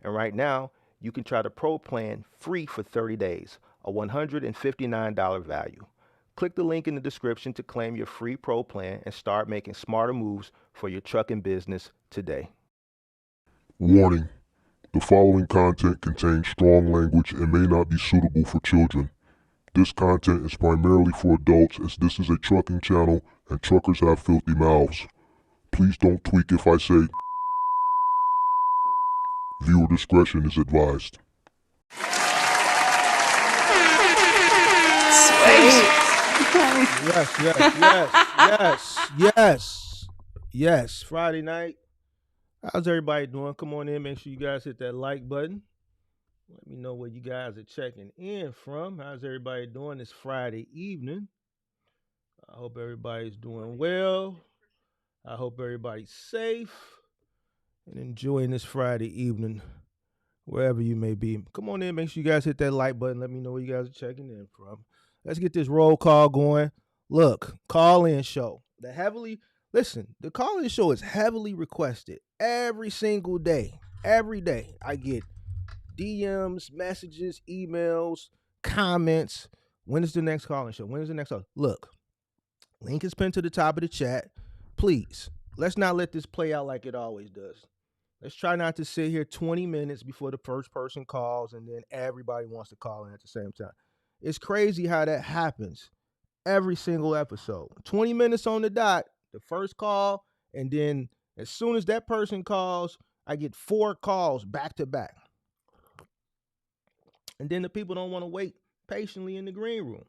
And right now, you can try the Pro plan free for 30 days, a $159 value. Click the link in the description to claim your free Pro plan and start making smarter moves for your trucking business today. Warning: the following content contains strong language and may not be suitable for children. This content is primarily for adults, as this is a trucking channel and truckers have filthy mouths. Please don't tweak if I say. Viewer discretion is advised. Yes. Friday night. How's everybody doing? Come on in. Make sure you guys hit that like button. Let me know where you guys are checking in from. How's everybody doing this Friday evening? I hope everybody's doing well. I hope everybody's safe and enjoying this Friday evening, wherever you may be. Come on in. Make sure you guys hit that like button. Let me know where you guys are checking in from. Let's get this roll call going. Look, call-in show. The call-in show is heavily requested every single day. Every day I get DMs, messages, emails, comments. When is the next call-in show? When is the next show? Look, link is pinned to the top of the chat. Please, let's not let this play out like it always does. Let's try not to sit here 20 minutes before the first person calls and then everybody wants to call in at the same time. It's crazy how that happens every single episode. 20 minutes on the dot, the first call, and then as soon as that person calls, I get 4 calls back to back. And then the people don't want to wait patiently in the green room.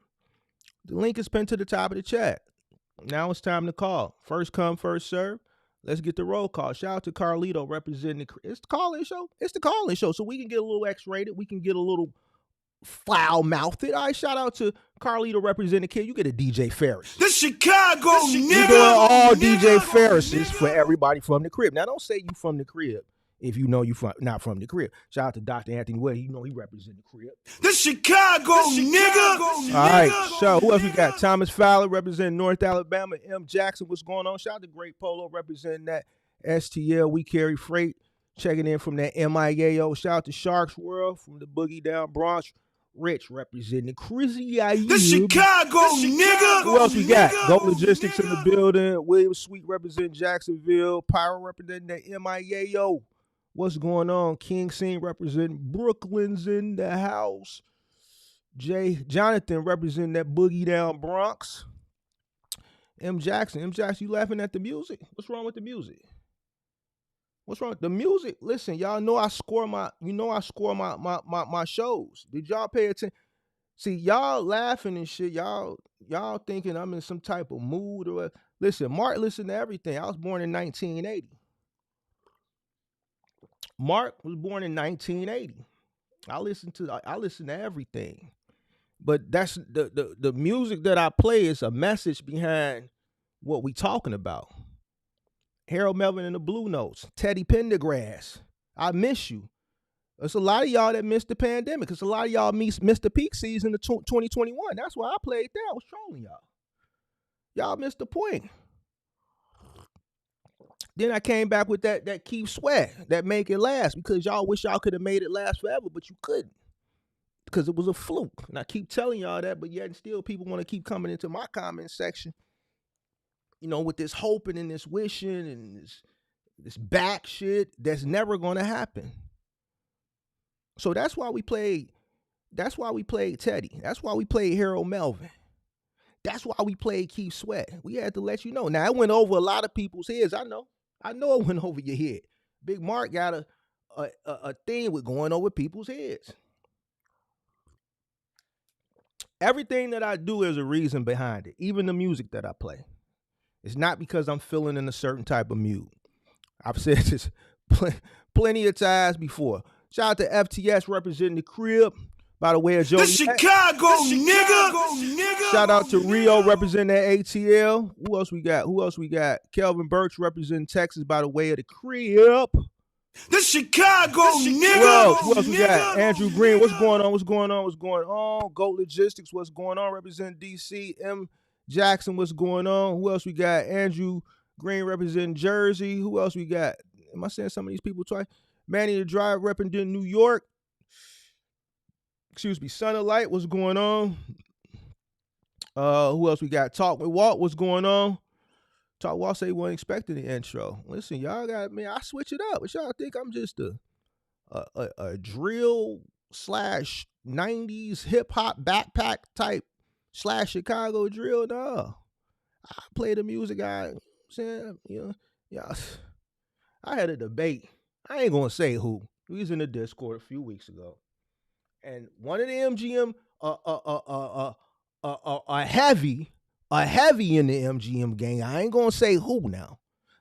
The link is pinned to the top of the chat. Now it's time to call. First come, first serve. Let's get the roll call. Shout out to Carlito representing it's the call-in show. It's the call-in show. So we can get a little X-rated. We can get a little foul-mouthed. All right, shout out to Carlito representing Kid. You get a DJ Ferris. The Chicago nigga. We're doing all DJ Ferrises for everybody from the crib. Now, don't say you from the crib if you know you not from the crib. Shout out to Dr. Anthony Wade. You know he represents the crib. The Chicago nigga. All right, so who else we got? Thomas Fowler representing North Alabama. M. Jackson, what's going on? Shout out to Great Polo representing that STL. We carry freight. Checking in from that MIAO. Shout out to Sharks World from the Boogie Down Bronx. Rich representing Crizzy Ayub. The Chicago nigga. Who else we got? Go Logistics in the building. William Sweet representing Jacksonville. Pyro representing the MIAO. What's going on? King Scene representing Brooklyn's in the house. Jonathan representing that Boogie Down Bronx. M. Jackson, you laughing at the music? What's wrong with the music? What's wrong with the music? Listen, y'all know I score my shows. Did y'all pay attention? See, y'all laughing and shit. Y'all thinking I'm in some type of mood or what? Listen, Mark listened to everything. I was born in 1980. Mark was born in 1980. I listen to everything. But that's the music that I play is a message behind what we talking about. Harold Melvin and the Blue Notes, Teddy Pendergrass, I Miss You. There's a lot of y'all that missed the pandemic. Because a lot of y'all missed the peak season of 2021. That's why I played that. I was trolling y'all. Y'all missed the point. Then I came back with that Keith Sweat, that Make It Last, because y'all wish y'all could have made it last forever, but you couldn't. Because it was a fluke. And I keep telling y'all that, but yet still people want to keep coming into my comment section, with this hoping and this wishing and this back shit that's never going to happen. So that's why we played Teddy. That's why we played Harold Melvin. That's why we played Keith Sweat. We had to let you know. Now, it went over a lot of people's heads. I know it went over your head. Big Mark got a thing with going over people's heads. Everything that I do is a reason behind it, even the music that I play. It's not because I'm feeling in a certain type of mood. I've said this plenty of times before. Shout out to FTS representing the crib by the way of Jody. The Chicago nigga. Shout out to Rio representing that ATL. Who else we got? Kelvin Birch representing Texas by the way of the crib. The Chicago nigga. Who else we got? Andrew Green. What's going on? Goat Logistics. What's going on? Representing DC. M. Jackson. What's going on? Who else we got? Andrew Green representing Jersey. Who else we got? Am I saying some of these people twice? Manny the Drive representing New York. Excuse me. Son of Light, what's going on? Who else we got? Talk with Walt, what's going on? Talk Walt say he wasn't expecting the intro. Listen, y'all got me. I switch it up. But y'all think I'm just a drill slash 90s hip hop backpack type slash Chicago drill? No. I play the music saying, yeah. I had a debate. I ain't gonna say who. We was in the Discord a few weeks ago. And one of the MGM a heavy in the MGM gang. I ain't gonna say who now.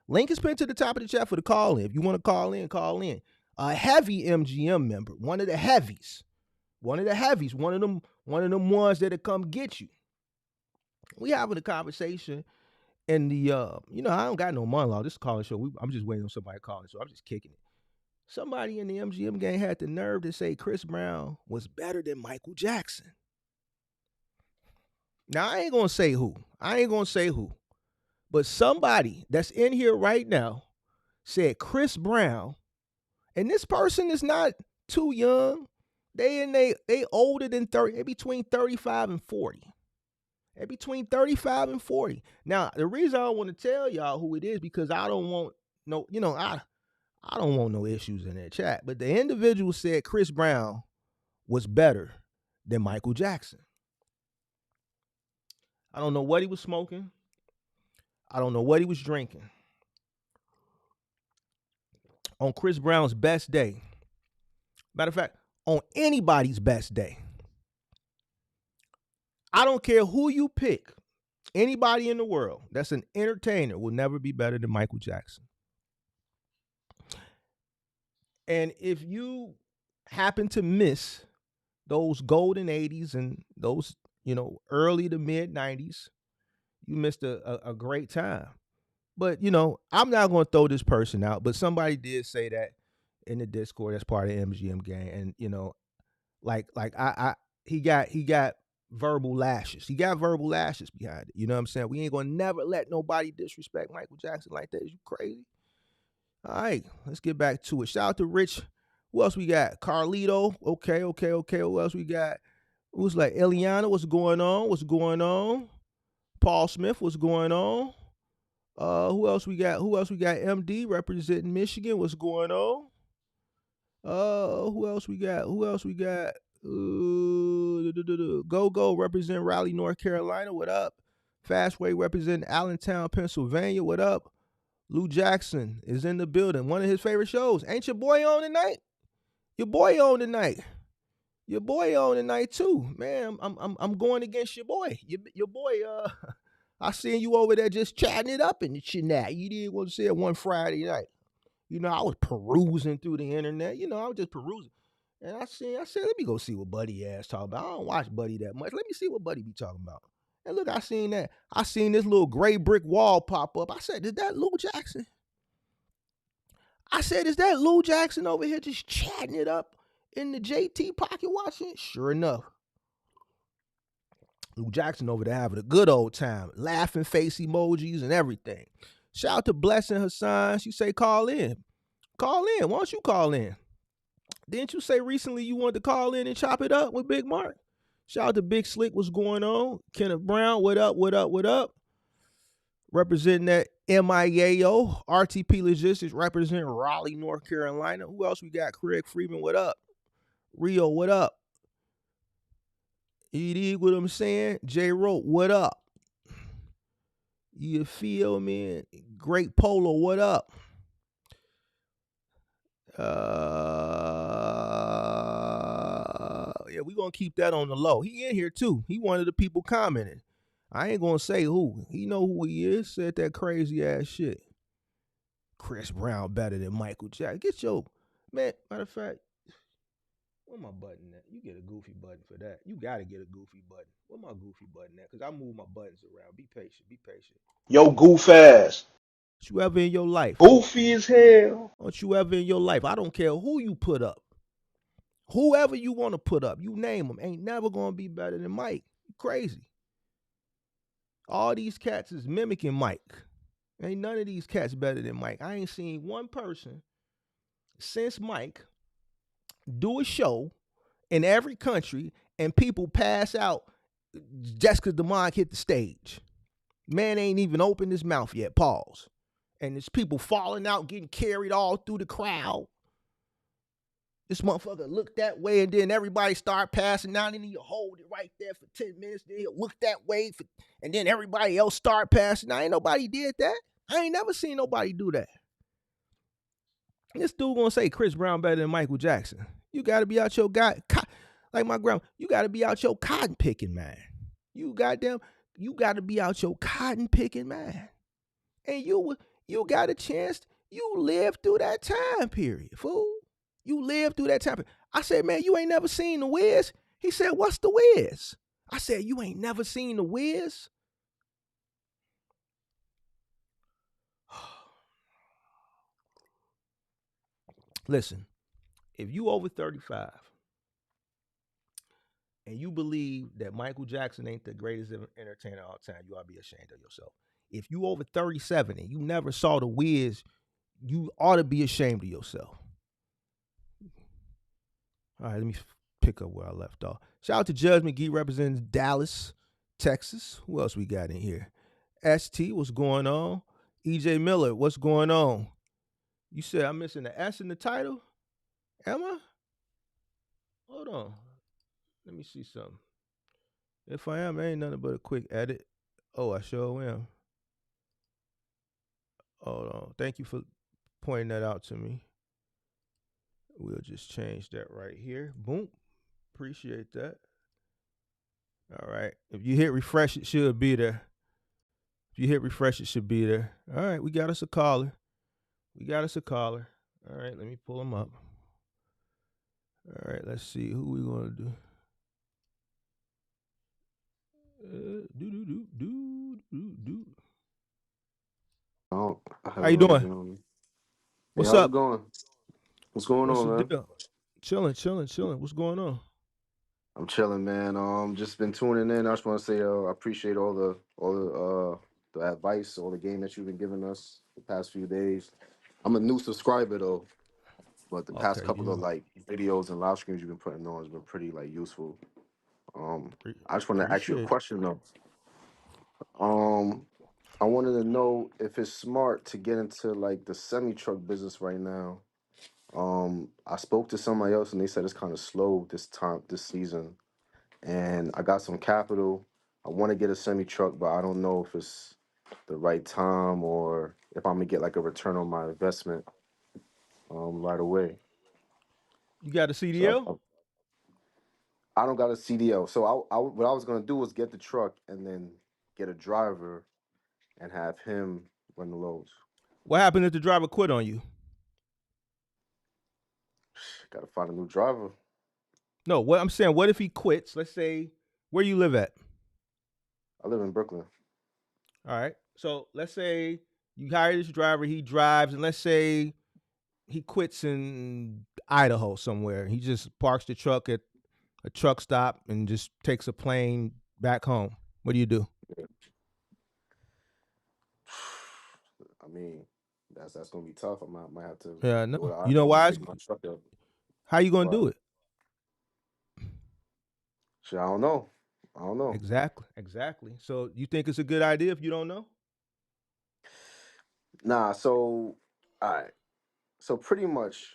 Link is pinned to the top of the chat for the call in. If you want to call in, call in. A heavy MGM member, one of the heavies, one of them ones that'll come get you. We having a conversation, and the I don't got no monologue. This is a calling show. I'm just waiting on somebody calling, so I'm just kicking it. Somebody in the MGM gang had the nerve to say Chris Brown was better than Michael Jackson. Now, I ain't going to say who. But somebody that's in here right now said Chris Brown, and this person is not too young. They older than 30. They between 35 and 40. They between 35 and 40. Now, the reason I don't want to tell y'all who it is because I don't want I don't want no issues in that chat. But the individual said Chris Brown was better than Michael Jackson. I don't know what he was smoking. I don't know what he was drinking. On Chris Brown's best day, matter of fact, on anybody's best day, I don't care who you pick, anybody in the world that's an entertainer will never be better than Michael Jackson. And if you happen to miss those golden 80s and those, early to mid 90s, you missed a great time. But, I'm not going to throw this person out, but somebody did say that in the Discord as part of MGM gang. And, he got verbal lashes. He got verbal lashes behind it. You know what I'm saying? We ain't going to never let nobody disrespect Michael Jackson like that. Is you crazy? All right, let's get back to it. Shout out to Rich. Who else we got? Carlito. Okay. Who else we got? Who's like Eliana? What's going on? Paul Smith. What's going on? Who else we got? MD representing Michigan. What's going on? Who else we got? Go represent Raleigh, North Carolina. What up? Fastway representing Allentown, Pennsylvania. What up? Lou Jackson is in the building. One of his favorite shows. Ain't your boy on tonight? Your boy on tonight too, man. I'm going against your boy. Your boy. I seen you over there just chatting it up and shit. Now you didn't want to say it one Friday night. I was perusing through the internet. I was just perusing, and I said, let me go see what Buddy ass talking about. I don't watch Buddy that much. Let me see what Buddy be talking about. And look, I seen that. I seen this little gray brick wall pop up. I said, is that Lou Jackson? Is that Lou Jackson over here just chatting it up in the JT pocket watching? Sure enough. Lou Jackson over there having a good old time. Laughing face emojis and everything. Shout out to Blessing Hassan. She say, call in. Why don't you call in? Didn't you say recently you wanted to call in and chop it up with Big Mark? Shout out to Big Slick, what's going on? Kenneth Brown, what up? Representing that MIAO, RTP Logistics, representing Raleigh, North Carolina. Who else we got? Craig Freeman, what up? Rio, what up? You dig what I'm saying? J Rope, what up? You feel me? Great Polo, what up? Yeah, we're going to keep that on the low. He in here, too. He one of the people commenting. I ain't going to say who. He know who he is. Said that crazy-ass shit. Chris Brown better than Michael Jackson. Get your... Man, matter of fact, where my button at? You get a goofy button for that. You got to get a goofy button. Where my goofy button at? Because I move my buttons around. Be patient. Yo, goof ass. Don't you ever in your life. Goofy as hell. Don't you ever in your life. I don't care who you put up. Whoever you want to put up, you name them, ain't never going to be better than Mike. You crazy. All these cats is mimicking Mike. Ain't none of these cats better than Mike. I ain't seen one person since Mike do a show in every country and people pass out just because DeMond hit the stage. Man ain't even opened his mouth yet. Pause. And there's people falling out, getting carried all through the crowd. This motherfucker looked that way, and then everybody start passing out, and then you hold it right there for 10 minutes. Then he'll look that way, and then everybody else start passing out. Ain't nobody did that. I ain't never seen nobody do that. This dude gonna say Chris Brown better than Michael Jackson. You gotta be out your like my grandma. You gotta be out your cotton picking, man. You gotta be out your cotton picking, man. And you got a chance. You lived through that time period, fool. You lived through that time period. I said, man, you ain't never seen The Wiz? He said, what's The Wiz? I said, you ain't never seen The Wiz? Listen, if you over 35 and you believe that Michael Jackson ain't the greatest entertainer of all time, you ought to be ashamed of yourself. If you over 37 and you never saw The Wiz, you ought to be ashamed of yourself. All right, let me pick up where I left off. Shout out to Judge McGee representing Dallas, Texas. Who else we got in here? ST, what's going on? EJ Miller, what's going on? You said I'm missing the S in the title? Am I? Hold on. Let me see something. If I am, ain't nothing but a quick edit. Oh, I sure am. Hold on. Thank you for pointing that out to me. We'll just change that right here. Boom. Appreciate that. All right. If you hit refresh, it should be there. If you hit refresh, it should be there. All right. We got us a caller. All right. Let me pull him up. All right. Let's see. Who we going to do? How you doing? What's how's up? it going? What's going What's on, the man? deal? Chilling. What's going on? I'm chilling, man. Just been tuning in. I just want to say, I appreciate all the advice, all the game that you've been giving us the past few days. I'm a new subscriber though, but the past Okay, couple of you like videos and live streams you've been putting on has been pretty like useful. I just want to ask you a appreciate it. question though. Um, I wanted to know if it's smart to get into like the semi truck business right now. I spoke to somebody else and they said it's kind of slow this season. And I got some capital. I want to get a semi truck, but I don't know if it's the right time or if I'm gonna get like a return on my investment right away. You got a So CDL? I don't got a CDL. So what I was gonna do was get the truck and then get a driver and have him run the loads. What happened if the driver quit on you? Got to find a new driver. No, what I'm saying, what if he quits? Let's say, where you live at? I live in Brooklyn. All right. So let's say you hire this driver, he drives, and let's say he quits in Idaho somewhere. He just parks the truck at a truck stop and just takes a plane back home. What do you do? I mean, that's gonna be tough. Might have to Yeah, go no. to You know Idaho and why? pick my truck up. How you gonna But do it? shit, I don't know. I don't know. Exactly. So you think it's a good idea if you don't know? Nah, so all right. So pretty much,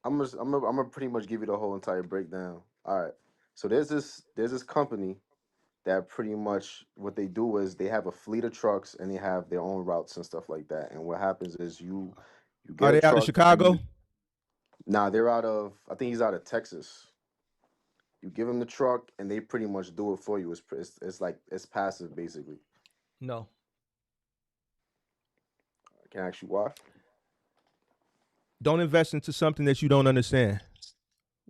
I'm gonna pretty much give you the whole entire breakdown. All right. So there's this company that pretty much what they do is they have a fleet of trucks and they have their own routes and stuff like that. And what happens is you Are get a they out of truck and Chicago? nah, they're out of I think he's out of Texas. You give them the truck and they pretty much do it for you. It's like it's passive basically. No. I can ask you why. Don't invest into something that you don't understand.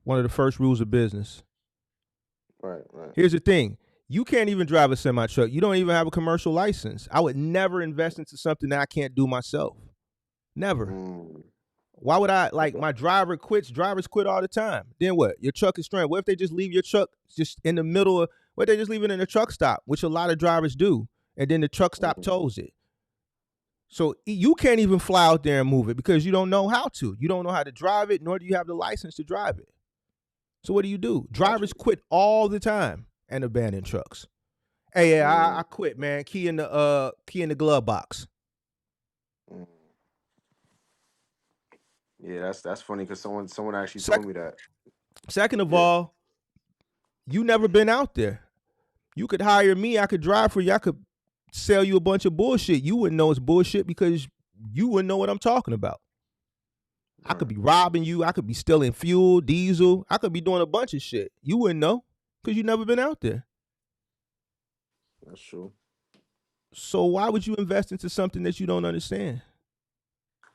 One of the first rules of business. Right, right. Here's the thing. You can't even drive a semi truck. You don't even have a commercial license. I would never invest into something that I can't do myself. Never. Mm, Why would I okay. my driver quits? Drivers quit all the time. Then what? Your truck is stranded. What if they just leave your truck just in the middle of what if they just leave it in a truck stop, which a lot of drivers do, and then the truck stop Mhm. tows it. So you can't even fly out there and move it because you don't know how to. You don't know how to drive it, nor do you have the license to drive it. So what do? Got Drivers you. quit all the time and abandon trucks. Hey, yeah, I quit, man. Key in the glove box. Mm. Yeah, that's funny because someone actually Sec- told me that. Second of Yeah, all, you never been out there. You could hire me. I could drive for you. I could sell you a bunch of bullshit. You wouldn't know it's bullshit because you wouldn't know what I'm talking about. I could right. be robbing you. I could be stealing fuel, diesel. I could be doing a bunch of shit. You wouldn't know because you never been out there. That's true. So why would you invest into something that you don't understand?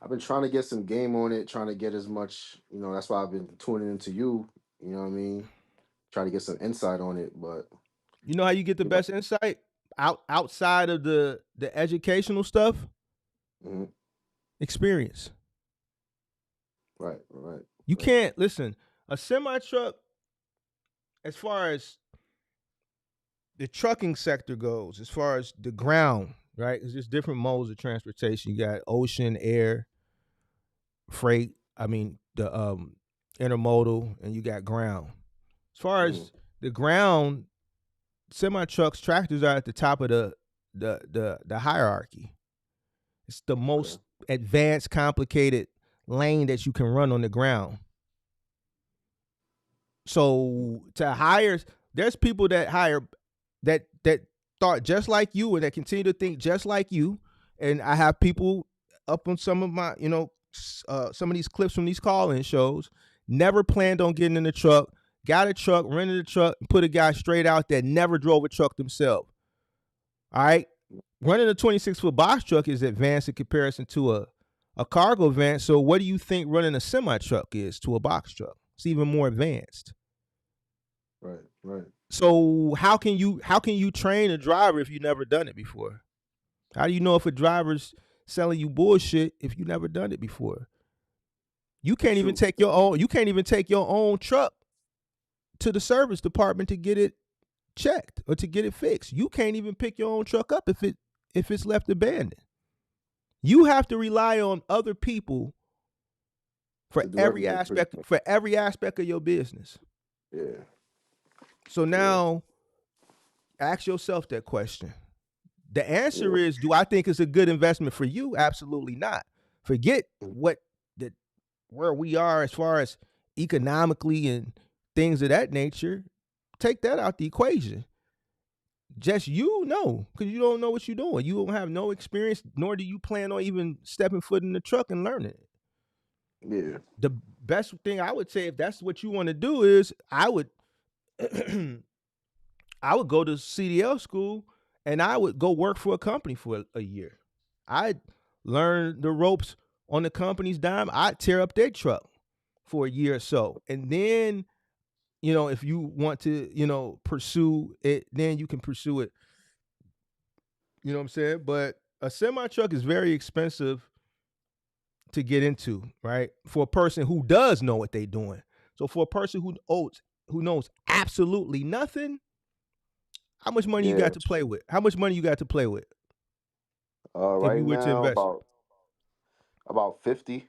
I've been trying to get some game on it, trying to get as much, that's why I've been tuning into you, you know what I mean? Try to get some insight on it, but You know how you get the you know, best insight outside of the educational stuff? mhm, Experience. right, right, You right. can't listen. A semi truck, as far as the trucking sector goes, as far as the ground, right? It's just different modes of transportation. You got ocean, air, freight. I mean the intermodal, and you got ground. As far Mhm, as the ground, semi trucks, tractors are at the top of the hierarchy. It's the okay. most advanced, complicated lane that you can run on the ground. Mm, So to hire, there's people that hire that thought just like you and that continue to think just like you. And I have people up on some of my, some of these clips from these call-in shows. Never planned on getting in the truck, got a truck, rented a truck, and put a guy straight out that never drove a truck themselves. All right, running a 26-foot box truck is advanced in comparison to a cargo van. So what do you think running a semi truck is to a box truck? It's even more advanced. right, right. So how can you train a driver if you never done it before? How do you know if a driver's selling you bullshit if you never done it before? You can't even True. take your own. You can't even take your own truck to the service department to get it checked or to get it fixed. You can't even pick your own truck up if it's left abandoned. You have to rely on other people for To do every everything pretty aspect much. for every aspect of your business. Yeah, So yeah. now ask yourself that question. The answer Yeah. is, do I think it's a good investment for you? Absolutely not. Forget Mm, what the where we are as far as economically and things of that nature. Take that out the equation. Just because you don't know what you're doing. You don't have no experience, nor do you plan on even stepping foot in the truck and learning it. yeah. The best thing I would say, if that's what you want to do, is I would I would go to CDL school and I would go work for a company for a year. I'd learn the ropes on the company's dime. I'd tear up their truck for a year or so. And then, if you want to, pursue it, then you can pursue it. You know what I'm saying? But a semi truck is very expensive to get into, right? For a person who does know what they're doing. So for a person who knows absolutely nothing, how much money you Yeah. got to play with? How much money you got to play with if Right you were to now invest? about 50,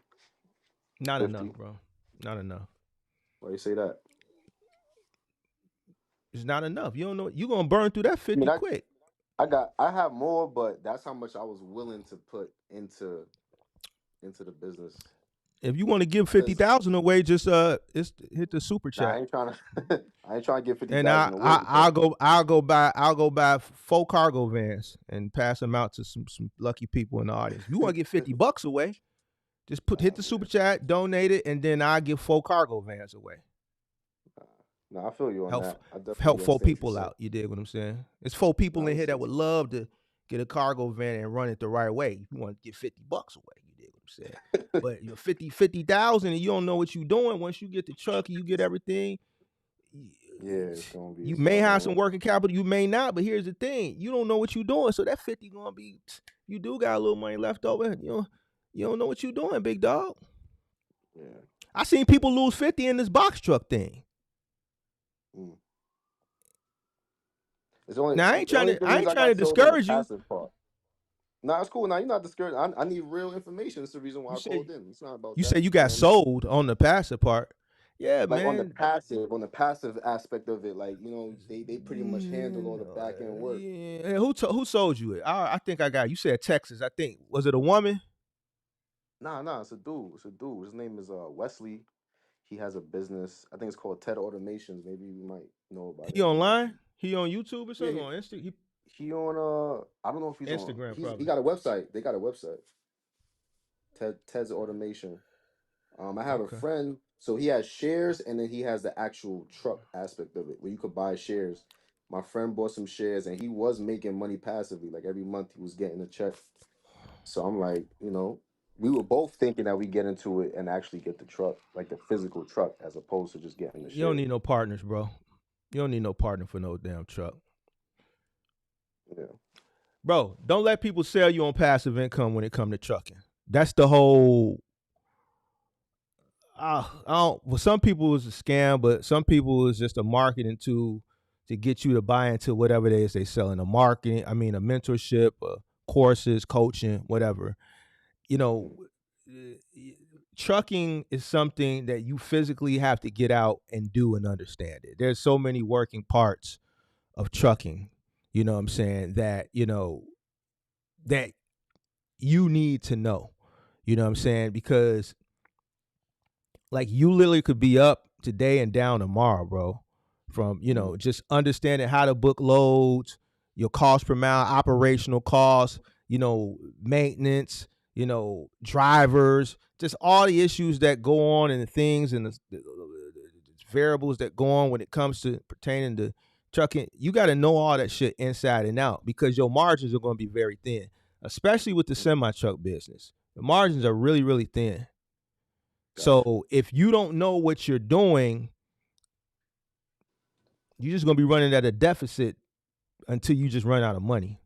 Not enough, 50. bro. Not enough. Why you say that? It's not enough. You don't know. You're gonna burn through that I mean, 50 quick. I have more, but that's how much I was willing to put into the business. If you want to give 'Cause 50,000 away, just it's hit the super nah, chat, I ain't trying to I ain't trying to get fifty and thousand away because I'll go buy 4 cargo vans and pass them out to some lucky people in the audience. If you want to get $50 away, just hit the super man. chat, donate it, and then I'll give 4 cargo vans away. No, I feel you on help that. I help definitely four understand what you're people saying. out. You dig what I'm saying? It's 4 people No, I in here understand that what would you're saying. love to get a cargo van and run it the right way. You want to get $50 away. You dig what I'm saying? But you're 50,000 and you don't know what you're doing. Once you get the truck and you get everything, Yeah, it's gonna be you it's may starting to have some run. working capital, you may not. But here's the thing: you don't know what you're doing, so that 50 gonna be. You do got a little money left over. You don't know what you're doing, big dog. Yeah. I seen people lose 50 in this box truck thing. Mm. It's only Now I ain't the trying only to thing I is ain't I trying to got sold on the discourage you. passive part. Nah, it's cool. Nah, you're not discouraged. I need real information. That's the reason why You I say called in. It's not about you say that. you You know got what I mean? sold on the passive part. Yeah, Like man. on the passive aspect of it, like they pretty much handle all the back end work. Yeah. Who sold you it? I think I got. You said Texas. I think was it a woman? Nah, it's a dude. It's a dude. His name is Wesley. He has a business. I think it's called Ted Automations. Maybe you might know about He it. online? He on YouTube or Yeah, something on Insta? he on I don't know if he's on. Instagram He probably. got a website. They got a website. Ted's Automation. I have a Okay. friend, so he has shares, and then he has the actual truck aspect of it, where you could buy shares. My friend bought some shares, and he was making money passively. Like every month, he was getting a check. So I'm like, we were both thinking that we get into it and actually get the truck, like the physical truck, as opposed to just getting the You don't shares. need no partners, bro. You don't need no partner for no damn truck. Yeah. Bro, don't let people sell you on passive income when it come to trucking. That's the whole I don't. Well, some people it's a scam, but some people it's just a marketing tool to get you to buy into whatever it is they selling. A marketing, I mean, a mentorship, courses, coaching, whatever. You know, Mm, trucking is something that you physically have to get out and do and understand it. There's so many working parts of trucking. You know what I'm saying? That you need to know. You know what I'm saying? Because like you literally could be up today and down tomorrow, bro. From mm, just understanding how to book loads, your cost per mile, operational costs, maintenance, drivers, just all the issues that go on and the things and the variables that go on when it comes to pertaining to trucking. You got to know all that shit inside and out because your margins are going to be very thin, especially with the mm. semi truck business. The margins are really, really thin. Got you. So if you don't know what you're doing, you're just gonna be running at a deficit until you just run out of money.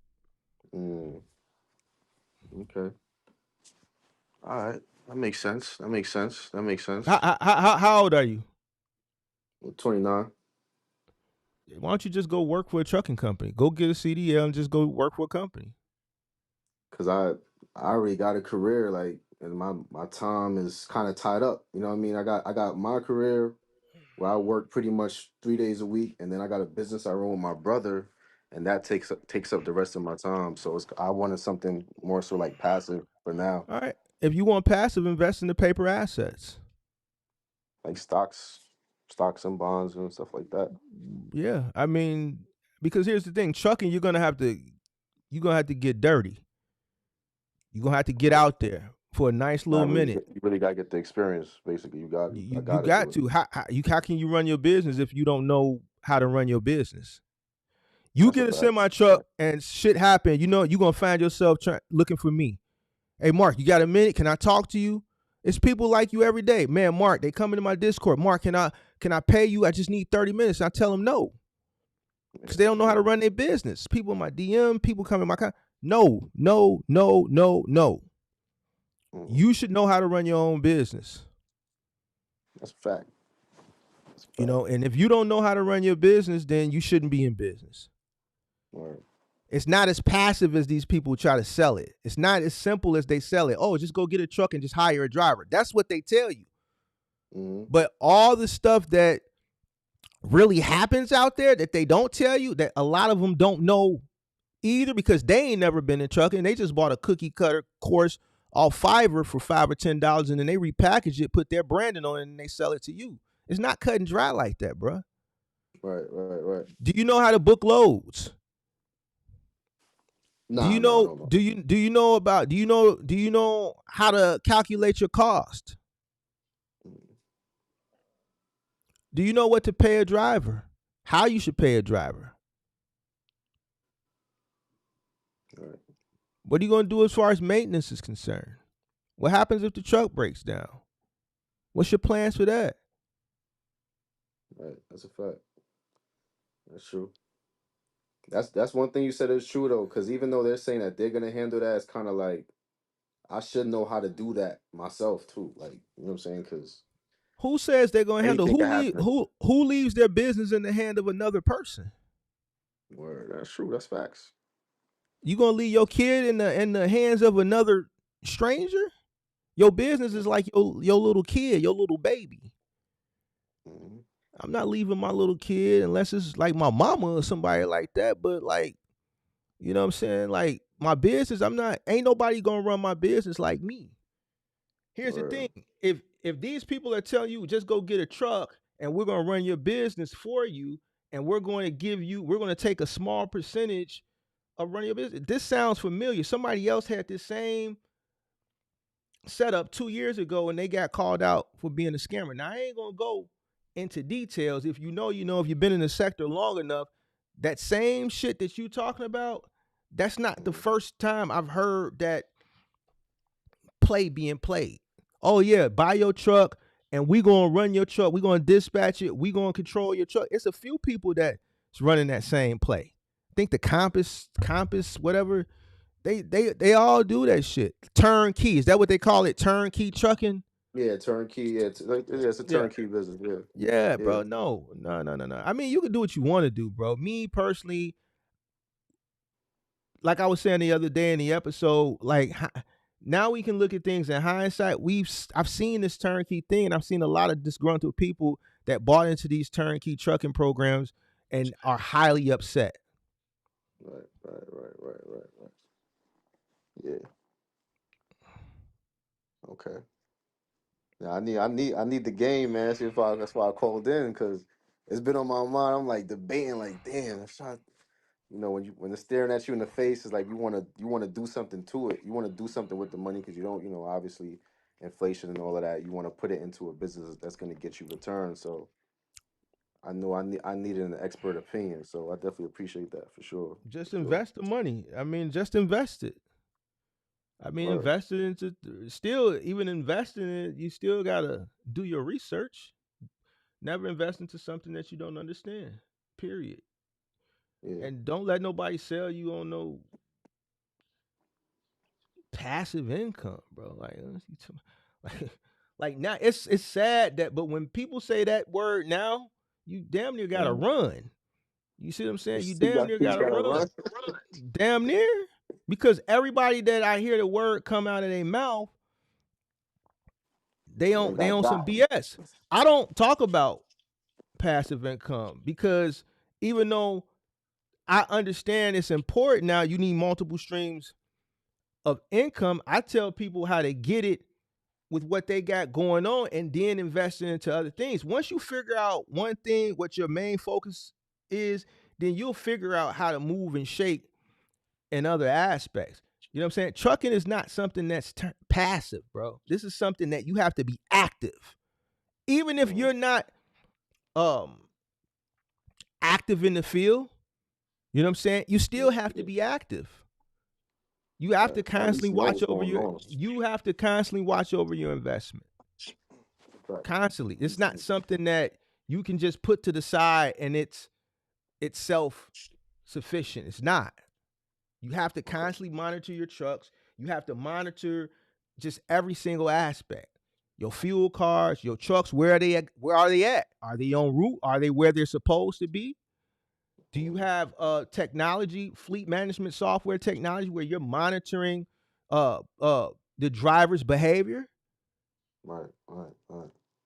Mm, okay. All right. That makes sense. That makes sense. That makes sense. How old are you? 29. Why don't you just go work for a trucking company? Go get a CDL and just go work for a company. Cause I already got a career, like, and my time is kind of tied up. You know what I mean? I got my career where I work pretty much 3 days a week, and then I got a business I run with my brother, and that takes up the rest of my time. So I wanted something more so like passive for now, All right. If you want passive, invest in the paper assets. like stocks and bonds and stuff like that. Yeah, I mean, because here's the thing: trucking, you're gonna have to get dirty. You're gonna have to get out there for a nice I little really, minute. you really gotta get the experience. Basically, I You gotta do got it. to. How can you run your business if you don't know how to run your business? You That's a get a fact. semi That's a truck fact. and shit happen. You're gonna find yourself looking for me. Hey, Mark, you got a minute? Can I talk to you? It's people like you every day, man. Mark, they come into my Discord. Mark, can I pay you? I just need 30 minutes. I tell them no because Yeah, they don't know how to yeah. run their business. People in my DM, people come in my no, no, no, no, no. Mm, You should know how to run your own business. that's a fact. That's a fact. And if you don't know how to run your business, then you shouldn't be in business. Word. It's not as passive as these people try to sell it. It's not as simple as they sell it. Oh, just go get a truck and just hire a driver. That's what they tell you. Mm-hmm. But all the stuff that really happens out there that they don't tell you, that a lot of them don't know either because they ain't never been in trucking. They just bought a cookie cutter course off Fiverr for $5 or $10 and then they repackage it, put their branding on it, and they sell it to you. It's not cut and dry like that, bro. Right. Do you know how to book loads? Do you Nah, I know don't know. do you know how to calculate your cost? Mm, Do you know what to pay a driver? How you should pay a driver? right, What are you going to do as far as maintenance is concerned? What happens if the truck breaks down? What's your plans for that? right. That's a fact. That's true. That's one thing you said is true though, because even though they're saying that they're gonna handle that, it's kind of like I should know how to do that myself too. Like, you know what I'm saying? Because Who says they're going to handle anything can happen. who leaves their business in the hand of another person? Word. That's true. That's facts. You gonna leave your kid in the hands of another stranger? Your business is like your little kid, your little baby. Mm-hmm. I'm not leaving my little kid unless it's like my mama or somebody like that. But like, you know what I'm saying? Like my business, ain't nobody gonna run my business like me. Here's the Word. thing. If these people are telling you just go get a truck and we're gonna run your business for you and we're gonna take a small percentage of running your business. This sounds familiar. Somebody else had this same setup 2 years ago and they got called out for being a scammer. Now I ain't gonna go into details. If you know, you know, if you've been in the sector long enough, that same shit that you talking about, that's not the Mm-hmm. first time I've heard that play being played. Oh yeah, buy your truck and we gonna run your truck. We gonna dispatch it. We gonna control your truck. It's a few people that's running that same play. I think the Compass, whatever. They all do that shit. Turnkey. Is that what they call it? Turnkey trucking? Yeah, turnkey. Yeah, it's a Yeah. turnkey business. Yeah, Yeah, yeah. bro. No. I mean, you can do what you want to do, bro. Me personally, like I was saying the other day in the episode, like now we can look at things in hindsight. I've seen this turnkey thing, and I've seen a lot of disgruntled people that bought into these turnkey trucking programs and are highly upset. Right. Yeah. Okay. Yeah, I need the game, man. That's why I called in because it's been on my mind. I'm like debating, like, damn, I'm trying. You know, when it's staring at you in the face, it's like you wanna do something to it. You wanna do something with the money because you don't, obviously inflation and all of that. You want to put it into a business that's gonna get you return. So I know I needed an expert opinion. So I definitely appreciate that for sure. Just For sure. invest the money. I mean, just invest it. I mean, Word. invested into still even investing in it, you still gotta do your research. Never invest into something that you don't understand. Period. Yeah. And don't let nobody sell you on no passive income, bro. Like, like now it's sad that, but when people say that word now, you damn near gotta Mhm. run. You see what I'm saying? You You damn got near you gotta gotta run. run. Damn near. Because everybody that I hear the word come out of their mouth, They they got on some got. BS. I don't talk about passive income because even though I understand it's important now, you need multiple streams of income. I tell people how to get it with what they got going on and then investing into other things. Once you figure out one thing, what your main focus is, then you'll figure out how to move and shake in other aspects. You know what I'm saying? Trucking is not something that's passive, bro. This is something that you have to be active. Even if Mhm. you're not um active in the field, you know what I'm saying? You still have to Yeah. be active. You have Right. to At constantly least know watch what's over going your on. you have to constantly watch over your investment. Right. Constantly. It's not something that you can just put to the side and it's self sufficient. It's not. You have to Okay. constantly monitor your trucks. You have to monitor just every single aspect. Your fuel cards, your trucks, where are they at? Where are they at? Are they en route? Are they where they're supposed to be? Do you Mhm. have technology, fleet management software technology where you're monitoring the driver's behavior? Right.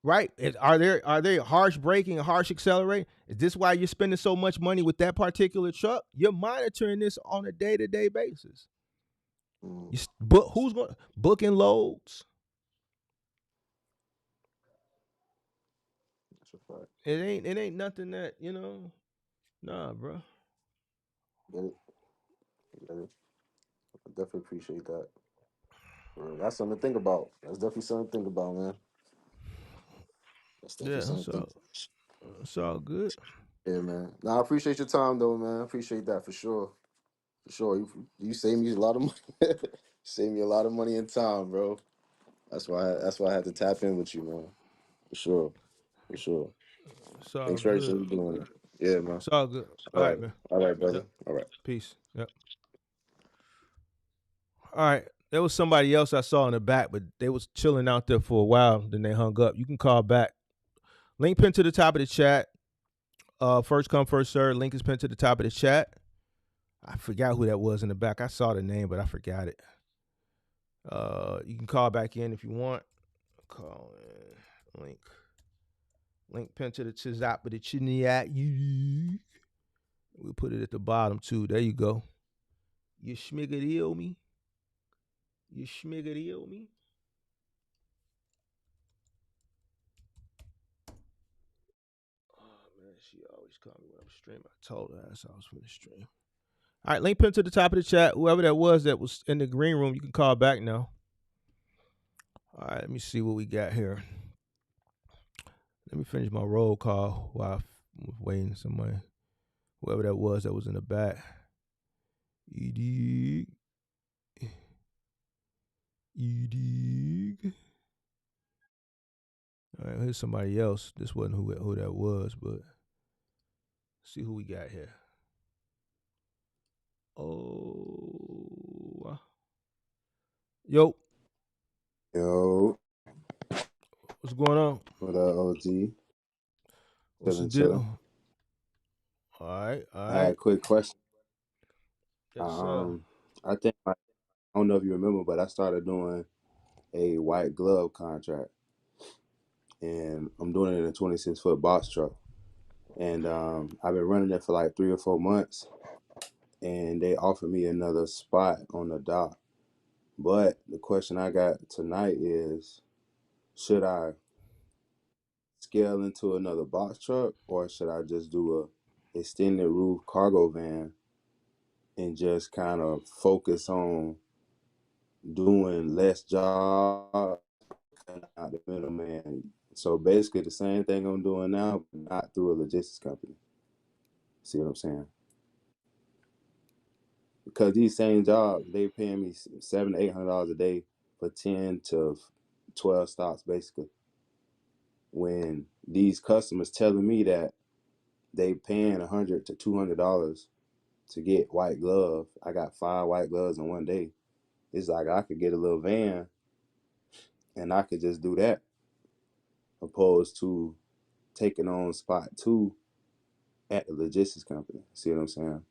Right? Are they harsh braking and harsh accelerating? Is this why you're spending so much money with that particular truck? You're monitoring this on a day-to-day basis. Mm. But who's going booking loads? That's a fact. It ain't nothing that, nah, bro. Get it? Get it? I definitely appreciate that. That's something to think about. That's definitely something to think about, man. That's definitely Yeah, something to think. it's all good. Yeah, man. Nah, I appreciate your time, though, man. I appreciate that for sure. For sure. You saved me a lot of money. Saved me a lot of money and time, bro. That's why I had to tap in with you, man. For sure. For sure. It's all Thanks for good. everything you're doing. Yeah, man. It's all good. All All right, right. man. All right, brother. Yep. All right. Peace. Yep. All right. There was somebody else I saw in the back, but they was chilling out there for a while. Then they hung up. You can call back. Link pinned to the top of the chat. First come, first serve. Link is pinned to the top of the chat. I forgot who that was in the back. I saw the name, but I forgot it. You can call back in if you want. Call in. Link pin to the chizap of the chiniat. We'll put it at the bottom too. There you go. You schmiggedeal me. You schmiggedeal me. Oh man, she always call me when I'm streaming. I told her that's I was for the stream. All right, link pin to the top of the chat. Whoever that was in the green room, you can call back now. All right, let me see what we got here. Let me finish my roll call while I'm waiting somebody. Whoever that was in the back. You dig? You dig? All right, here's somebody else. This wasn't who that was, but let's see who we got here. Oh, yo, Yo, what's going on? what up, OG? What's the Chilling, deal? chilling. All right, all I had a right. quick question. Yes, sir. Um, I don't know if you remember, but I started doing a white glove contract, and I'm doing it in a 26-foot box truck. And I've been running it for like 3 or 4 months, and they offered me another spot on the dock. But the question I got tonight is, should I scale into another box truck, or should I just do a extended roof cargo van and just kind of focus on doing less jobs, cutting out the middleman? So basically the same thing I'm doing now, but not through a logistics company. See what I'm saying? Because these same jobs, they paying me $700 to $800 a day for 10 to 12 stops, basically. When these customers telling me that they paying $100 to $200 to get white glove, I got 5 white gloves in one day. It's like I could get a little van and I could just do that, opposed to taking on spot two at the logistics company. See what I'm saying?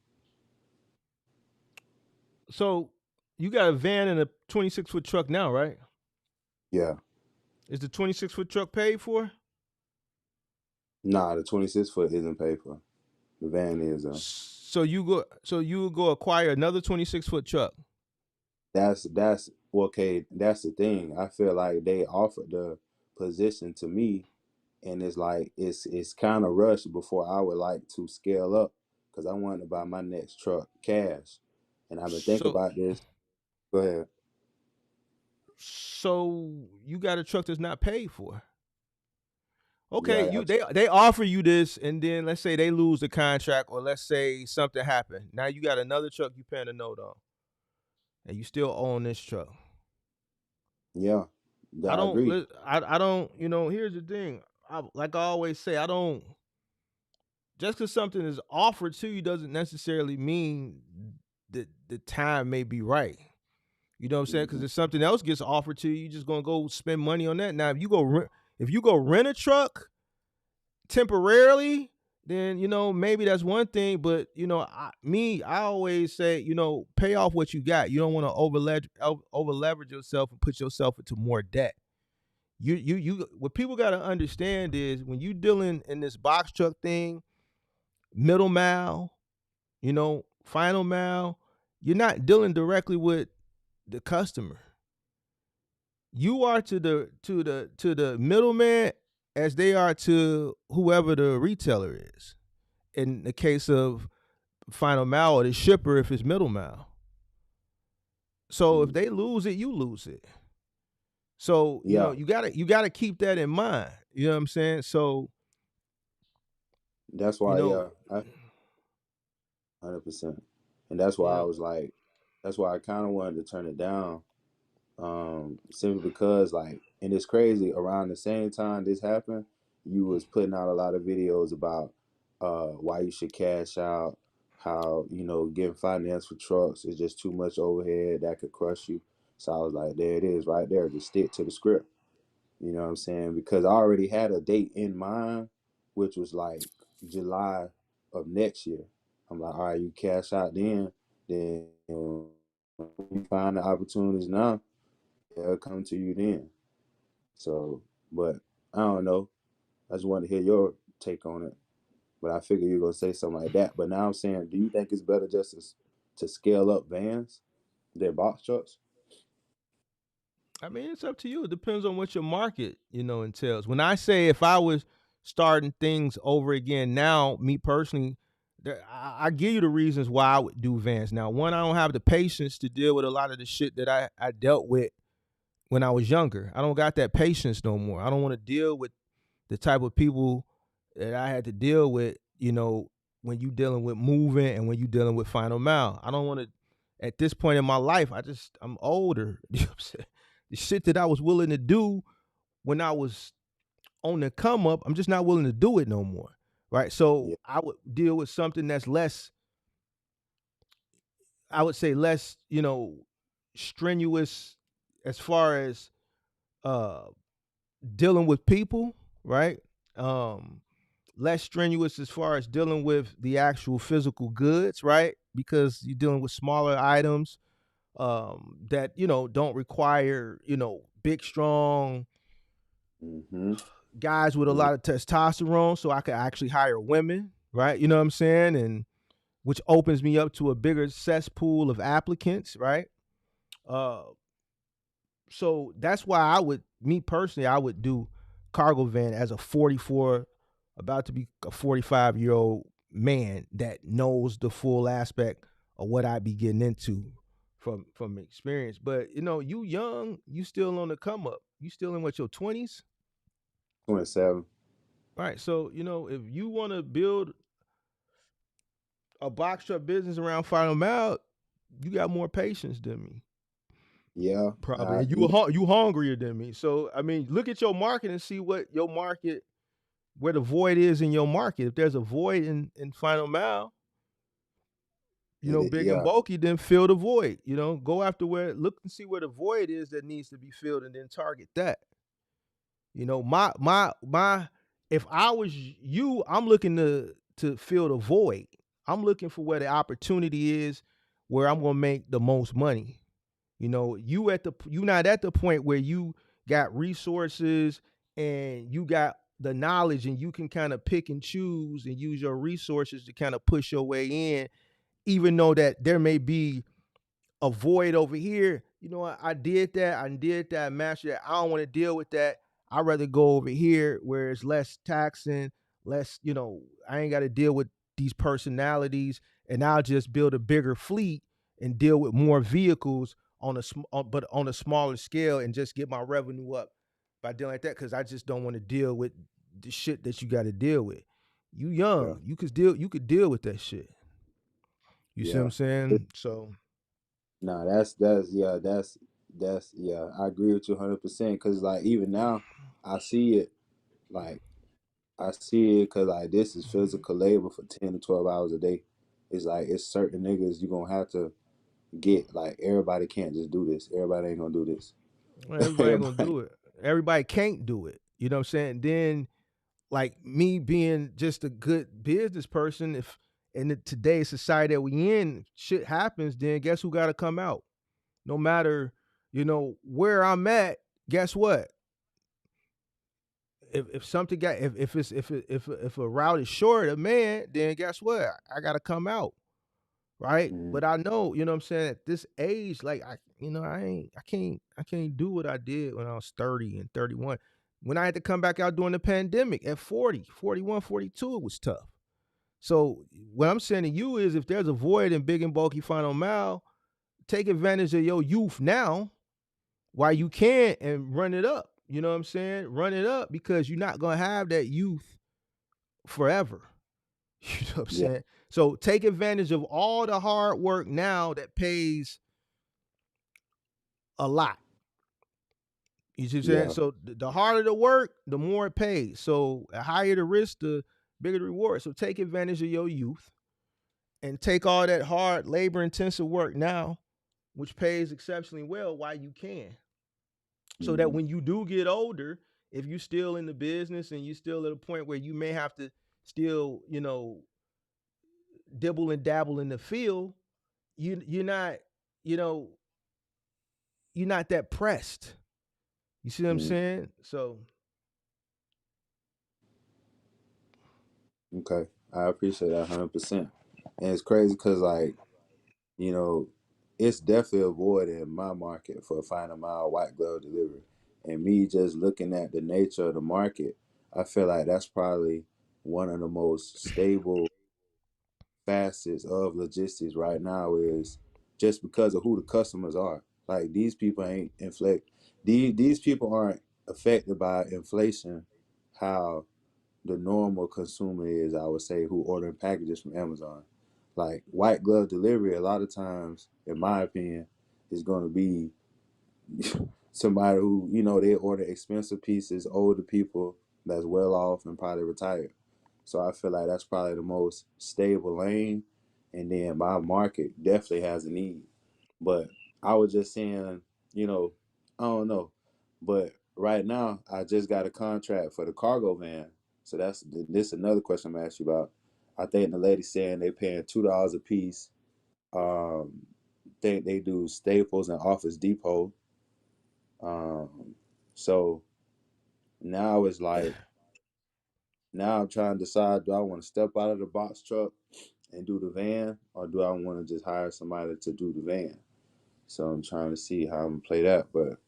So you got a van and a 26-foot truck now, right? Yeah. Is the 26-foot truck paid for? Nah, the 26 foot isn't paid for. The van is So you go acquire another 26-foot truck. that's okay. That's the thing. I feel like they offered the position to me, and it's like it's kind of rushed before I would like to scale up, because I want to buy my next truck cash, and I've been thinking So about this. Go ahead. so you got a truck that's not paid for. Okay, Yeah, you they offer you this, and then let's say they lose the contract, or let's say something happened. Now you got another truck you paying a note on, and you still own this truck. yeah, I agree. I don't. Here's the thing. Like I always say, I don't. Just because something is offered to you doesn't necessarily mean that the time may be right. You know what I'm saying? Because Hmm. if something else gets offered to you, you're just gonna go spend money on that. Now, if you go rent a truck temporarily, then maybe that's one thing. But I always say, pay off what you got. You don't want to over leverage yourself and put yourself into more debt. You what people got to understand is when you dealing in this box truck thing, middle mile, final mile, you're not dealing directly with the customer. You are to the middleman as they are to whoever the retailer is. In the case of final mile, or the shipper if it's middle mile. So if they lose it, you lose it. So Yeah, you gotta keep that in mind. You know what I'm saying? So that's you why. know, Yeah, 100%. And that's you why I know. was like, that's why I kind of wanted to turn it down, simply because, like, and it's crazy, around the same time this happened, you was putting out a lot of videos about why you should cash out, how, getting finance for trucks is just too much overhead that could crush you. So I was like, there it is right there, just stick to the script. You know what I'm saying? Because I already had a date in mind, which was like July of next year. I'm like, all right, you cash out then when you find the opportunities now, they'll come to you then. So, but I don't know. I just wanted to hear your take on it. But I figured you were gonna say something like that. But now I'm saying, do you think it's better just to scale up vans than box trucks? I mean, it's up to you. It depends on what your market, entails. When I say if I was starting things over again now, me personally, I give you the reasons why I would do vans. Now, one, I don't have the patience to deal with a lot of the shit that I dealt with when I was younger. I don't got that patience no more. I don't want to deal with the type of people that I had to deal with, when you dealing with moving and when you dealing with final mile. I don't want to at this point in my life, I'm older. You know what I'm saying? The shit that I was willing to do when I was on the come up, I'm just not willing to do it no more. Right. So Yeah. I would deal with something that's less, I would say less, strenuous as far as uh dealing with people, right? Um, Less strenuous as far as dealing with the actual physical goods, right? Because you're dealing with smaller items that don't require big, strong Mm-hmm. guys with a Yeah. lot of testosterone. So I could actually hire women, right? You know what I'm saying? And which opens me up to a bigger cesspool of applicants, right? Uh, so that's why me personally, I would do cargo van as a 44, about to be a 45-year-old man that knows the full aspect of what I be getting into from experience. But you young, you still on the come up. You still in what, your 20s? 27. Right. So, if you want to build a box truck business around final mile, you got more patience than me. Yeah. Probably. And you hungrier than me. So I mean, look at your market and see what your market, where the void is in your market. If there's a void in final mile, big and Yeah. bulky, then fill the void. Go after look and see where the void is that needs to be filled, and then target that. My if I was you, I'm looking to fill the void. I'm looking for where the opportunity is, where I'm gonna make the most money. You not at the point where you got resources and you got the knowledge and you can kind of pick and choose and use your resources to kind of push your way in, even though that there may be a void over here. I did that. I did that. Master that. I don't want to deal with that. I'd rather go over here where it's less taxing, less, I ain't got to deal with these personalities, and I'll just build a bigger fleet and deal with more vehicles but on a smaller scale, and just get my revenue up by dealing like that, because I just don't want to deal with the shit that you got to deal with. You Yeah. young, you could deal with that shit. You see what Yeah. I'm saying? So Nah, that's yeah. I agree with you 100%. Cause like even now, I see it like I see it because like this is physical labor for 10 to 12 hours a day. It's like it's certain niggas you gonna have to get. Like everybody can't just do this. Everybody ain't gonna do this. well, everybody ain't gonna Everybody. do it. Everybody can't do it. You know what I'm saying? Then, like me being just a good business person, if in today's society that we in, shit happens, then guess who got to come out? No matter where I'm at. Guess what? If something got if it's if a route is short of man, then guess what? I got to come out, right? Mm, But I know, what I'm saying, at this age, like I can't do what I did when I was 30 and 31. When I had to come back out during the pandemic at 40, 41, 42, it was tough. So what I'm saying to you is, if there's a void in big and bulky final mile, take advantage of your youth now while you can, and run it up. You know what I'm saying? Run it up, because you're not gonna have that youth forever. You know what I'm yeah. saying? So take advantage of all the hard work now that pays a lot. You see what I'm saying? Yeah. So the harder the work, the more it pays. So the higher the risk, the bigger the reward. So take advantage of your youth and take all that hard, labor intensive work now, which pays exceptionally well, while you can. So that Hmm. when you do get older, if you're still in the business and you're still at a point where you may have to still, dibble and dabble in the field, you're not, you know, you're not that pressed. You see what I'm Mm, saying? So okay, I appreciate that 100%. And it's crazy because like you know, it's definitely a void in my market for final mile white glove delivery. And me just looking at the nature of the market, I feel like that's probably one of the most stable facets of logistics right now is just because of who the customers are. Like these people ain't inflate these people aren't affected by inflation how the normal consumer is, I would say, who ordering packages from Amazon. Like white glove delivery, a lot of times, in my opinion, is going to be somebody who, they order expensive pieces, older people that's well off and probably retired. So I feel like that's probably the most stable lane. And then my market definitely has a need. But I was just saying, you know, I don't know. But right now, I just got a contract for the cargo van. So this is another question I'm asking you about. I think the lady saying they paying $2 a piece. Um, they do Staples and Office Depot. Um, so now it's like now I'm trying to decide: do I want to step out of the box truck and do the van, or do I want to just hire somebody to do the van? So I'm trying to see how I'm gonna play that. But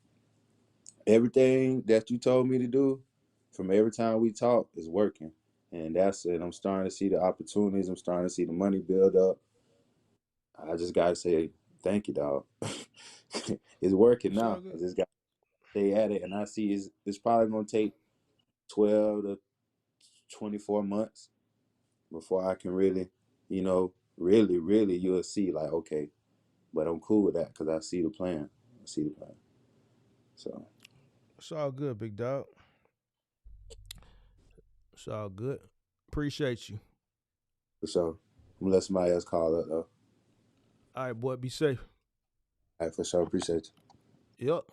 everything that you told me to do from every time we talk is working. And that's it. I'm starting to see the opportunities. I'm starting to see the money build up. I just gotta say thank you, dog. It's working it's all now. I good. just got to stay at it, and I see it's probably gonna take 12 to 24 months before I can really, really, really, you'll see like okay, but I'm cool with that because I see the plan. I see the plan. So It's all good, big dog. It's all good. Appreciate you. for sure, I'm gonna let somebody else call up though. All right, boy. Be safe. All right, for sure, appreciate you. Yep.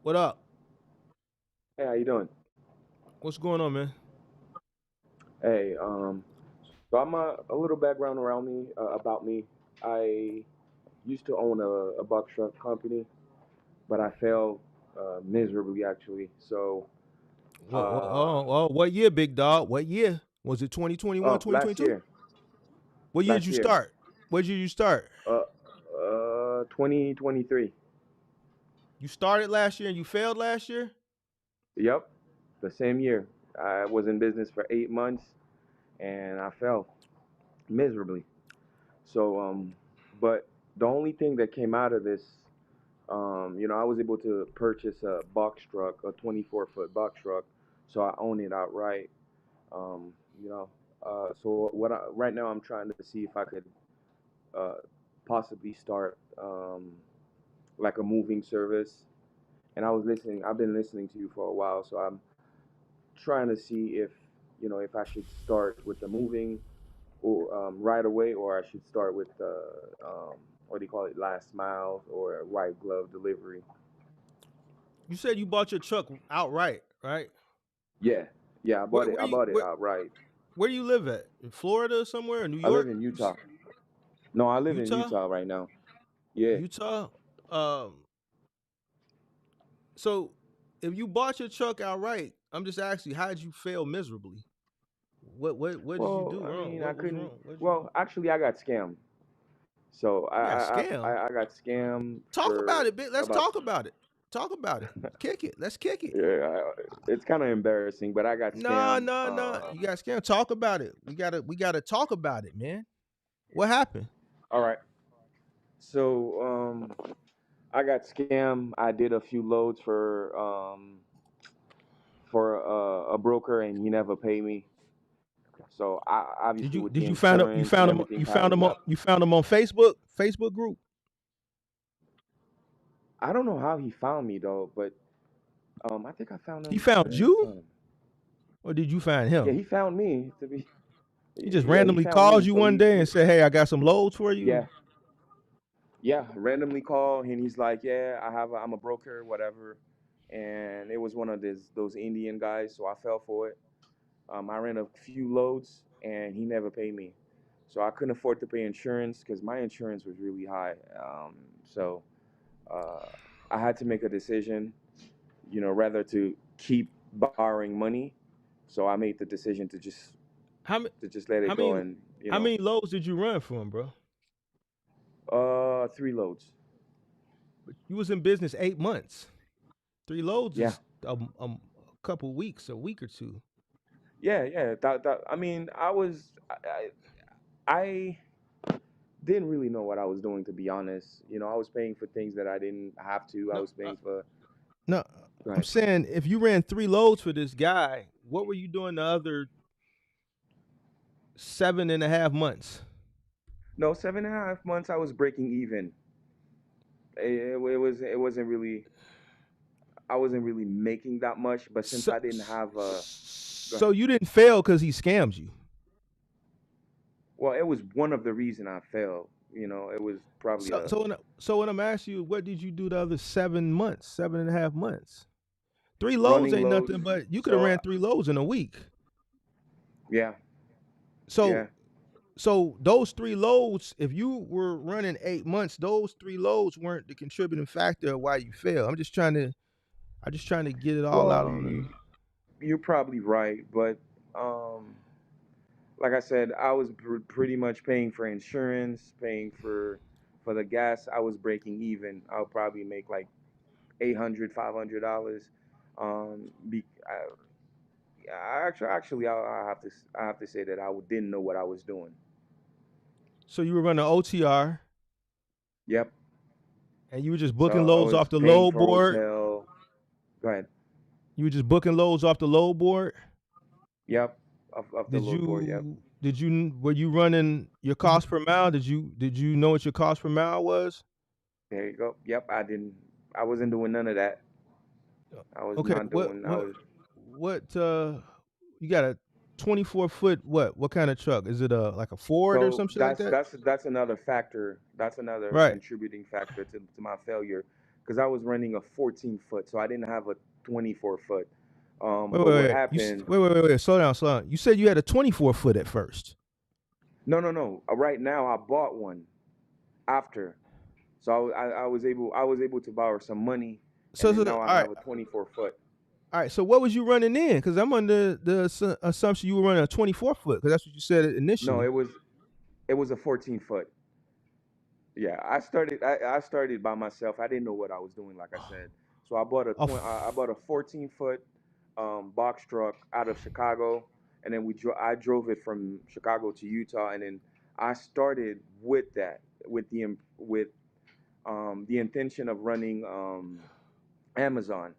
What up? Hey, how you doing? What's going on, man? Hey, so I'm a little background around me about me. I used to own a box truck company, but I failed miserably actually. So, uh, What year, big dog? What year? Was it 2021, oh, last 2022? year, What year did last you year, start? What year you start? 2023. You started last year and you failed last year? Yep, the same year. I was in business for 8 months and I fell miserably. So, but the only thing that came out of this, I was able to purchase a box truck, a 24-foot box truck, so I own it outright. Um, you know, so right now I'm trying to see if I could uh, possibly start like a moving service. And I've been listening to you for a while, so I'm trying to see if if I should start with the moving or right away, or I should start with the what do you call it, last mile or white glove delivery. You said you bought your truck outright, right? Yeah, yeah, I Where, bought it. where I you bought it where outright. where do you live at? In Florida somewhere or New I live York? in Utah. No, I live in Utah? Utah right now. Yeah. Utah? Um, so if you bought your truck outright, I'm just asking, how did you fail miserably? What did you Well, do I wrong? mean, I What was couldn't. wrong? What did you do? Well, actually, I got scammed. So You got scammed. I got scammed Talk about for it, bitch. Let's about. talk about it. Talk about it. Kick it. Let's kick it. Yeah, it's kind of embarrassing, but I got No, scammed. no, no. You got scammed. Talk about it. We gotta talk about it, man. What happened? All right. So I got scammed. I did a few loads for a broker, and he never paid me. So I Did obviously you with did the you find him? insurance and everything piling up. You found him on Facebook group. I don't know how he found me though, but I think I found He him. Where found did I you, find him? or did you find Yeah, him? he found me. To be, He just yeah, he randomly found calls me. you So one day and said, "Hey, I got some loads for you." yeah, yeah, randomly call and he's like, yeah, I'm a broker, whatever. And it was one of those Indian guys, so I fell for it. I ran a few loads, and he never paid me. So I couldn't afford to pay insurance because my insurance was really high. So uh, I had to make a decision, rather to keep borrowing money. So I made the decision to just How many? let How it go, many? and How many loads did you run from, bro? 3 loads. But you was in business 8 months. 3 loads Yeah, is a couple weeks, a week or two. yeah. I mean, I didn't really know what I was doing, to be honest. I was paying for things that I didn't have to. I No, was paying for. no. Go I'm ahead. saying if you ran 3 loads for this guy, what were you doing the other 7.5 months? No, 7.5 months. I was breaking even. It wasn't really. I wasn't really making that much, but since So, I didn't have a. Go so ahead. you didn't fail because he scammed you. Well, it was one of the reason I failed. It was probably So, a so when I'm asking you, what did you do the other 7 months, 7.5 months? 3 loads running ain't loads. nothing, but you could have So ran 3 loads in a week. yeah, So, yeah. so those 3 loads, if you were running 8 months, those 3 loads weren't the contributing factor of why you failed. I'm just trying to get it all Well, out on the. you're probably right, but um, like I said, I was pretty much paying for insurance, paying for the gas. I was breaking even. I'll probably make like 800, $500. Um, be, actually, I have to say that I didn't know what I was doing. So you were running OTR Yep. and you were just So booking I loads was off the paying load for board. hotel. Go ahead. You were just booking loads off the load board. Yep. Of the Did load board. Yep. you did you were you running your cost per mile? Did you know what your cost per mile was? There you go. Yep. I didn't. I wasn't doing none of that. I was Okay, not doing. I was. what you got a 24 foot what kind of truck? Is it a like a Ford or So some shit like that? that's another factor. That's another Right. contributing factor to my failure, because I was running a 14 foot, so I didn't have a 24 foot. Wait, But wait, what wait. happened? Wait. Slow down, slow down. You said you had a 24 foot at first. No, no, no. Right now, I bought one after, so I was able to borrow some money, and then now I All right. have a 24 foot. All right. So what was you running in? Because I'm under the assumption you were running a 24 foot because that's what you said No, initially. it was a 14 foot. Yeah, I started by myself. I didn't know what I was doing, like I said. So I bought a 14 foot box truck out of Chicago, and then I drove it from Chicago to Utah, and then I started with that with the intention of running Amazon.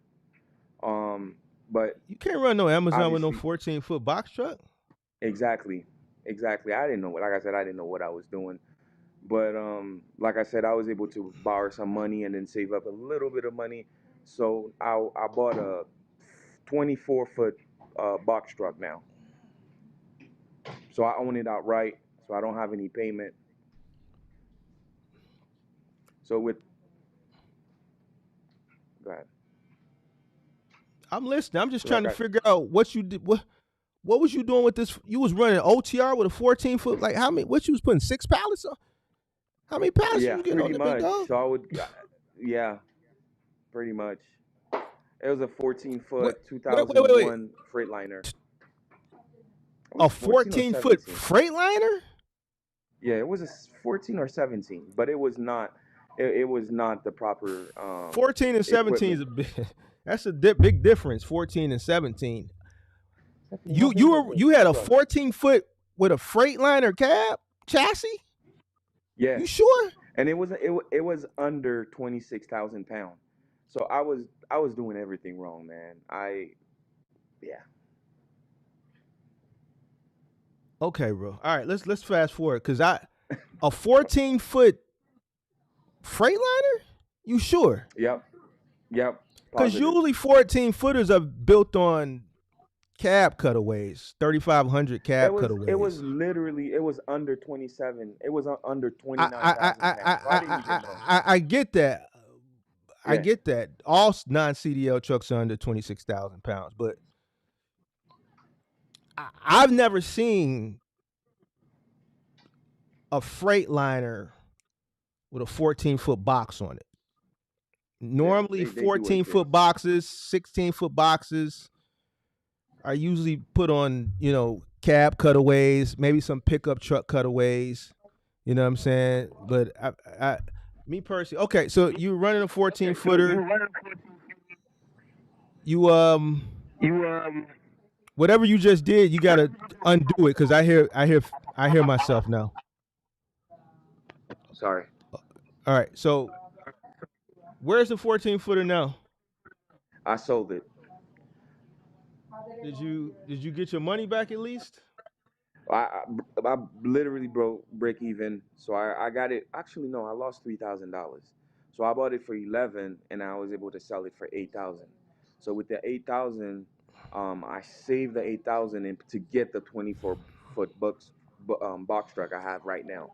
Um, but You can't run no Amazon with no obviously, 14 foot box truck. exactly, exactly. I didn't know. Like I said, I didn't know what I was doing. But like I said, I was able to borrow some money and then save up a little bit of money. So I bought a 24 foot box truck now. So I own it outright. So I don't have any payment. So with go ahead. I'm listening. I'm just So trying like to I figure out what you did. What was you doing with this? You was running OTR with a 14 foot. Like how many? What you was putting 6 pallets on? How many pallets yeah, you getting on pretty the big much. dog? So I would yeah, pretty much. It was a 14 What? foot Wait. 2001 Freightliner. It A was 14 or 14 foot 17. Freightliner? Yeah, it was a 14 or 17, but it was not. It was not the proper 14 and 17 is equipment. a big. That's a big difference. 14 and 17. Stephanie, how You big you was were the you had a truck? 14 foot with a Freightliner cab chassis? Yeah, You sure? and it was under 26,000 pounds. So I was doing everything wrong, man. Yeah. Okay, bro. All right, let's fast forward because a 14 foot Freightliner. You sure? Yep. Yep. Because Positive. usually 14 footers are built on cab cutaways, 3,500 cab It was cutaways. literally it was under 27. It was under I I I 29,000 pounds. So I I didn't I even know. I get that. I Yeah. get that. All non CDL trucks are under 26,000 pounds, but I've never seen a Freightliner with a 14-foot box on it. Yeah, Normally, they do it here. 14-foot boxes, 16-foot boxes are usually put on, cab cutaways, maybe some pickup truck cutaways. You know what I'm saying? But me personally, okay. So you're running a 14-footer. You whatever you just did, you gotta undo it because I hear myself now. Sorry, All right. So where's the 14-footer now? I sold it. Did you get your money back at least? I literally broke break even. So I got it. Actually, no, I lost $3,000. So I bought it for 11, and I was able to sell it for 8,000. So with the 8,000, I saved the 8,000 to get the 24-foot box truck I have right now.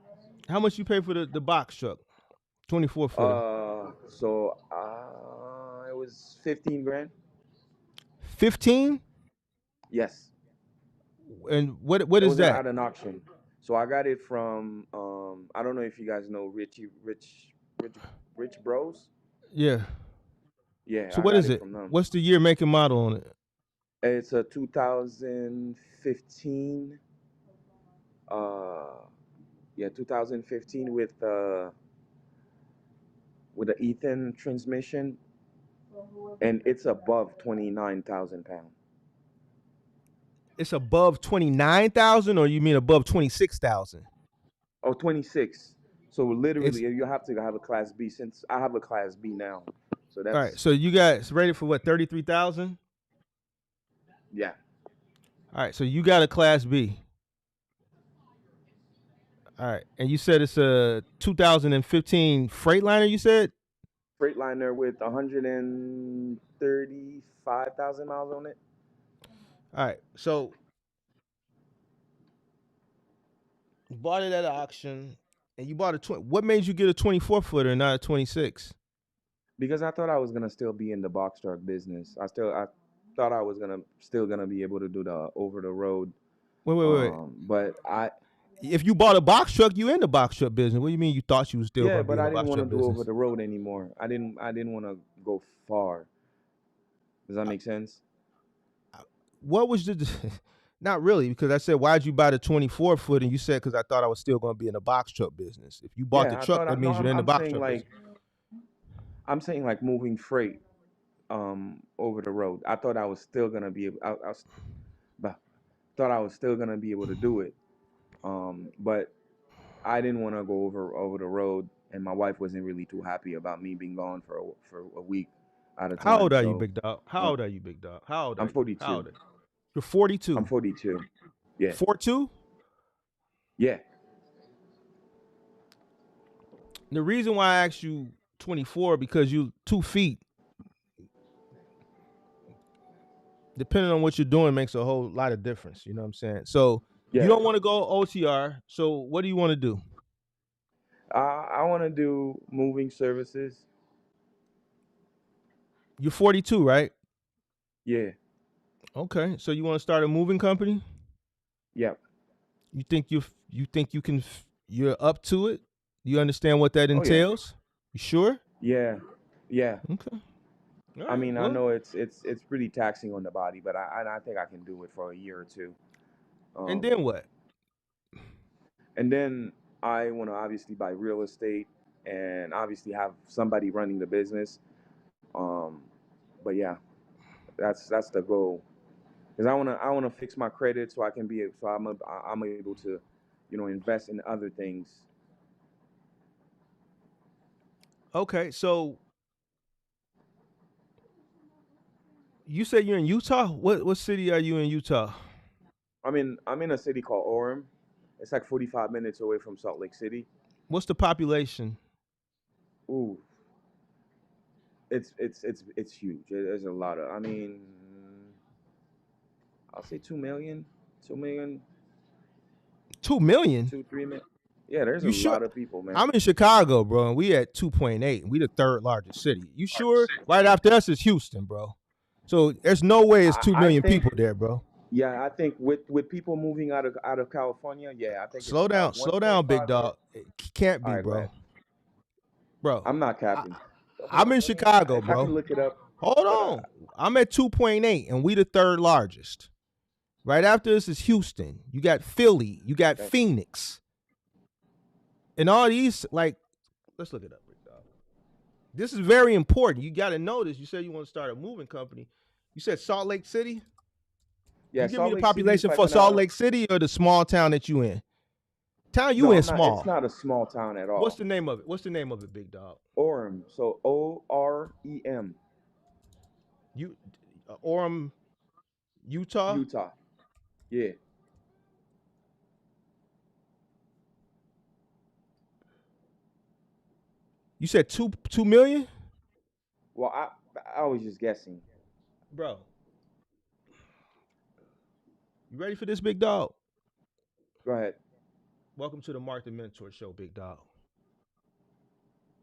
How much you pay for the box truck? 24-footer. It was 15 grand. 15? Yes, And what it is was that? at an auction. So I got it from I don't know if you guys know Rich Rich Bros. Yeah. Yeah, So I what got is it it? from them. What's the year, make, and model on it? It's a 2015. Uh, yeah, 2015 with the Ethan transmission, and it's above 29,000 pounds. It's above 29,000, or you mean above 26,000? Oh, 26. So It's literally, you have to have a Class B. Since I have a Class B now, so all right. that's So you got it's rated for what, 33,000? yeah. All right. So you got a Class B. All right. And you said it's a 2015 Freightliner. You said. Freightliner with 135,000 miles on it. All right. So you bought it at an auction, and you bought a 20. What made you get a 24-footer and not a 26? Because I thought I was gonna still be in the box truck business. I thought I was gonna be able to do the over the road. Wait. But I If you bought a box truck, you in the box truck business. What do you mean you thought you was still yeah, going to be but in I the didn't box want to truck do over business? the road anymore. I didn't want to go far. Does that Uh, make sense? What was the? Not really, because I said, why'd you buy the 24-foot? And you said, because I thought I was still going to be in the box truck business. If you bought the Yeah, I truck, thought that no, means you're in the I'm box saying truck business. I'm saying like moving freight over the road. I thought I was still gonna be able but thought I was still gonna be able to do it. But I didn't want to go over the road, and my wife wasn't really too happy about me being gone for a week at a How time. old are you, So big dog? How uh, old are you, big dog? How old are I'm you? How 42. old are you? You're 42. I'm 42. Yeah, 42? yeah, The reason why I asked you 24, because you 2 feet, depending on what you're doing, makes a whole lot of difference. You know what I'm saying? So you yeah. don't want to go OTR. So what do you want to do? I want to do moving services. You're 42, right? Yeah, Okay. So you want to start a moving company? yeah. You're up to it? You understand what that Oh yeah, entails? You sure? yeah, yeah. Okay. All I right. mean, I Well, know it's pretty taxing on the body, but I think I can do it for a year or two. and Um, then what? and then I want to obviously buy real estate and obviously have somebody running the business. Um, but yeah, that's the goal. Because I wanna fix my credit so I can be so I'm able to, invest in other things. Okay. So you say you're in Utah? What city are you in Utah? I'm in a city called Orem. It's like 45 minutes away from Salt Lake City. What's the population? Ooh, it's huge. There's a lot of. I mean, I'll say 2 million, 2 million, 2 million? 2 3 million. Yeah, there's a You sure? lot of people, man. I'm in Chicago, bro, and we at 2.8. We the third largest city. You sure? Right after us is Houston, bro. So there's no way it's two I million think people there, bro. Yeah, I think with people moving out of California, yeah, I think it's about Slow down, big 1.5 to. dog. It can't All be, right, go ahead. bro. Bro, I'm not I, capping. Hold I'm on, in let me. Chicago, I bro. can look it up, Hold but on. I'm at 2.8, and we the third largest. Right after this is Houston. You got Philly. You got okay. Phoenix. And all these, like, let's look it up, big dog. This is very important. You got to know this. You said you want to start a moving company. You said Salt Lake City? Yeah, You give me Salt the Lake City is population like for an Salt Lake City or the small town that you in? Town you No, in I'm not. It's small. not a small town at What's all. the name of it? What's the name of it, big dog? Orem. So Orem, You Orem, Utah? Utah. Yeah. You said 2 million? Well, I was just guessing. Bro, you ready for this, big dog? Go ahead. Welcome to the Mark the Mentor Show, big dog.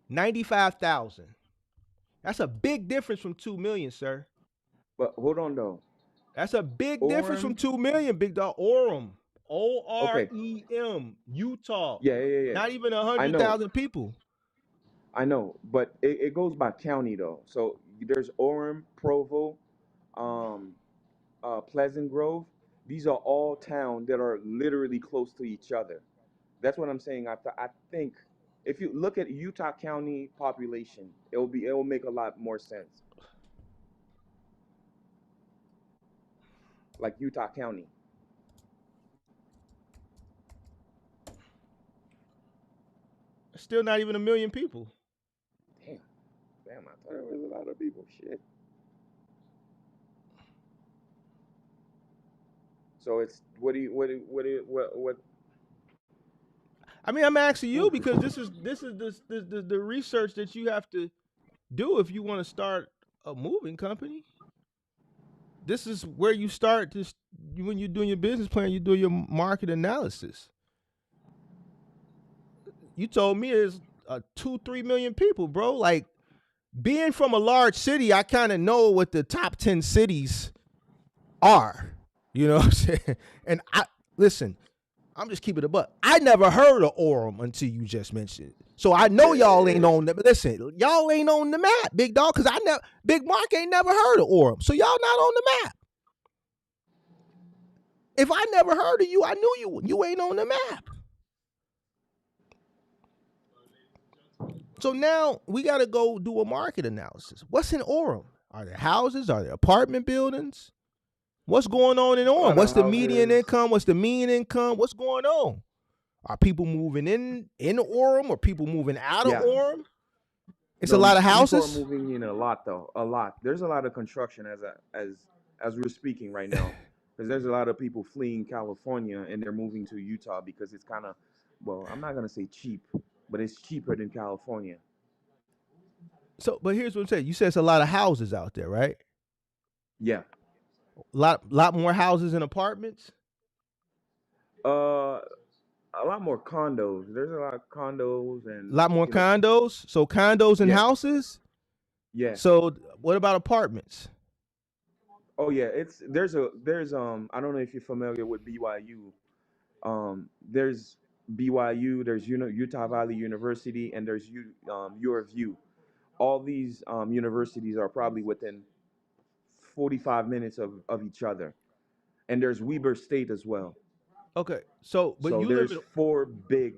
95,000. That's a big difference from 2 million, sir. But hold on though. That's a big difference from Orem. 2 million, big dog. Orem. Okay. OREM, Utah. Yeah, yeah, yeah, yeah. Not even I know. 100,000 people. I know. But it goes by county though. So there's Orem, Provo, um, Pleasant Grove. These are all towns that are literally close to each other. That's what I'm saying. I think if you look at Utah County population, it will make a lot more sense. Like Utah County. Still not even a million people. Damn, damn! I thought it was a lot of people. Shit. So it's what? I mean, I'm asking you Oof. because this is the research that you have to do if you want to start a moving company. This is where you start this when you're doing your business plan, you do your market analysis. You told me it's 2-3 million people, bro. Like being from a large city, I kind of know what the top 10 cities are. You know what I'm saying? And I listen, I'm just keeping it a buck. I never heard of Orem until you just mentioned it. So I know y'all ain't on the listen, y'all ain't on the map, big dog, because I never Big Mark ain't never heard of Orem. So y'all not on the map. If I never heard of you, I knew you ain't on the map. So now we got to go do a market analysis. What's in Orem? Are there houses? Are there apartment buildings? What's going on in A Orem? lot What's of the median houses. income? What's the mean income? What's going on? Are people moving in Orem or people moving out of Yeah. Orem? It's a No, lot of people are houses. moving in a lot though. A lot. There's a lot of construction as we're speaking right now, because there's a lot of people fleeing California and they're moving to Utah because it's kind of, well, I'm not gonna say cheap, but it's cheaper than California. So, but here's what I'm saying. You said it's a lot of houses out there, right? Yeah. Lot more houses and apartments. Uh, a lot more condos. There's a lot of condos A and lot more condos. So condos and yeah, houses. yeah. So what about apartments? Oh yeah, there's I don't know if you're familiar with BYU. There's BYU, there's Utah Valley University, and there's U of U. All these universities are probably within 45 minutes of each other, and there's Weber State as well. Okay. So, but So you live there's in four big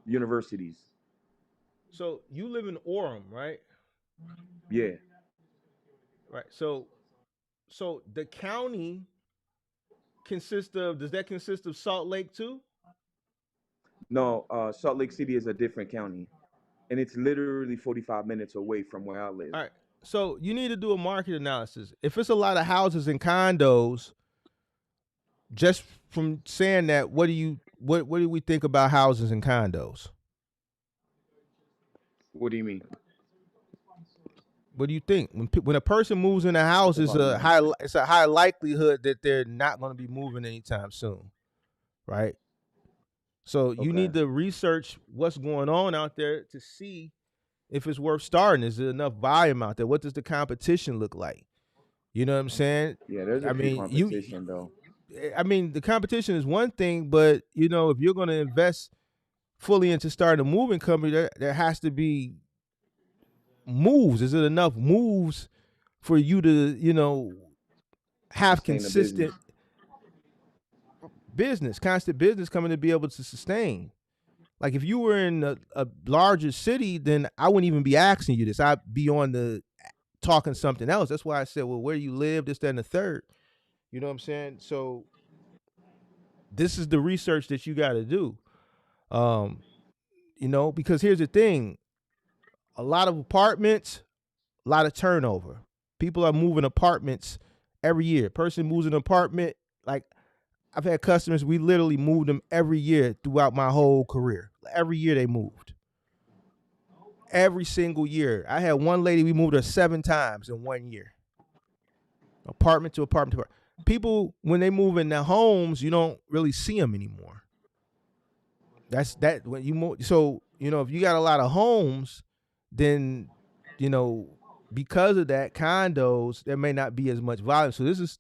universities. Orem, right? Yeah. Right. So the county consists of does that consist of Salt Lake too? No, Salt Lake City is a different county, and it's literally 45 minutes away from where I live. All right. So you need to do a market analysis. If it's a lot of houses and condos, just from saying that, what do we think about houses and condos? What do you mean What do you think when a person moves in a house? about that? It's a high likelihood that they're not going to be moving anytime soon, right? So you Okay. need to research what's going on out there to see if it's worth starting. Is there enough volume out there? What does the competition look like? You know what I'm saying? Yeah, there's a I few mean, competition though. I mean, the competition is one thing, but if you're going to invest fully into starting a moving company, there has to be moves. Is it enough moves for you to, have Sustain the business. consistent business, constant business coming to be able to sustain? Like if you were in a larger city, then I wouldn't even be asking you this. I'd be on the talking something else. That's why I said, well, where you live, this, that, and the third. You know what I'm saying? So this is the research that you got to do. Um, because here's the thing: a lot of apartments, a lot of turnover. People are moving apartments every year. Person moves an apartment. Like I've had customers, we literally moved them every year throughout my whole career. Every year they moved. Every single year. I had one lady, we moved her 7 times in 1 year. Apartment to apartment to apartment. People, when they move in their homes, you don't really see them anymore. That's that when you move. So, if you got a lot of homes, then, because of that, condos, there may not be as much volume. So this is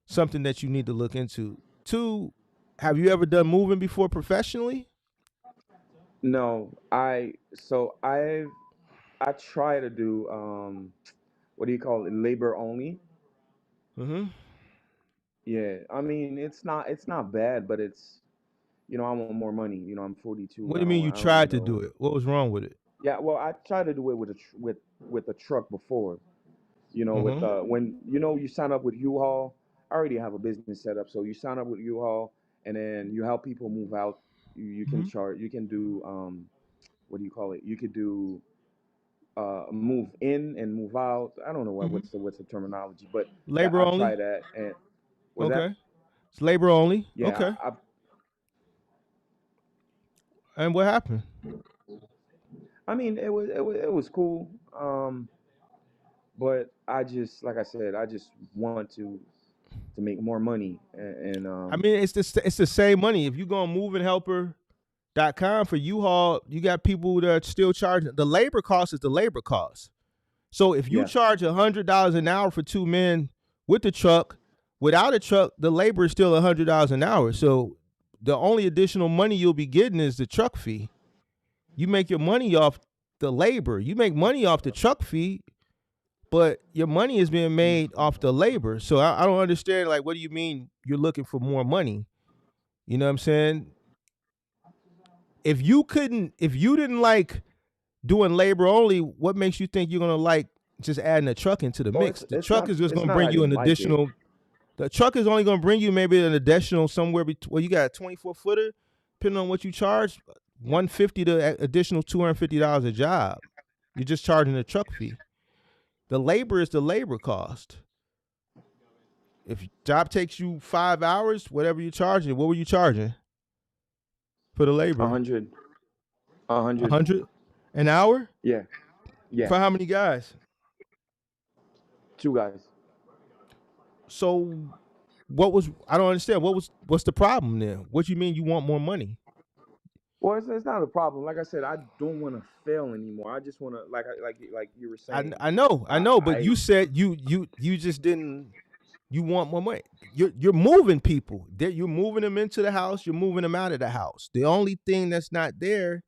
something that you need to look into. 2, have you ever done moving before professionally? No, I try to do what do you call it? Labor only. Mm-hmm. Yeah, I mean it's not bad, but it's I want more money. I'm 42. What do I you mean don't you I don't tried to do know. it? What was wrong with it? Yeah, well, I tried to do it with a truck before. With Mm-hmm. when you sign up with U-Haul. I already have a business set up, so you sign up with U-Haul, and then you help people move out. You can Mm-hmm. charge. You can do what do you call it? You could do move in and move out. I don't know Mm-hmm. what's the terminology, but yeah, Labor I only? tried that, and was that Okay. It's labor only. yeah. Okay. And what happened? I mean it was cool, but I just like I said, I just want to make more money, and I mean, it's the same money. If you go on movinghelper.com for U-Haul, you got people that are still charging. The labor cost is the labor cost. So if you yeah, charge $100 an hour for 2 men with the truck, without a truck, the labor is still $100 an hour. So the only additional money you'll be getting is the truck fee. You make your money off the labor. You make money off the truck fee, but your money is being made off the labor. So I don't understand. Like, what do you mean you're looking for more money? You know what I'm saying? If you didn't like doing labor only, what makes you think you're gonna like just adding a truck into the well, mix? The truck is just it's gonna not bring I you an didn't like it. additional. The truck is only gonna bring you maybe an additional somewhere between. Well, you got a 24-footer, depending on what you charge, 150 to additional $250 a job. You're just charging the truck fee. The labor is the labor cost. If job takes you 5 hours, whatever you're charging, what were you charging for the A labor? hundred, a A hundred. hundred an hour Yeah, yeah. for how many guys? 2 guys. So what was? I don't understand. What's the problem there? What you mean you want more money? Well, it's not a problem. Like I said, I don't want to fail anymore. I just want to, like you were I saying. I know, I I, know, but I you said you just didn't. You want more money. You're moving people. You're moving them into the house. You're moving them out of the house. The only thing that's not there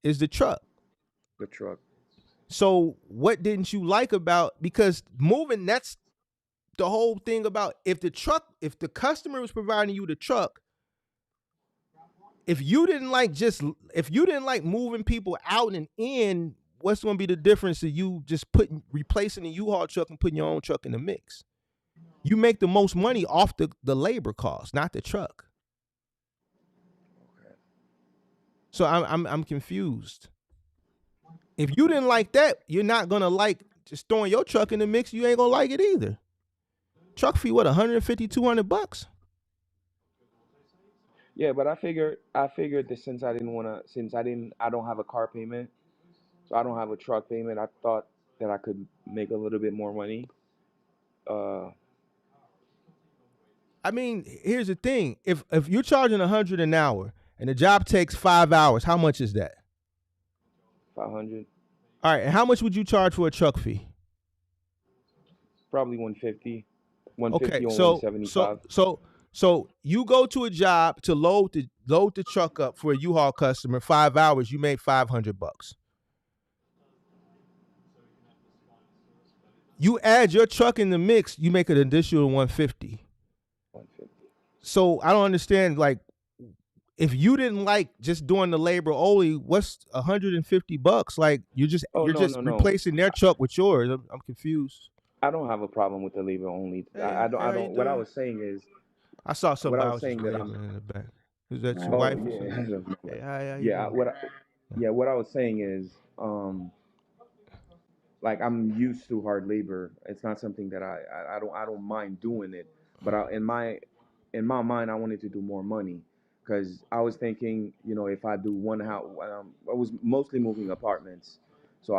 is the truck. the truck. So what didn't you like about, because moving, that's the whole thing about, if the customer was providing you the truck, if you didn't like moving people out and in, what's going to be the difference of you just replacing the U-Haul truck and putting your own truck in the mix? You make the most money off the labor cost, not the truck. Okay. So I'm confused. If you didn't like that, you're not gonna like just throwing your truck in the mix. You ain't gonna like it either. Truck fee, what, 150, $200? Yeah, but I figured that since I don't have a car payment, so I don't have a truck payment. I thought that I could make a little bit more money. Uh, I mean, here's the thing: if you're charging 100 an hour and the job takes 5 hours, how much is that? 500. All right, and how much would you charge for a truck fee? Probably 150, Okay, 150 or so so 175. so so you go to a job to load the truck up for a U-Haul customer. 5 hours, you made $500. You add your truck in the mix, you make an additional 150. 150. So I don't understand. Like, if you didn't like just doing the labor only, what's $150? Like, you're just Oh you're no, just no, no. replacing their truck with yours. I'm confused. I don't have a problem with the labor only. Hey, hey, I how you don't. What I doing? was saying is, I saw what I somebody was was just saying that I'm. waving in the back. Is that your Oh wife or yeah, something? I don't know. Hey, hi, how you Yeah. doing? Yeah. What I was saying is, like I'm used to hard labor. It's not something that I don't mind doing it. But in my mind, I wanted to do more money because I was thinking, if I do one house, I was mostly moving apartments, so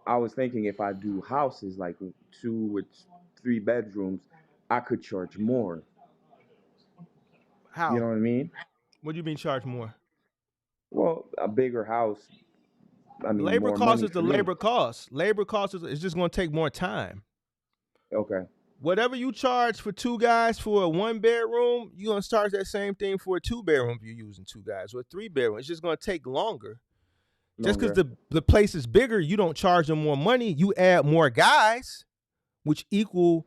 I was thinking if I do houses like two with 3 bedrooms, I could charge more. You How? know what I mean? What do you mean charge more? Well, a bigger house, I mean, Labor more cost money is the for me. labor cost. Labor cost is it's just going to take more time. Okay, Whatever you charge for two guys for a 1 bedroom, you're going to charge that same thing for a 2 bedroom if you're using two guys, or a 3 bedroom. It's just going to take longer. Just because longer, the place is bigger, you don't charge them more money. You add more guys, which equal,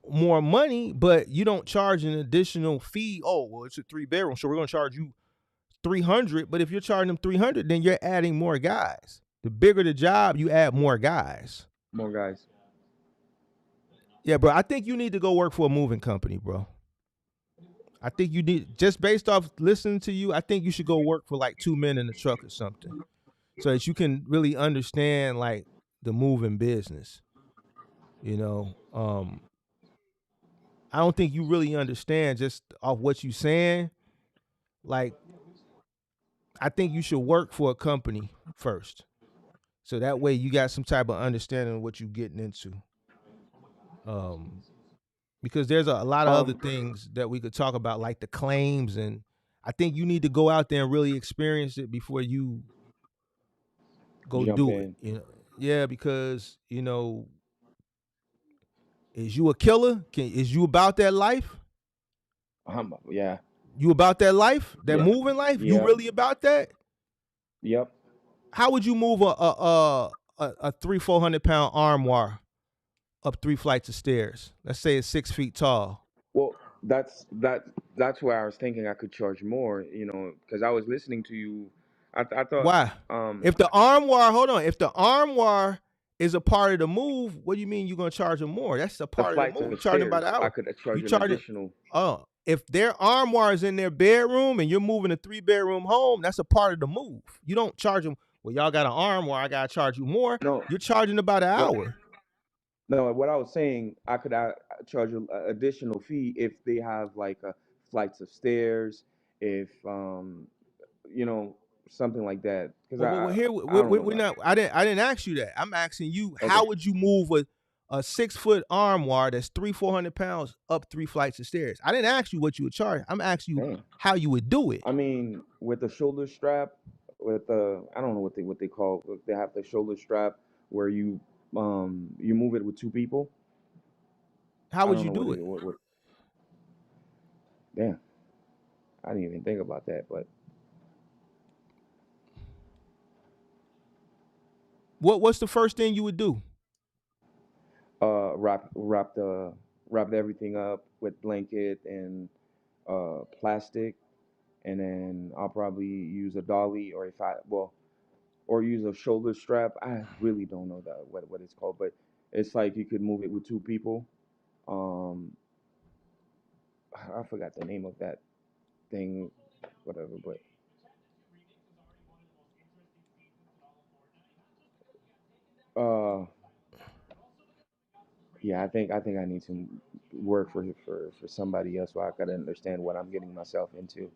more money, but you don't charge an additional fee. Oh, well, it's a 3 bedroom, so we're going to charge you 300. But if you're charging them 300, then you're adding more guys. The bigger the job, you add more guys. more guys. Yeah, bro. I think you need to go work for a moving company, bro. I think you need, just based off listening to you, I think you should go work for like 2 men in the truck or something, so that you can really understand like the moving business. You know, I don't think you really understand just off what you saying. Like, I think you should work for a company first, so that way you got some type of understanding of what you're getting into. Um, because there's a lot of other Um, things that we could talk about, like the claims, and I think you need to go out there and really experience it before you go jump do it. in. Yeah, because is you a killer? Is you about that life? Yeah, You about that life? That yeah, moving life? You yeah, really about that? yep. How would you move a 300-400 pound armoire up 3 flights of stairs? Let's say it's 6 feet tall. Well, that's where I was thinking I could charge more, because I was listening to you. I thought Why? um If the armoire, hold on. If the armoire is a part of the move, what do you mean you're gonna charge them more? That's a the part of the flights move. of You charge them by stairs, the I hour. could You charge an charge it. additional. Oh, if their armoire is in their bedroom and you're moving a 3 bedroom home, that's a part of the move. You don't charge them. Well, y'all got an armoire, I gotta charge you more. No, You're charging about an what hour. no, what I was saying, I could charge an additional fee if they have like flights of stairs, if you know something like that. Because Well, here I don't know. we're not. I didn't ask you that. I'm asking you, Okay, how would you move a 6 foot armoire that's 300-400 pounds up 3 flights of stairs? I didn't ask you what you would charge. I'm asking you damn. how you would do it. I mean, with the shoulder strap, with the I don't know what they call. They have the shoulder strap where you move it with two people. How I would don't you know what do it it? what. Damn, I didn't even think about that. But What's the first thing you would do? wrap everything up with blanket and plastic, and then I'll probably use a dolly, or or use a shoulder strap. I really don't know what it's called, but it's like you could move it with two people. Um, I forgot the name of that thing, whatever. But uh, yeah, I think I need to work for somebody else so I gotta understand what I'm getting myself into.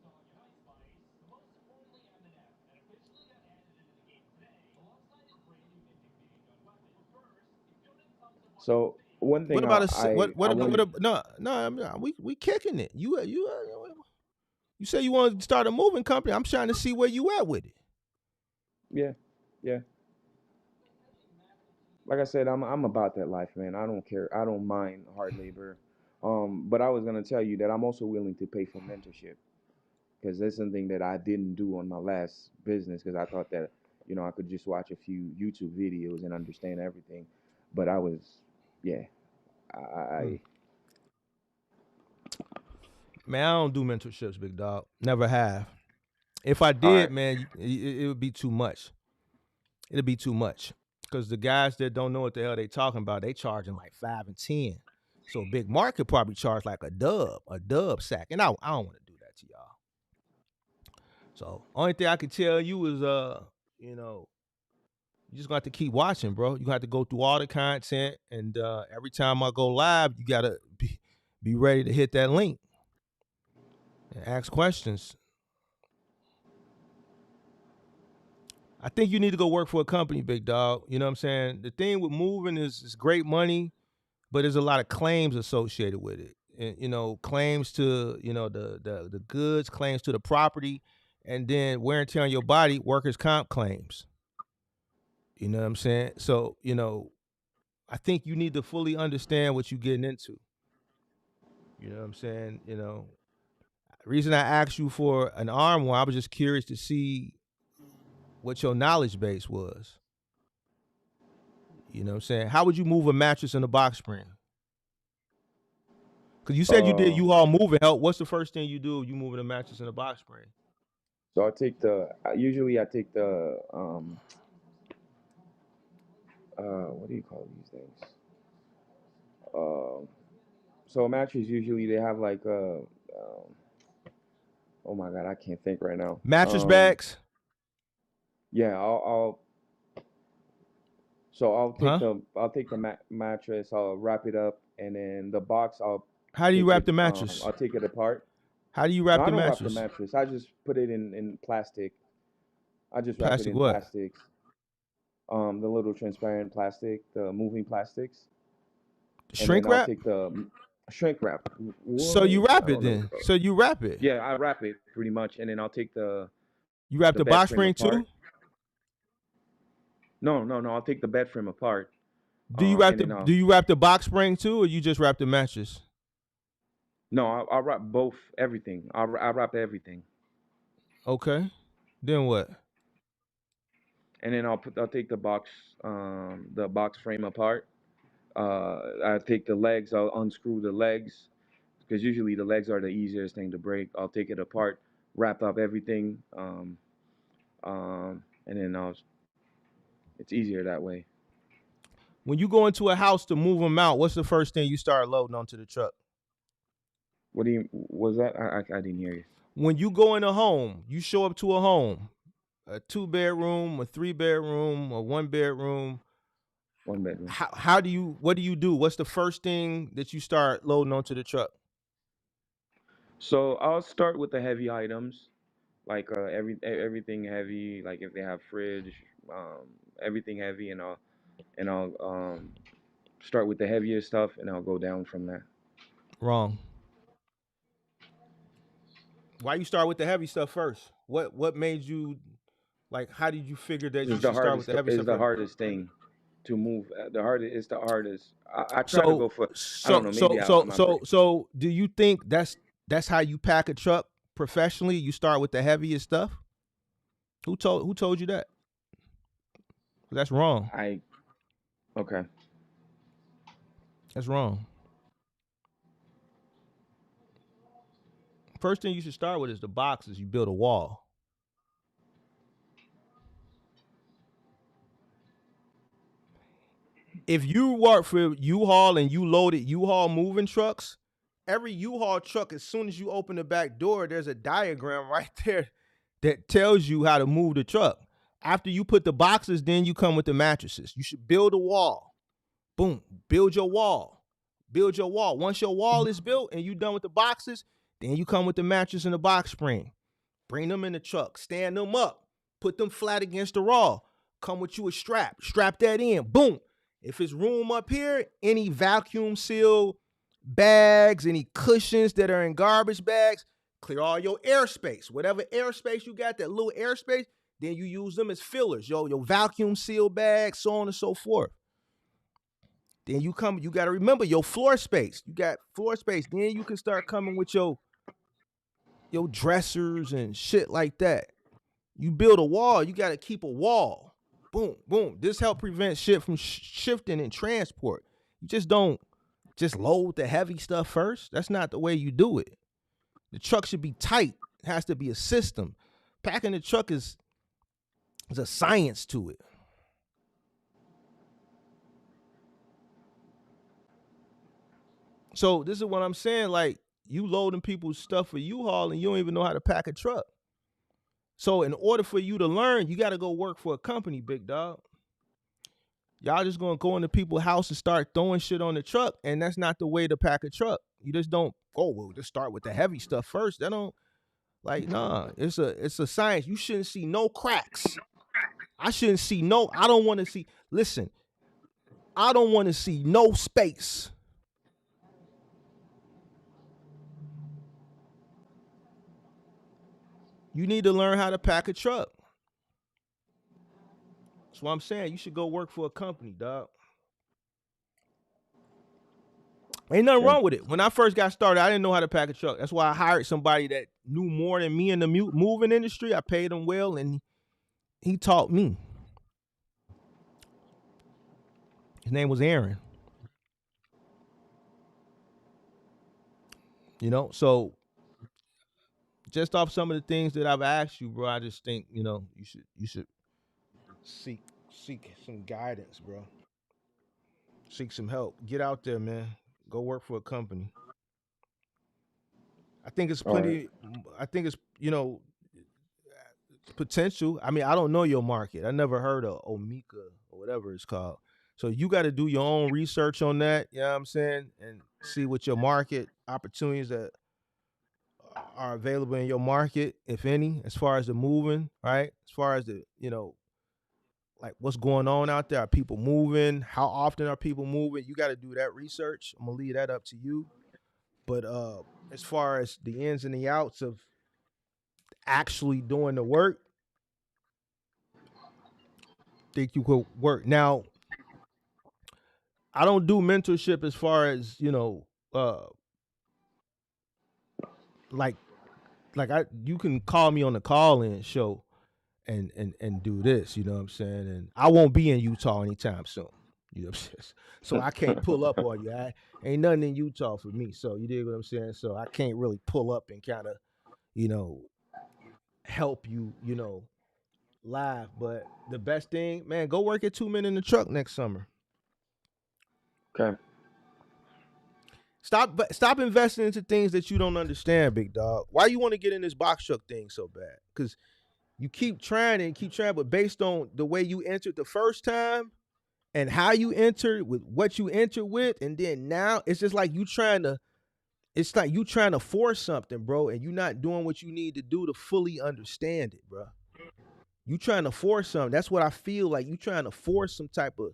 So one What thing about I what wanted. no, we kicking it. You say you want to start a moving company. I'm trying to see where you at with it. Yeah, yeah. like I said, I'm about that life, man. I don't care. I don't mind hard labor. But I was gonna tell you that I'm also willing to pay for mentorship because that's something that I didn't do on my last business because I thought that I could just watch a few YouTube videos and understand everything. But I was, yeah, Hmm. I Man, I don't do mentorships, big dog. Never have. If I all did, right. man, it would be too much. It'd be too much because the guys that don't know what the hell they talking about, they charging like 5 and 10. So Big Mark could probably charge like a dub sack, and I don't want to do that to y'all. So only thing I can tell you is you know, you just got to keep watching, bro. You got to go through all the content, and every time I go live, you gotta be ready to hit that link and ask questions. I think you need to go work for a company, big dog. You know what I'm saying? The thing with moving is great money, but there's a lot of claims associated with it. And, claims to the goods, claims to the property, and then wear and tear on your body, workers' comp claims. You know what I'm saying? So I think you need to fully understand what you're getting into. You know what I'm saying? The reason I asked you for an arm one, I was just curious to see what your knowledge base was. You know what I'm saying? How would you move a mattress in a box spring? Because you said you did Uh, U-Haul moving help. What's the first thing you do if you moving a mattress in a box spring? so usually I take the what do you call these things? Um, so mattress usually they have like oh my god, I can't think right now. Mattress bags? Yeah, I'll take Huh? the mattress, I'll wrap it up, and then the box How do you take wrap it the mattress? I'll take it apart. How do you No, wrap I the don't wrap the mattress? mattress. I just put it in plastic. I just wrap it Plastic in what? plastic. The little transparent plastic, the moving plastics, and then Shrink I'll wrap? take the shrink wrap. So What? you wrap I it don't know. then. So you wrap it. Yeah, I wrap it pretty much, and then I'll take You wrap the the bed box frame spring too? apart. No, no, no. I'll take the bed frame apart, Do you wrap and the then do you wrap the box spring too, or you just wrap the mattress? no, I'll wrap both everything. I wrap everything, Okay. Then what? and then I'll take the box frame apart. I take the legs. I'll unscrew the legs because usually the legs are the easiest thing to break. I'll take it apart, wrap up everything, and then it's easier that way. When you go into a house to move them out, what's the first thing you start loading onto the truck? What do you was that? I didn't hear you. When you go in a home, you show up to a home, a 2 bedroom, a 3 bedroom, a 1 bedroom. One bedroom. What do you do? What's the first thing that you start loading onto the truck? So I'll start with the heavy items, like everything heavy, like if they have fridge, um, everything heavy, and I'll start with the heavier stuff, and I'll go down from there. Wrong. Why you start with the heavy stuff first? What made you like? How did you figure that you should start with the heavy Is stuff the first? hardest thing to move. The hardest is the hardest. I try to So go for. I don't so know. so Maybe so my brain. so so do you think that's how you pack a truck professionally? You start with the heaviest stuff? Who told you that? That's wrong. I okay. That's wrong. First thing you should start with is the boxes. You build a wall. If you work for U-Haul and you loaded U-Haul moving trucks, every U-Haul truck, as soon as you open the back door, there's a diagram right there that tells you how to move the truck. After you put the boxes, then you come with the mattresses. You should build a wall. Boom, build your wall. Build your wall. Once your wall is built and you done with the boxes, then you come with the mattress and the box spring. Bring them in the truck. Stand them up. Put them flat against the raw. Come with you a strap. Strap that in. Boom. If it's room up here, any vacuum seal bags, any cushions that are in garbage bags, clear all your airspace. Whatever airspace you got, that little airspace, then you use them as fillers. Your vacuum seal bags, so on and so forth. Then you got to remember your floor space. You got floor space. Then you can start coming with your dressers and shit like that. You build a wall, you got to keep a wall. Boom, boom. This help prevent shit from shifting in transport. You just don't just load the heavy stuff first. That's not the way you do it. The truck should be tight. It has to be a system. Packing the truck is a science to it. So this is what I'm saying. Like, you loading people's stuff for U-Haul and you don't even know how to pack a truck. So in order for you to learn, you got to go work for a company, big dog. Y'all just gonna go into people's house and start throwing shit on the truck, and that's not the way to pack a truck. You just don't. Oh well, just start with the heavy stuff first. That don't like nah. It's a science. You shouldn't see no cracks. I shouldn't see no. I don't want to see. Listen, I don't want to see no space. You need to learn how to pack a truck. That's what I'm saying. You should go work for a company, dog. Ain't nothing Okay. wrong with it. When I first got started, I didn't know how to pack a truck. That's why I hired somebody that knew more than me in the moving industry. I paid him well, and he taught me. His name was Aaron. So just off some of the things that I've asked you, bro, I just think you should seek some guidance, bro. Seek some help. Get out there, man. Go work for a company. I think it's All right. plenty. I think it's potential. I mean, I don't know your market. I never heard of Omika or whatever it's called. So you got to do your own research on that. You know what I'm saying? And see what your market opportunities that are available in your market, if any, as far as the moving, right? As far as the, like what's going on out there. Are people moving? How often are people moving? You got to do that research. I'm gonna leave that up to you. But as far as the ins and the outs of actually doing the work, think you could work. Now, I don't do mentorship as far as, like you can call me on the call in show and do this, you know what I'm saying? And I won't be in Utah anytime soon. You know what I'm saying? So I can't pull up on you. Ain't nothing in Utah for me. So you dig what I'm saying? So I can't really pull up and kind of, you know, help you, live. But the best thing, man, go work at 2 Men in the Truck next summer. Okay. Stop investing into things that you don't understand, big dog. Why you want to get in this box truck thing so bad? Because you keep trying, but based on the way you entered the first time and how you entered with what you entered with, and then now it's just like it's like you trying to force something, bro, and you're not doing what you need to do to fully understand it, bro. You trying to force something. That's what I feel like. You trying to force some type of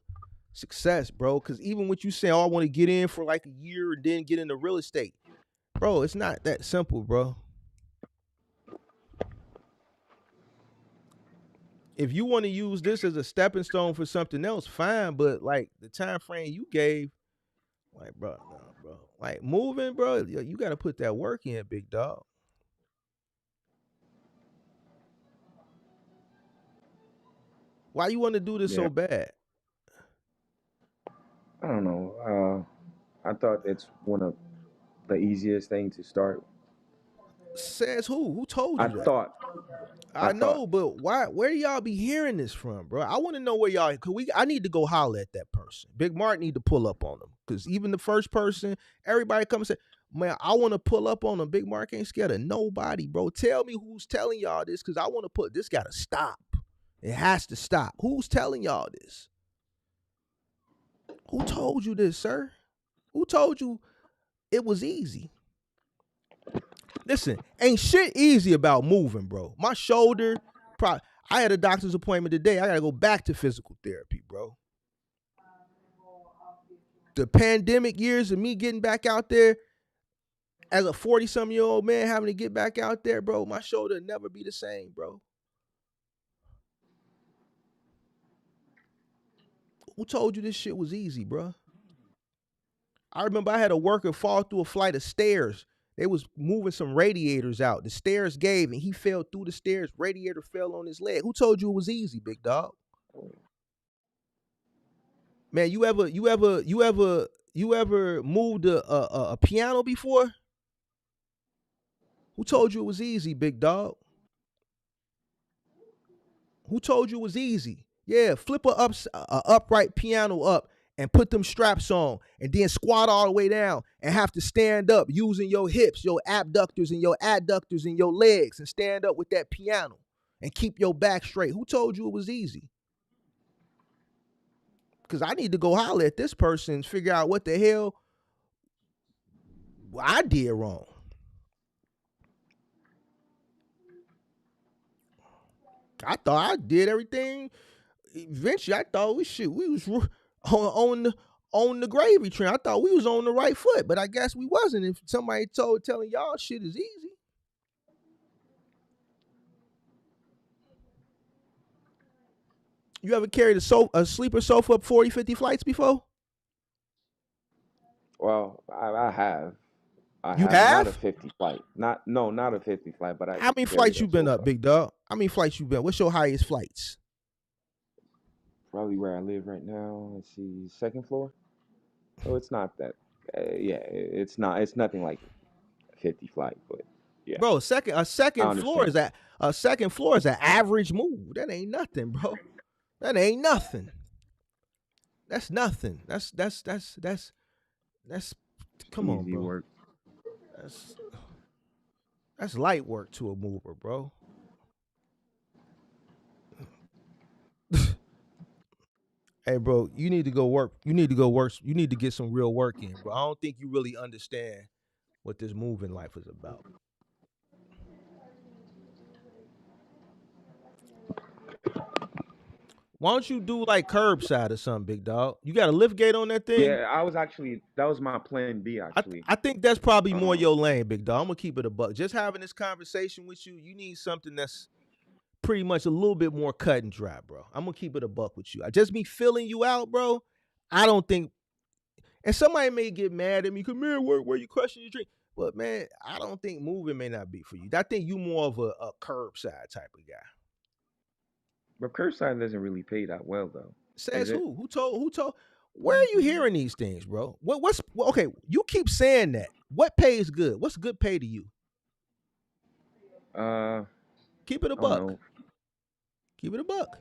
success, bro. Because even what you say, oh, I want to get in for like a year and then get into real estate, bro. It's not that simple, bro. If you want to use this as a stepping stone for something else, fine. But like the time frame you gave, like, bro, no, bro. Like moving, bro, you got to put that work in, big dog. Why you want to do this Yeah. so bad? I don't know. I thought it's one of the easiest things to start. Says who? Who told I you that? thought. I I thought. know, but why? Where do y'all be hearing this from, bro? I want to know where y'all. Cause I need to go holler at that person. Big Mark need to pull up on him. Cause even the first person, everybody come and say, "Man, I want to pull up on him." Big Mark ain't scared of nobody, bro. Tell me who's telling y'all this, cause I want to put this. Got to stop. It has to stop. Who's telling y'all this? Who told you this, sir? Who told you it was easy? Listen, ain't shit easy about moving, bro. My shoulder, I had a doctor's appointment today. I gotta go back to physical therapy, bro. The pandemic years of me getting back out there as a 40-some-year-old man having to get back out there, bro, my shoulder will never be the same, bro. Who told you this shit was easy, bro? I remember I had a worker fall through a flight of stairs. They was moving some radiators out. The stairs gave, and he fell through the stairs. Radiator fell on his leg. Who told you it was easy, big dog? Man, you ever moved a piano before? Who told you it was easy, big dog? Who told you it was easy? Yeah, flip a upright piano up and put them straps on, and then squat all the way down and have to stand up using your hips, your abductors and your adductors and your legs, and stand up with that piano and keep your back straight. Who told you it was easy? Because I need to go holler at this person and figure out what the hell I did wrong. I thought I did everything. Eventually, I thought we was on the gravy train. I thought we was on the right foot, but I guess we wasn't. If somebody telling y'all shit is easy. You ever carried a sleeper sofa up 40, 50 flights before? Well, I have. I You have not a have? 50 flight. Not a 50 flight, but I How many carried flights a you been up, sofa. big dog? How many flights you been? What's your highest flights? Probably where I live right now. Let's see, second floor. So it's not that. Yeah, it's not. It's nothing like 50 flight, but yeah, Bro, a I second floor understand. is a second floor is an average move. That ain't nothing, bro. That ain't nothing. That's nothing. That's come on, Easy bro. work. That's that's light work to a mover, bro. Hey, bro, you need to go work. You need to go work. You need to get some real work in, bro. I don't think you really understand what this moving life is about. Why don't you do like curbside or something, big dog? You got a lift gate on that thing? Yeah, I was actually that was my plan B actually. I think that's probably more Um, your lane, big dog. I'm gonna keep it a buck. Just having this conversation with you, you need something that's pretty much a little bit more cut and dry, bro. I'm gonna keep it a buck with you. I just me filling you out, bro. I don't think, and somebody may get mad at me because man, where you crushing your dream? But man, I don't think moving may not be for you. I think you more of a curbside type of guy. but curbside doesn't really pay that well though, is Says it? who? Who told? Who told? Where are you hearing these things, bro? Okay? You keep saying that. What pays good? What's good pay to you? Uh, Keep it a I don't buck. know, Keep it a buck.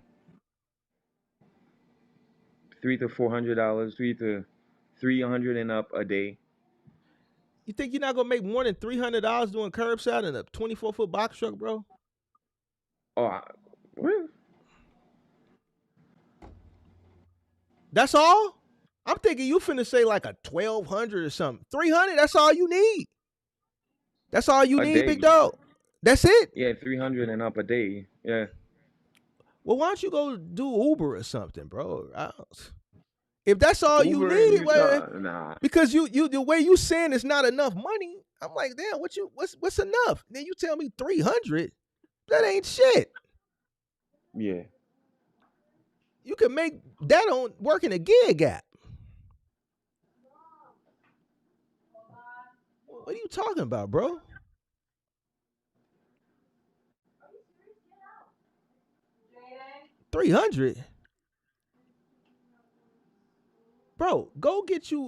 $300 to $400, 300 and up a day. You think you're not gonna make more than $300 doing curbside in a 24-foot box truck, bro? Oh, what? That's all. I'm thinking you finna say like a 1,200 or something. 300. That's all you need. That's all you A need, big day? dog. That's it. Yeah, 300 and up a day. Yeah, Well, why don't you go do Uber or something, bro? If that's all you Uber and need, you well, nah. because you the way you saying it's not enough money, I'm like, damn, what's enough? Then you tell me 300. That ain't shit. Yeah, You can make that on working a gig app. What are you talking about, bro? 300, bro.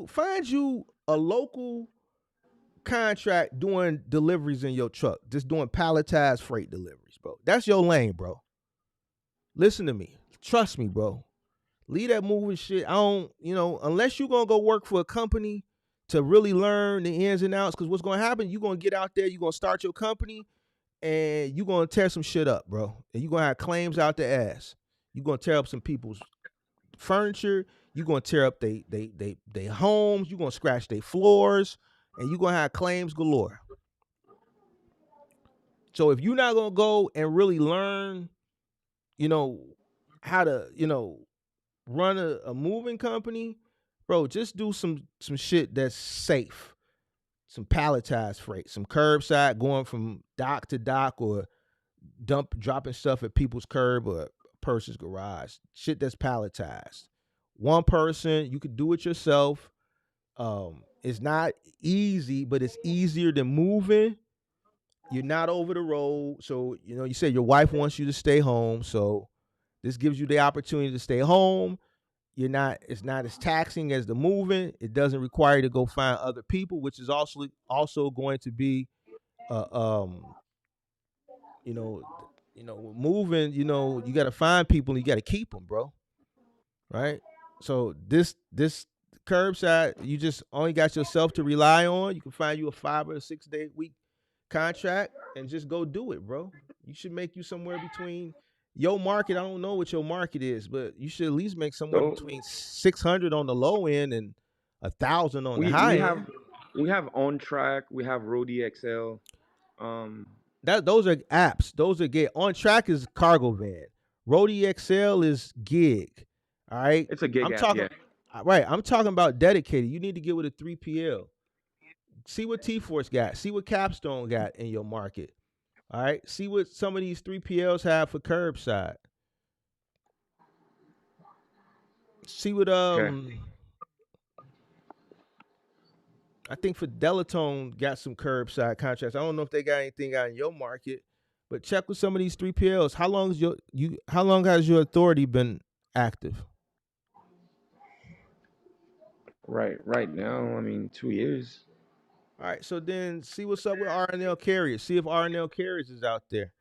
Find you a local contract doing deliveries in your truck, just doing palletized freight deliveries, bro. That's your lane, bro. Listen to me. Trust me, bro. Leave that moving shit. I don't, unless you're gonna go work for a company to really learn the ins and outs, because what's gonna happen, you're gonna get out there, you're gonna start your company, and you're gonna tear some shit up, bro. And you're gonna have claims out the ass. You're gonna tear up some people's furniture, you're gonna tear up they homes, you're gonna scratch their floors, and you're gonna have claims galore. So if you're not gonna go and really learn, you know, how to, run a moving company, bro, just do some shit that's safe. Some palletized freight, some curbside going from dock to dock, or dropping stuff at people's curb or a person's garage. Shit that's palletized. One person, you could do it yourself. It's not easy, but it's easier than moving. You're not over the road. So, you said your wife wants you to stay home. So this gives you the opportunity to stay home. It's not as taxing as the moving. It doesn't require you to go find other people, which is also going to be um you know moving, you got to find people and you got to keep them, bro, right? So this curbside, you just only got yourself to rely on. You can find you a 5 or 6 day week contract and just go do it, bro. You should make you somewhere between your market. I don't know what your market is, but you should at least make somewhere So between 600 on the low end and 1,000 on the we high we end. have we have On Track, we have Roadie XL. That those are apps. Those are gig. On Track is cargo van. Roadie XL is gig. All right. It's a gig I'm app, talking yeah. right. I'm talking about dedicated. You need to get with a 3PL. See what T Force got. See what Capstone got in your market. All right. See what some of these 3PLs have for curbside. See what Okay. I think for Delatone got some curbside contracts. I don't know if they got anything out in your market, but check with some of these 3PLs. How long has your authority been active? Right now, I mean, 2 years. All right, so then see what's up with R&L Carriers. See if R&L Carriers is out there.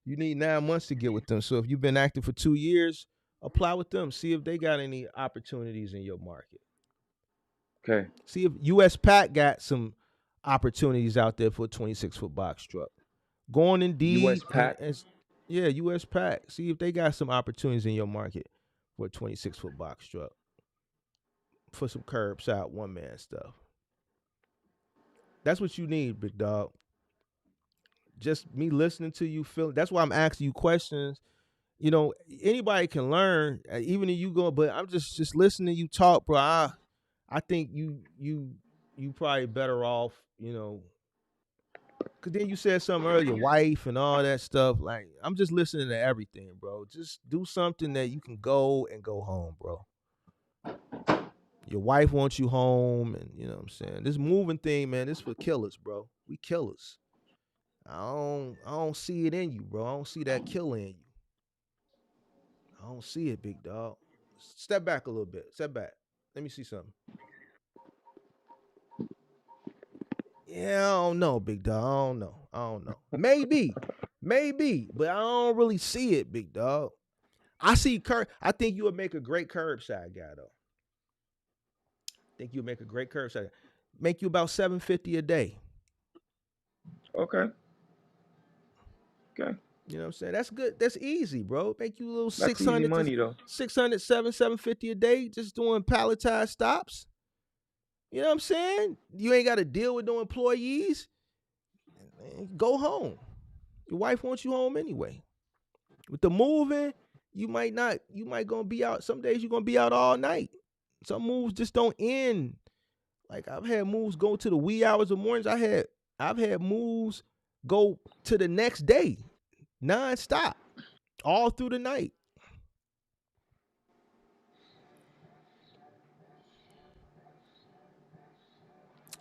You need 9 months to get with them. So if you've been active for 2 years, apply with them. See if they got any opportunities in your market. Okay. See if US Pack got some opportunities out there for a 26-foot box truck. Go on US Indeed Pack. and yeah, US Pack. See if they got some opportunities in your market for a 26-foot box truck for some curbside one man stuff. That's what you need, big dog. Just me listening to you, feel. That's why I'm asking you questions. Anybody can learn, even if you go. But I'm just listening to you talk, bro. I think you probably better off, Cause then you said something earlier, wife and all that stuff. Like I'm just listening to everything, bro. Just do something that you can go and go home, bro. Your wife wants you home, and you know what I'm saying. This moving thing, man, this for killers, bro. We killers. I don't see it in you, bro. I don't see that killer in you. I don't see it, big dog. Step back a little bit. Step back. Let me see something. Yeah, I don't know, big dog. I don't know. Maybe, but I don't really see it, big dog. I think you would make a great curbside guy, though. I think you would make a great curbside. Make you about 750 a day. Okay. Okay. You know what I'm saying? That's good. That's easy, bro. Make you a little That's easy 600 to money though. 600, 750 a day, just doing palletized stops. You know what I'm saying? You ain't got to deal with no employees. Go home. Your wife wants you home anyway. With the moving, you might not. You might gonna be out. Some days you're gonna be out all night. Some moves just don't end. Like I've had moves go to the wee hours of mornings. I've had moves go to the next day, nonstop, all through the night.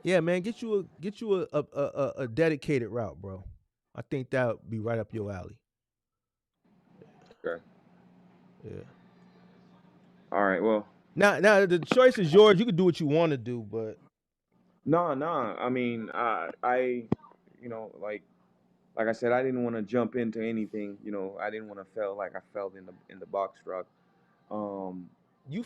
Yeah, man, get you a dedicated route, bro. I think that would be right up your alley. Okay. Yeah. All right. Well, Now the choice is yours. You can do what you want to do, but no. I mean, like I said, I didn't want to jump into anything. I didn't want to feel like I felt in the box truck. Um, you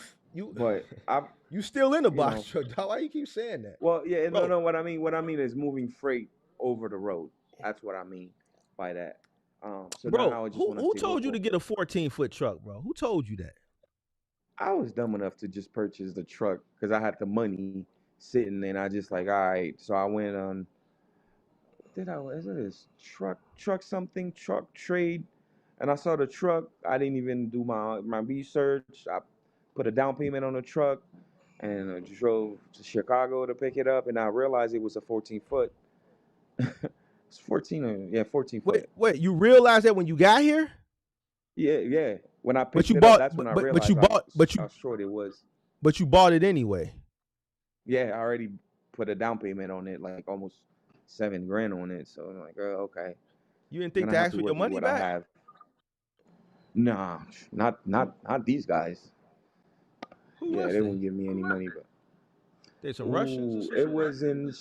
but I, you still in the you box know, truck, dog. Why you keep saying that, well, yeah, no, bro? no. What I mean is moving freight over the road. That's what I mean by that. So now Bro, I would just who want to who stay told you to local. get a 14-foot truck, bro? Who told you that? I was dumb enough to just purchase the truck because I had the money sitting, and I just like, all right. So I went on. Did I? Is it this truck trade? And I saw the truck. I didn't even do my research. I put a down payment on the truck and I drove to Chicago to pick it up. And I realized it was a 14 foot. It's 14, yeah, 14 Wait, foot. wait. You realized that when you got here, Yeah, yeah. When I but picked you it up, bought, that's when I but you realized bought, how short it was. but you bought it anyway. Yeah, I already. put a down payment on it, like almost 7 grand on it. So I'm like, okay, You didn't I'm think gonna to have ask to for your work with money what I back? have. Nah, not these guys. Who Yeah, was they they? wouldn't give me any money. But They some Russians or ooh, it something? was in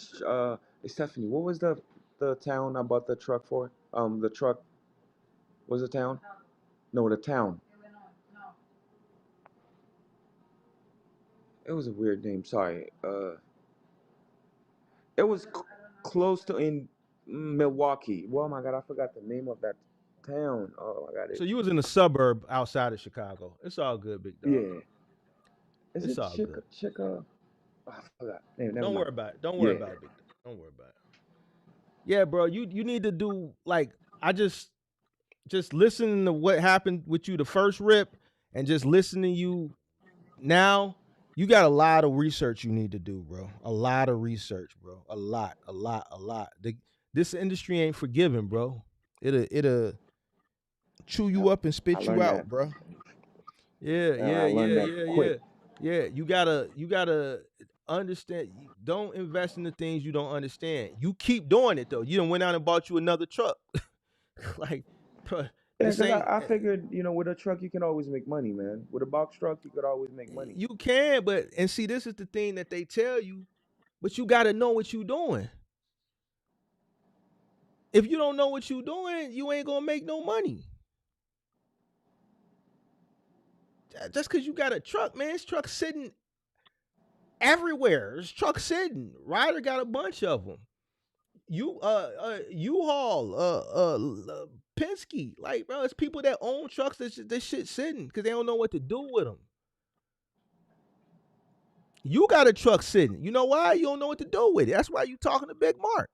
Stephanie. What was the town I bought the truck for? The truck was the town. No, the town. It was a weird name. Sorry. It was close to in Milwaukee. Oh my God, I forgot the name of that town. Oh my God, So you was in a suburb outside of Chicago. It's all good, big dog. yeah. Is It's it all good. Chica? Oh, I forgot. Never Don't mind. worry about it. Don't worry Yeah. about it, big dog. Don't worry about it. Yeah, bro. You need to do like I just listening to what happened with you the first rip, and just listening to you now. You got a lot of research you need to do, bro. A lot of research, bro. A lot. This industry ain't forgiving, bro. It'll chew you up and I spit you learned out, that. bro. Yeah, And yeah, I learned yeah, that yeah, quick. yeah. Yeah, you gotta understand. Don't invest in the things you don't understand. You keep doing it though. You done went out and bought you another truck. Like, bro, Yeah, this because ain't. I figured, with a truck you can always make money, man. With a box truck you could always make money. You can, but and see, this is the thing that they tell you, but you gotta know what you doing. If you don't know what you doing, you ain't gonna make no money. Just cause you got a truck, man, this truck sitting everywhere. This truck sitting. Ryder got a bunch of them. U-Haul, Penske, like bro, it's people that own trucks that shit sitting because they don't know what to do with them. You got a truck sitting. You know why? You don't know what to do with it. That's why you talking to Big Mark.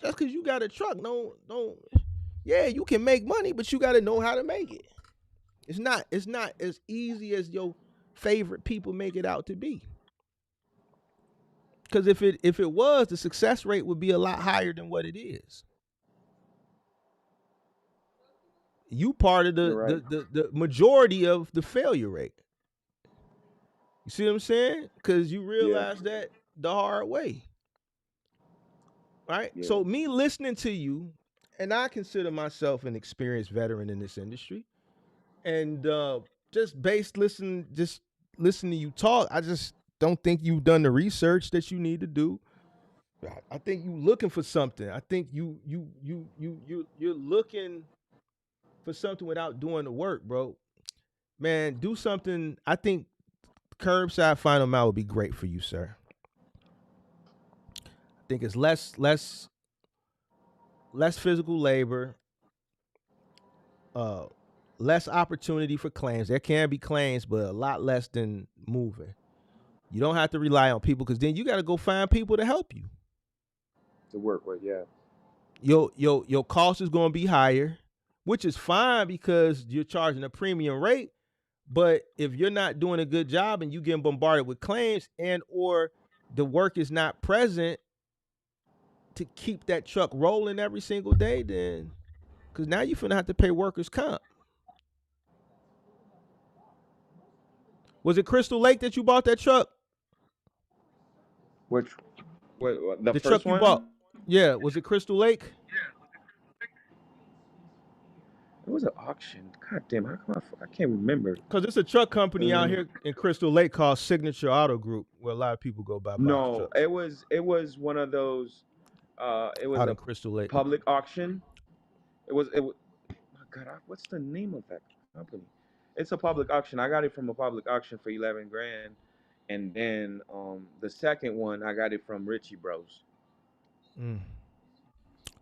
Just because you got a truck, don't. Yeah, you can make money, but you got to know how to make it. It's not as easy as your favorite people make it out to be. Because if it was, the success rate would be a lot higher than what it is. You part of You're the right. the the, the majority of the failure rate. You see what I'm saying? Because you Yeah, realize that the hard way, right? yeah. So me listening to you, and I consider myself an experienced veteran in this industry, and just listen to you talk. I just don't think you've done the research that you need to do. I think you looking for something. I think you're looking for something without doing the work, bro. Man, do something. I think curbside final mile would be great for you, sir. I think it's less physical labor, uh, less opportunity for claims. There can be claims, but a lot less than moving. You don't have to rely on people because then you got to go find people to help you. To work with, yeah. Your cost is going to be higher, which is fine because you're charging a premium rate. But if you're not doing a good job and you getting bombarded with claims and or the work is not present to keep that truck rolling every single day, then because now you're finna have to pay workers comp. Was it Crystal Lake that you bought that truck? Which, what, the The truck first you bought? one? Yeah, was it Crystal Lake? It was an auction. God damn, how come I can't remember? Because it's a truck company out Uh, here in Crystal Lake called Signature Auto Group, where a lot of people go buy box no, trucks it was one of those. It was out in a Crystal Lake. public auction. It was. My God, what's the name of that company? It's a public auction. I got it from a public auction for 11 grand, and then the second one I got it from Richie Bros. Mm.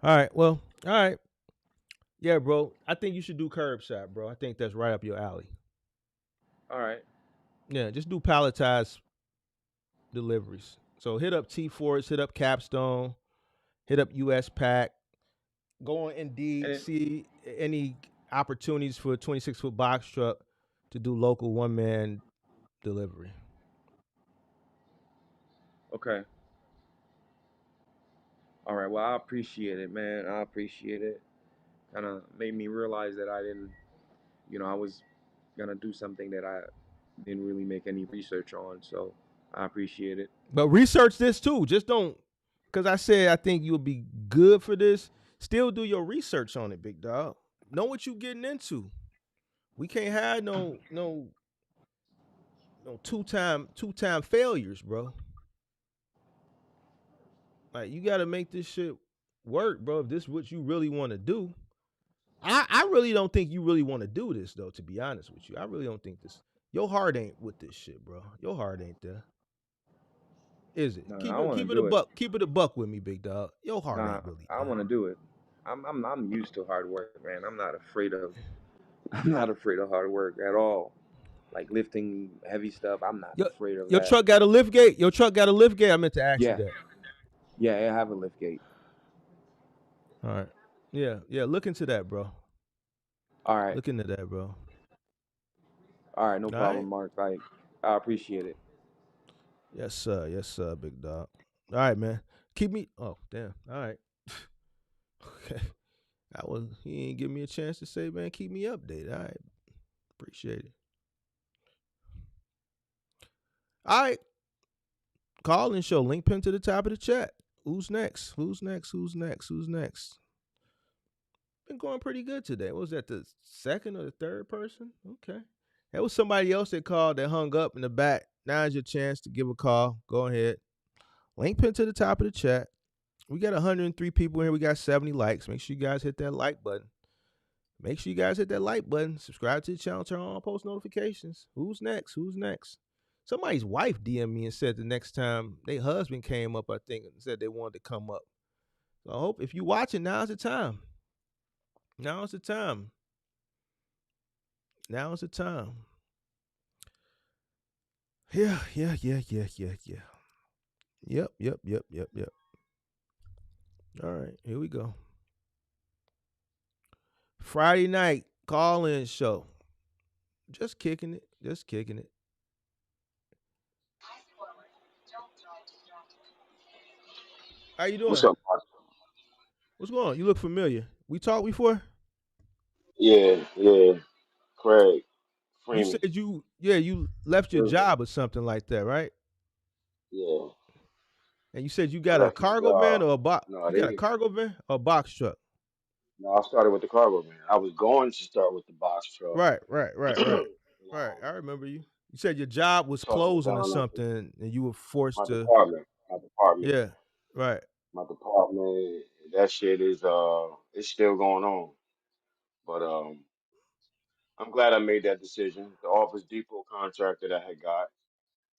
All right, well, all right. Yeah, bro. I think you should do curbside, bro. I think that's right up your alley. All right. Yeah, just do palletized deliveries. So hit up T Force, hit up Capstone, hit up US Pack, go on And Indeed, then, see any opportunities for a 26-foot box truck to do local one man delivery. okay. All right. Well, I appreciate it, man. I appreciate it. Kind of made me realize that I didn't. I was. gonna do something that I didn't really make any research on. So I appreciate it. But research this too. Just don't, because I said I think you'll be good for this. Still do your research on it, big dog. Know what you getting into. We can't have no two time failures, bro. Like you got to make this shit work, bro. If this is what you really want to do, I really don't think you really want to do this though. To be honest with you, I really don't think this. Your heart ain't with this shit, bro. Your heart ain't there, is it? Nah, Keep I it want to keep it a do it. buck. Keep it a buck with me, big dog. Your heart Nah, ain't really I there. want to do it. I'm used to hard work, man. I'm not afraid of I'm not afraid of hard work at all. Like lifting heavy stuff, I'm not Your afraid of your that. truck got a lift gate. Your truck got a lift gate. I meant to ask you Yeah, that. yeah, I have a lift gate. All right. Yeah, yeah. Look into that, bro. All right, Look into that, bro. all right, no All problem, right. Mark. I appreciate it. Yes, sir. Yes, sir, big dog. All right, man. Keep me. Oh, damn. All right. Okay. He ain't give me a chance to say, man, keep me updated. All right. Appreciate it. All right. Call and show. Link pin to the top of the chat. Who's next? Who's next? Who's next? Who's next? Been going pretty good today. What was that, the second or the third person? Okay. That was somebody else that called that hung up in the back. Now's your chance to give a call. Go ahead. Link pin to the top of the chat. We got 103 people here. We got 70 likes. Make sure you guys hit that like button. Make sure you guys hit that like button. Subscribe to the channel. Turn on post notifications. Who's next? Who's next? Somebody's wife DM'd me and said the next time their husband came up, I think, and said they wanted to come up. So I hope if you watching, now's the time. Now's the time. Now's the time. Yeah, yeah, yeah, yeah, yeah, yeah. Yep, yep, yep, yep, yep. All right, here we go. Friday night call-in show. Just kicking it. Just kicking it. How you What's doing? up, Mark? What's going on? You look familiar. We talked before? Yeah, yeah. Craig You Freeman. said you left your Good. job or something like that, right? Yeah. And you said you I got a left my cargo van job. or a box. No, You got a they cargo van or a box truck? no, I started with the cargo man. I was going to start with the box truck. Right, right, right, and, right, right. I remember you. You said your job was talked it closing or down to something, and you were forced my to. department. My department. Yeah, right. My department. That shit is it's still going on. But I'm glad I made that decision. The Office Depot contract that I had got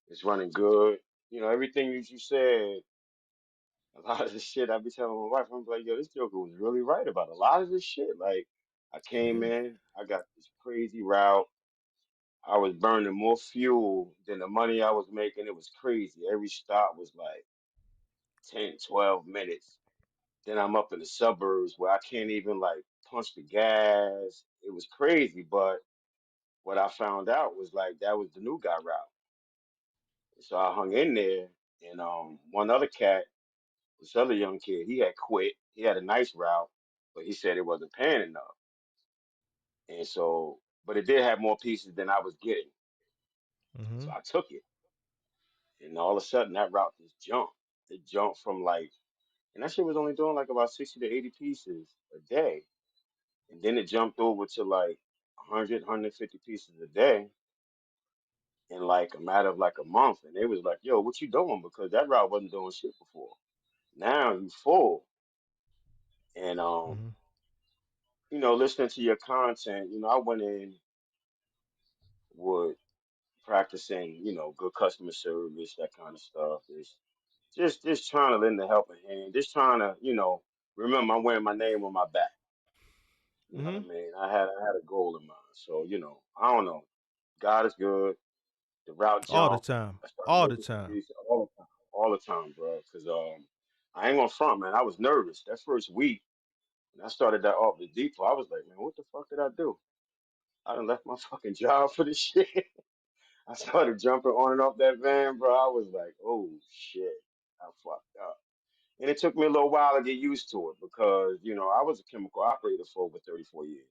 is running good. You know, everything you said, a lot of the shit I be telling my wife, I'm like, yo, this joker was really right about a lot of this shit. Like, I came Yeah. in, I got this crazy route. I was burning more fuel than the money I was making. It was crazy. Every stop was like 10, 12 minutes. Then I'm up in the suburbs where I can't even like punch the gas. It was crazy. But what I found out was like that was the new guy route. So I hung in there, and one other cat, this other young kid, he had quit. He had a nice route, but he said it wasn't paying enough. And so, but it did have more pieces than I was getting. So Mm-hmm. I took it. And all of a sudden, that route just jumped. It jumped from like, and that shit was only doing like about 60 to 80 pieces a day. And then it jumped over to like 100, pieces a day in like a matter of like a month. And they was like, yo, what you doing? Because that route wasn't doing shit before. Now you full. And Mm-hmm. listening to your content, I went in with practicing, good customer service, that kind of stuff. It's just trying to lend a helping hand, just trying to, remember I'm wearing my name on my back. You know what Mm-hmm. I mean? I had a goal in mind. So, I don't know. God is good. The route All the jump. time. I started All the making some time. decent all the time, bro. Cause I ain't gonna front, man. I was nervous that first week when I started that off the depot. I was like, man, what the fuck did I do? I done left my fucking job for this shit. I started jumping on and off that van, bro. I was like, oh shit, I fucked up. And it took me a little while to get used to it because, I was a chemical operator for over 34 years.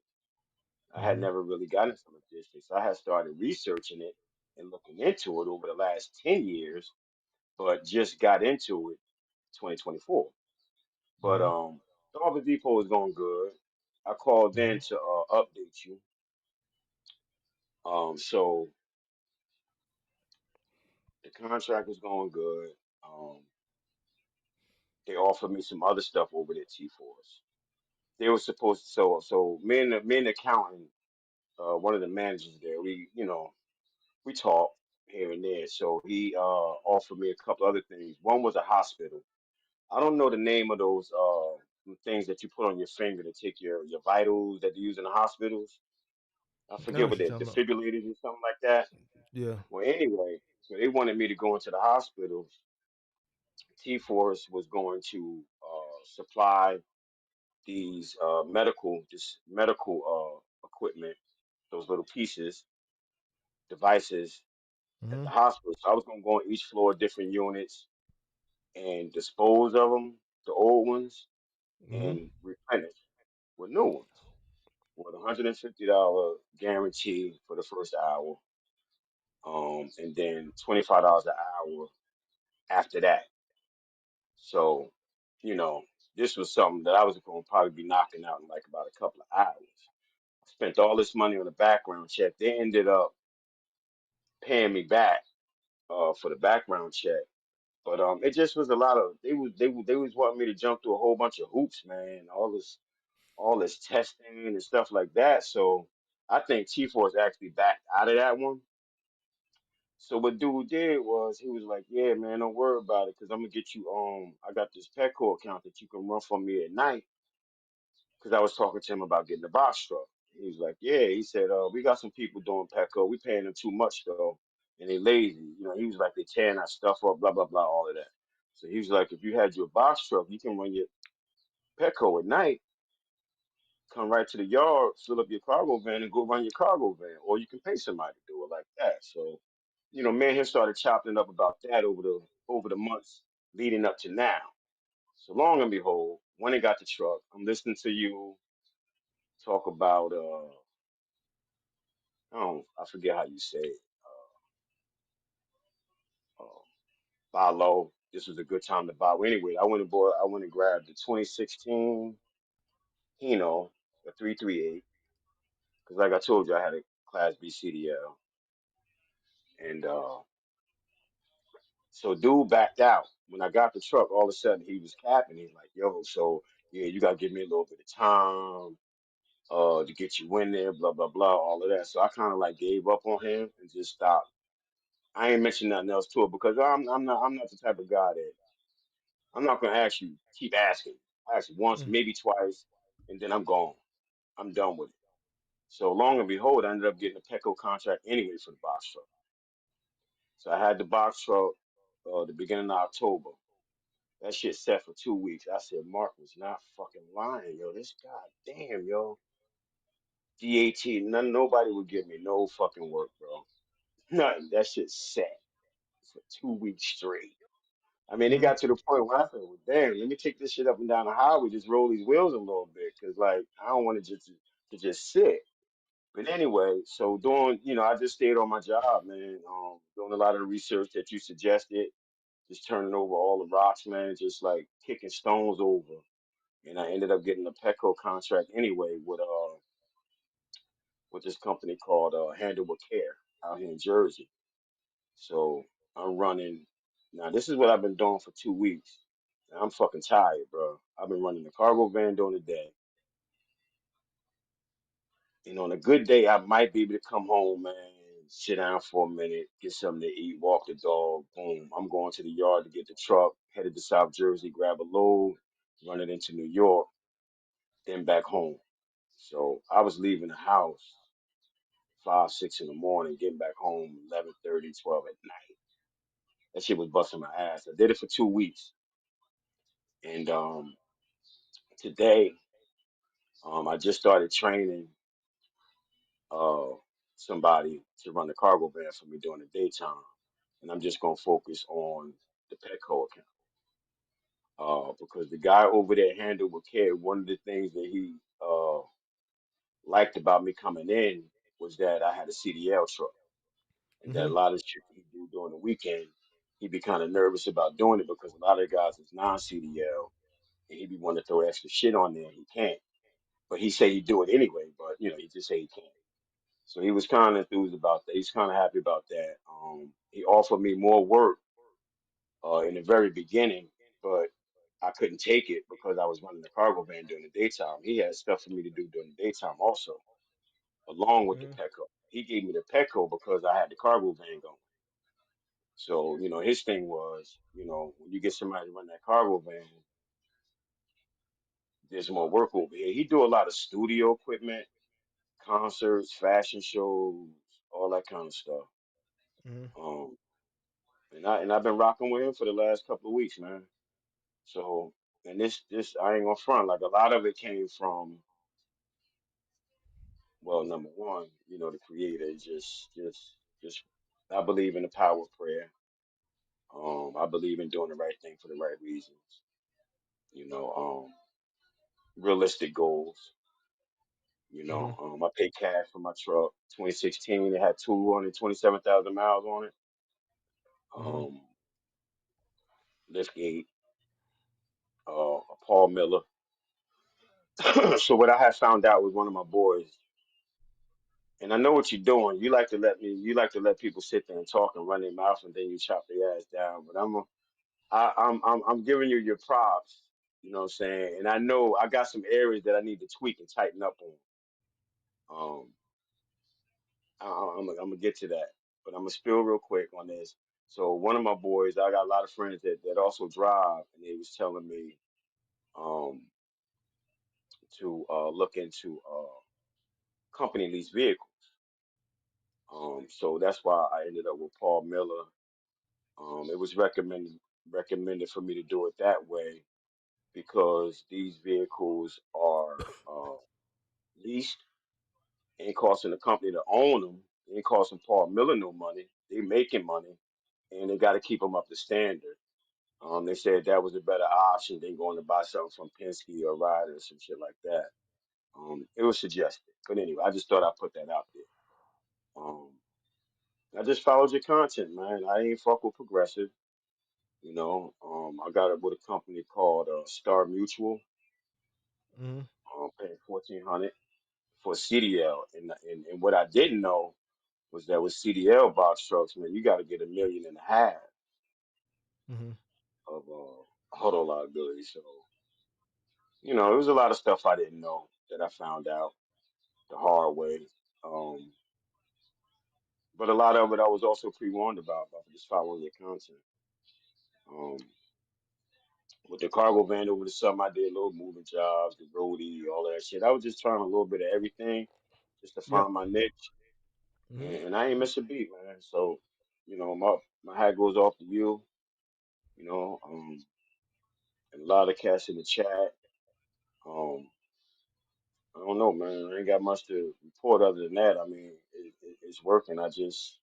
I had Mhm. never really gotten into logistics. I had started researching it and looking into it over the last 10 years, but just got into it 2024. But Mhm. the Office Depot is going good. I called in Mhm. to update you. So the contract was going good. Um, they offered me some other stuff over at T-Force. They were supposed to, so me and the accountant, one of the managers there, we talked here and there. So he offered me a couple other things. One was a hospital. I don't know the name of those things that you put on your finger to take your vitals that they use in the hospitals. I I know forget what what you're they're talking about. defibrillators or something like that. Yeah. Well, anyway, so they wanted me to go into the hospital. T Force was going to supply these medical equipment, those little pieces, devices at the Mhm. hospital. So I was going to go on each floor, different units, and dispose of them, the old ones, Mhm. and replenish with new ones with $150 guarantee for the first hour, and then $25 an hour after that. So, you know, this was something that I was going to probably be knocking out in like about a couple of hours. I spent all this money on a background check. They ended up paying me back for the background check. But it just was a lot of they was wanting me to jump through a whole bunch of hoops, man. All this testing and stuff like that. So I think T Force actually backed out of that one. So what dude did was he was like, "Yeah, man, don't worry about it, cause I'm gonna get you. I got this Petco account that you can run for me at night." Cause I was talking to him about getting the box truck. He was like, "Yeah," he said, "We got some people doing Petco. We paying them too much though, and they lazy. You know." He was like, "They tearing our stuff up, blah blah blah, all of that." So he was like, "If you had your box truck, you can run your Petco at night, come right to the yard, fill up your cargo van, and go run your cargo van, or you can pay somebody to do it like that." So, me and him started chopping it up about that over the months leading up to now. So long and behold, when he got the truck, I'm listening to you talk about I forget how you say it, buy low. This was a good time to buy. Well, anyway, I went and grabbed the 2016 Hino, a 338, because like I told you, I had a Class B CDL, and so dude backed out. When I got the truck, all of a sudden he was capping. He's like, "Yo, so yeah, you gotta give me a little bit of time, to get you in there, blah blah blah, all of that." So I kind of like gave up on him and just stopped. I ain't mentioned nothing else to it because I'm not the type of guy that I'm not gonna ask you keep asking. I ask you once, Mm. maybe twice, and then I'm gone. I'm done with it. So long and behold, I ended up getting a Petco contract anyway for the box truck. So I had the box truck the beginning of October. That shit set for 2 weeks. I said Mark was not fucking lying, yo. This goddamn, yo. DAT, nobody would give me no fucking work, bro. Nothing. That shit set for 2 weeks straight. I mean, it Mhm. got to the point where I said, well, damn, let me take this shit up and down the highway, just roll these wheels a little bit, cause like I don't want to just sit. But anyway, so I just stayed on my job, man. Doing a lot of the research that you suggested, just turning over all the rocks, man, just like kicking stones over. And I ended up getting a Petco contract anyway with this company called Handle with Care out here in Jersey. So I'm running now. This is what I've been doing for 2 weeks. And I'm fucking tired, bro. I've been running the cargo van during the day. And on a good day, I might be able to come home, man, sit down for a minute, get something to eat, walk the dog. Boom. I'm going to the yard to get the truck, headed to South Jersey, grab a load, run it into New York, then back home. So I was leaving the house 5, 6 in the morning, getting back home 11:30, 12 at night. That shit was busting my ass. I did it for 2 weeks. And today, I just started training uh, somebody to run the cargo van for me during the daytime, and I'm just gonna focus on the Petco account. Because the guy over there handled with care. One of the things that he liked about me coming in was that I had a CDL truck, and that a Mhm. lot of shit he do during the weekend, he'd be kind of nervous about doing it because a lot of the guys is non-CDL, and he'd be wanting to throw extra shit on there. He can't, but he say he'd do it anyway. But he just say he can't. So he was kind of enthused about that. He's kind of happy about that. He offered me more work in the very beginning, but I couldn't take it because I was running the cargo van during the daytime. He had stuff for me to do during the daytime also, along with the Mhm. Petco. He gave me the Petco because I had the cargo van going. So, his thing was, when you get somebody to run that cargo van, there's more work over here. He do a lot of studio equipment, concerts, fashion shows, all that kind of stuff. Mhm. Um, and I've been rocking with him for the last couple of weeks, man. So, and this I ain't gonna front. Like a lot of it came from, well, number one, the creator is just. I believe in the power of prayer. I believe in doing the right thing for the right reasons. Realistic goals. Mhm. I paid cash for my truck. 2016, it had 227,000 miles on it. Mhm. Um, Liftgate, Paul Miller. So what I had found out was one of my boys, and I know what you're doing. You like to let people sit there and talk and run their mouth, and then you chop their ass down. But I'm giving you your props. You know what I'm saying? And I know I got some areas that I need to tweak and tighten up on. Um, I'm gonna get to that, but I'm gonna spill real quick on this. So one of my boys, I got a lot of friends that also drive, and they was telling me um to look into company lease vehicles. So that's why I ended up with Paul Miller. It was recommended for me to do it that way because these vehicles are leased. Ain't costing the company to own them. Ain't costing Paul Miller no money. They making money, and they got to keep them up to standard. They said that was a better option than going to buy something from Penske or Ryder or some shit like that. It was suggested, but anyway, I just thought I'd put that out there. Um, I just followed your content, man. I ain't fuck with Progressive. I got it with a company called Star Mutual. Mhm. Paying 1,400 for CDL, and what I didn't know was that with CDL box trucks, man, you got to get 1.5 million Mhm. of auto liability. So, it was a lot of stuff I didn't know that I found out the hard way. Um, but a lot of it I was also pre-warned about by just following your content. Um, with the cargo van over the summer, I did little moving jobs, the roadie, all that shit. I was just trying a little bit of everything just to Yep. find my niche, Mhm. and I ain't miss a beat, man. So, my hat goes off to you, you know, um, and a lot of cats in the chat. Um, I don't know, man. I ain't got much to report other than that. I mean, it's working. I just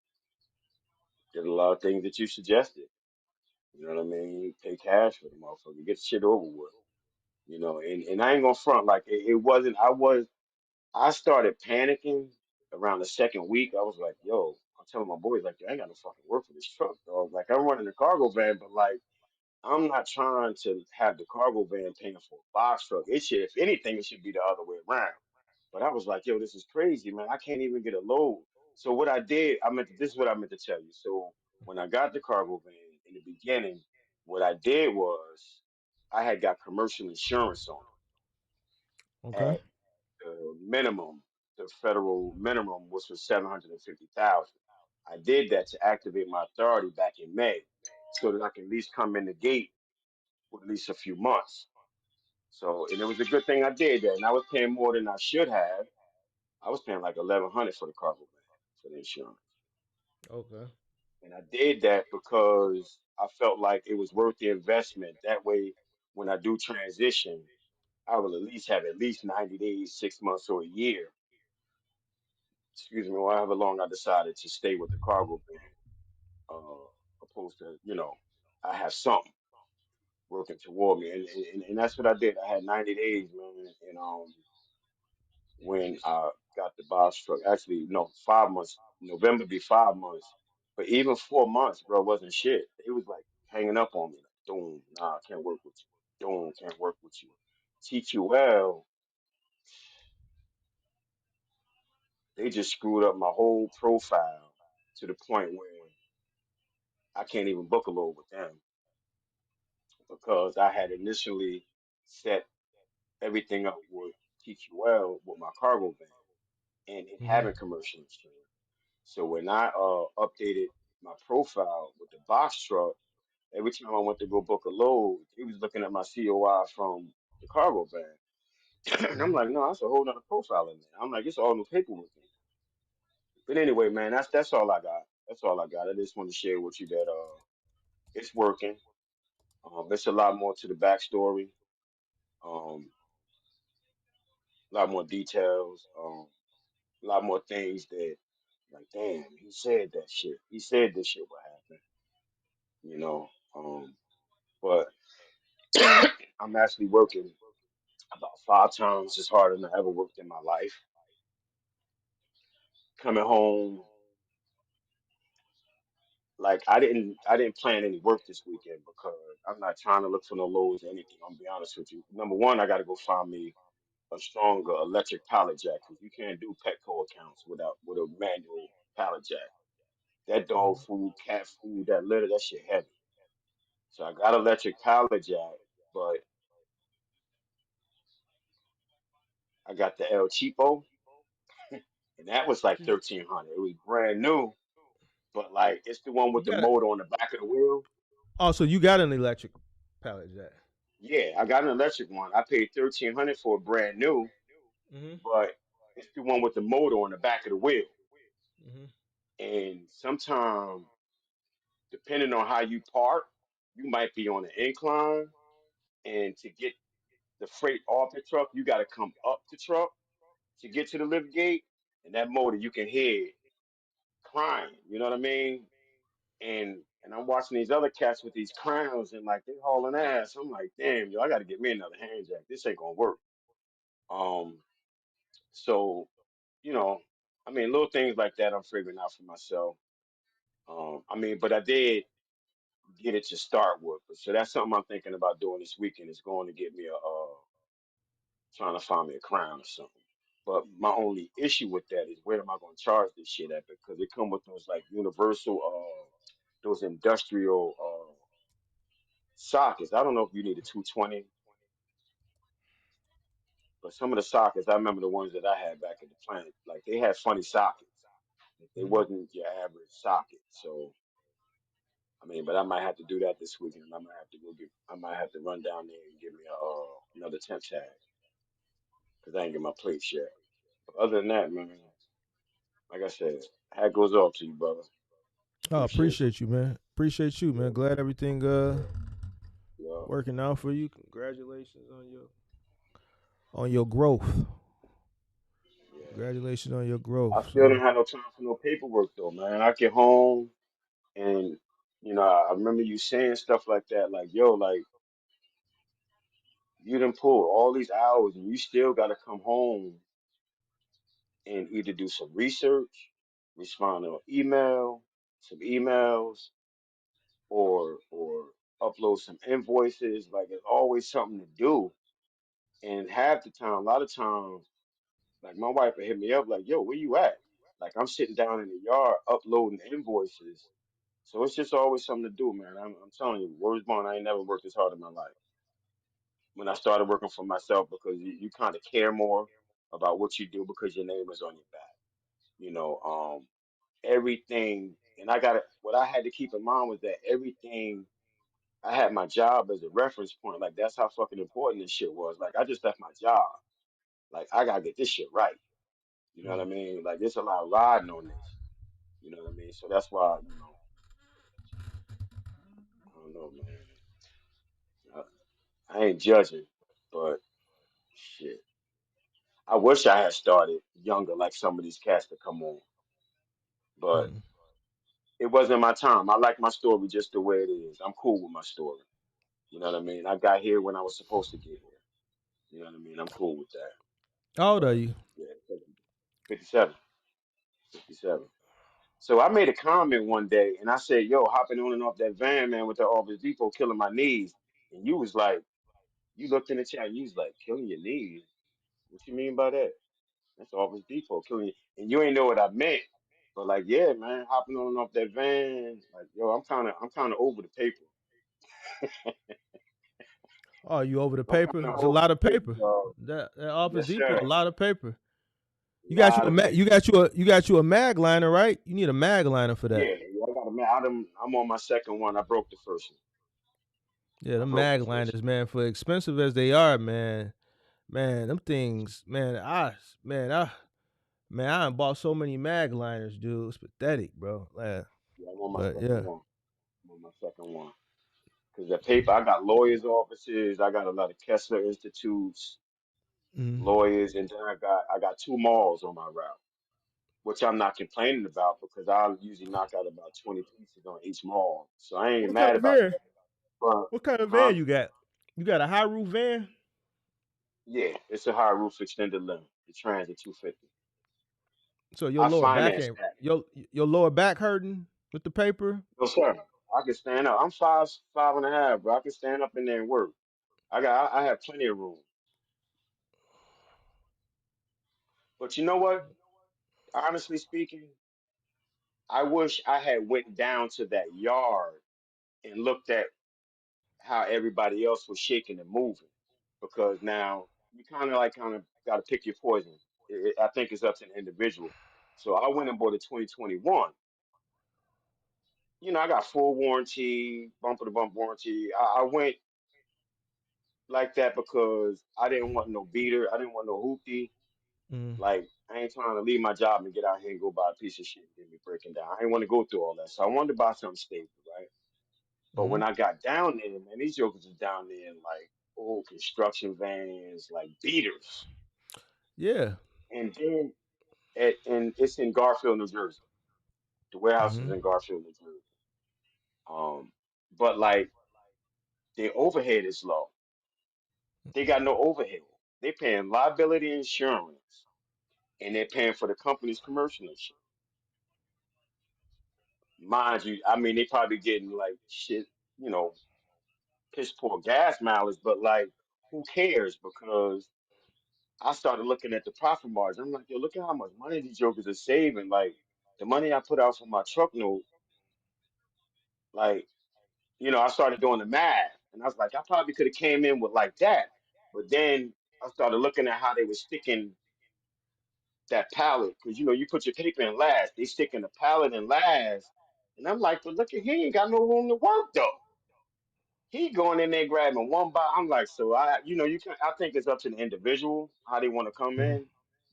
did a lot of things that you suggested. You know what I mean? Pay cash for the motherfucker. Get the shit over with. And I ain't gonna front like it wasn't. I started panicking around the second week. I was like, yo, I'm telling my boys like, I ain't got no fucking work for this truck, dog. Like I'm running the cargo van, but like I'm not trying to have the cargo van paying for a box truck. It should, if anything, it should be the other way around. But I was like, yo, this is crazy, man. I can't even get a load. So what I did, this is what I meant to tell you. So when I got the cargo van in the beginning, what I did was I had got commercial insurance on it Okay. at the minimum. The federal minimum was for 750,000. I did that to activate my authority back in May, so that I can at least come in the gate with at least a few months. So, and it was a good thing I did that. And I was paying more than I should have. I was paying like 1,100 for the cargo van for the insurance, Okay. and I did that because I felt like it was worth the investment. That way, when I do transition, I will at least have at least 90 days, 6 months, or a year. Excuse me, or however long I decided to stay with the cargo van, opposed to I have something working toward me, and that's what I did. I had 90 days, man, and when I got the box truck. Actually, no, 5 months. November be 5 months. But even 4 months, bro, wasn't shit. They was like hanging up on me. Like, Doom, nah, I can't work with you. Doom, can't work with you. Teach you well. They just screwed up my whole profile to the point where I can't even book a load with them because I had initially set everything up with TQL with my cargo van and it Hmm. having commercial insurance. So when I updated my profile with the box truck, every time I went to go book a load, he was looking at my COI from the cargo van. And I'm Hmm. like, no, that's a whole nother profile in there. I'm like, it's all new paperwork in there. But anyway, man, that's all I got. That's all I got. I just want to share with you that it's working. It's a lot more to the backstory. Um, a lot more details. A lot more things that like, damn, he said that shit. He said this shit would happen. You know. But I'm actually working about 5 times as hard as I ever worked in my life. Coming home, like I didn't plan any work this weekend because I'm not trying to look for no lows or anything. I'm gonna be honest with you. Number one, I gotta go find me a stronger electric pallet jack because you can't do Petco accounts without with a manual pallet jack. That dog food, cat food, that litter, that shit heavy. So I got electric pallet jack, but I got the El Cheapo, and that was like 1,300. It was brand new, but like it's the one You with the got it. motor on the back of the wheel. Oh, so you got an electric pallet jack. Yeah, I got an electric one. I paid 1,300 for a brand new, Hmm. but it's the one with the motor on the back of the wheel. Hmm. And sometimes, depending on how you park, you might be on an incline, and to get the freight off the truck, you got to come up the truck to get to the lift gate, and that motor you can hear it crying. You know what I mean? And I'm watching these other cats with these crowns and like they hauling ass. I'm like, damn, yo, I got to get me another hand jack. This ain't gonna work. Um, so you know, I mean, little things like that I'm figuring out for myself. I mean, but I did get it to start with. So that's something I'm thinking about doing this weekend is going to get me a trying to find me a crown or something. But my only issue with that is where am I going to charge this shit at? Because it come with those like universal, those industrial sockets. I don't know if you need a 220, but some of the sockets, I remember the ones that I had back at the plant, like they had funny sockets. They Hmm. wasn't your average socket. So I mean, but I might have to do that this weekend. I might have to go get. I might have to run down there and get me a another temp tag because I ain't get my plates yet. But other than that, man, like I said, hat goes off to you, brother. Oh, Appreciate you. appreciate you, man. Appreciate you, man. Yeah, Glad everything yeah, working out for you. Congratulations on your growth. yeah. Congratulations on your I growth. still So, didn't have no time for no paperwork though, man. I get home and I remember you saying stuff like that, like, yo, like you done pulled all these hours and you still got to come home and either do some research, respond to an email, some emails, or upload some invoices. Like there's always something to do. And half the time, a lot of times, like my wife would hit me up like, "Yo, where you at?" Like I'm sitting down in the yard uploading invoices. So it's just always something to do, man. I'm telling you, words bond. I ain't never worked this hard in my life. When I started working for myself, because you kind of care more about what you do because your name is on your back. You know, everything. And I got what I had to keep in mind was that everything I had my job as a reference point. Like that's how fucking important this shit was. Like I just left my job. Like I gotta get this shit right. You know what I mm, mean? Like there's a lot riding on this. You know what I mean? So that's why, I don't know, man. I ain't judging, but shit. I wish I had started younger like some of these cats that come on. But mm. it wasn't my time. I like my story just the way it is. I'm cool with my story. You know what I mean? I got here when I was supposed to get here. You know what I mean? I'm cool with that. How old are you? Yeah, 57, 57. So I made a comment one day and I said, yo, hopping on and off that van, man, with the Office Depot killing my knees. And you was like, you looked in the chat and you was like, killing your knees? What you mean by that? That's Office Depot killing you. And you ain't know what I meant. But like, yeah, man, hopping on and off that van, like, yo, I'm kinda over the paper. Oh, you over the I'm paper? kinda It's a over lot the of paper, paper. dog. That Office Yes, Depot, a sir. lot of paper. A lot of paper. You got you a mag liner, right? You need a mag liner for that. Yeah, yeah, I got a man. I'm on my second one. I broke the first one. Yeah, I them broke the mag first liners, man, for expensive as they are, man. Man, them things, man, I done bought so many mag liners, dude. It's pathetic, bro. one. Yeah, I'm on my But second yeah. one. I'm on my second one. Because the paper, I got lawyers' offices. I got a lot of Kessler Institutes, Mm. lawyers, and then I got two malls on my route, which I'm not complaining about because I usually knock out about 20 pieces on each mall. So I ain't What kind mad of about van? that. But, What kind of huh? van you got? You got a high roof van? Yeah, it's a high roof extended limit, the Transit 250. So your I lower back financed ain't that. your lower back hurting with the paper? No, sir. I can stand up. I'm 5'5" bro. I can stand up in there and work. I have plenty of room. But you know what? Honestly speaking, I wish I had went down to that yard and looked at how everybody else was shaking and moving. Because now you kind of got to pick your poison. I think it's up to the individual. So I went and bought a 2021. I got full warranty, bumper to bump warranty. I went like that because I didn't want no beater. I didn't want no hoopty. Mm. Like, I ain't trying to leave my job and get out here and go buy a piece of shit and get me breaking down. I didn't want to go through all that. So I wanted to buy something stable, right? But when Mm. I got down there, man, these jokers was down there in like old construction vans, like beaters. Yeah. And then and it's in Garfield, New Jersey. The warehouse is Mm. in Garfield, New Jersey. Um, but like their overhead is low. They got no overhead. They paying liability insurance and they're paying for the company's commercial insurance. Mind you, I mean they probably getting like shit, you know, piss poor gas mileage, but like who cares? Because I started looking at the profit margin. I'm like, yo, look at how much money these jokers are saving. Like the money I put out for my truck note, like, I started doing the math and I was like, I probably could have came in with like that. But then I started looking at how they were sticking that pallet because you put your paper in last. They stick in the pallet in last. And I'm like, but look at he ain't got no room to work though. He going in there grabbing one by. I'm like, so you can. I think it's up to the individual how they want to come Mm. in.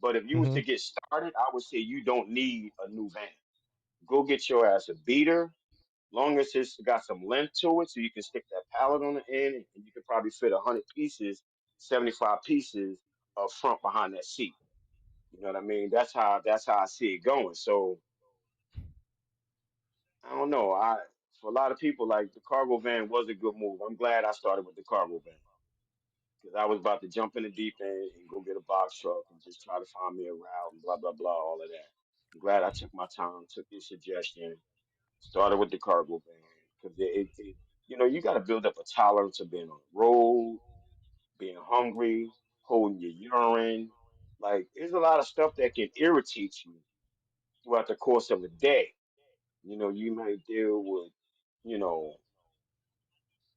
But if you was to Mm. get started, I would say you don't need a new van. Go get your ass a beater. Long as it's got some length to it, so you can stick that pallet on the end, and you can probably fit 100 pieces, 75 pieces up front behind that seat. You know what I mean? That's how I see it going. So I don't know. For a lot of people, like the cargo van was a good move. I'm glad I started with the cargo van because I was about to jump in the deep end and go get a box truck and just try to find me a route and blah blah blah, all of that. I'm glad I took my time, took your suggestion, started with the cargo van because you got to build up a tolerance of being on the road, being hungry, holding your urine. Like there's a lot of stuff that can irritate you throughout the course of a day. You might deal with, you know,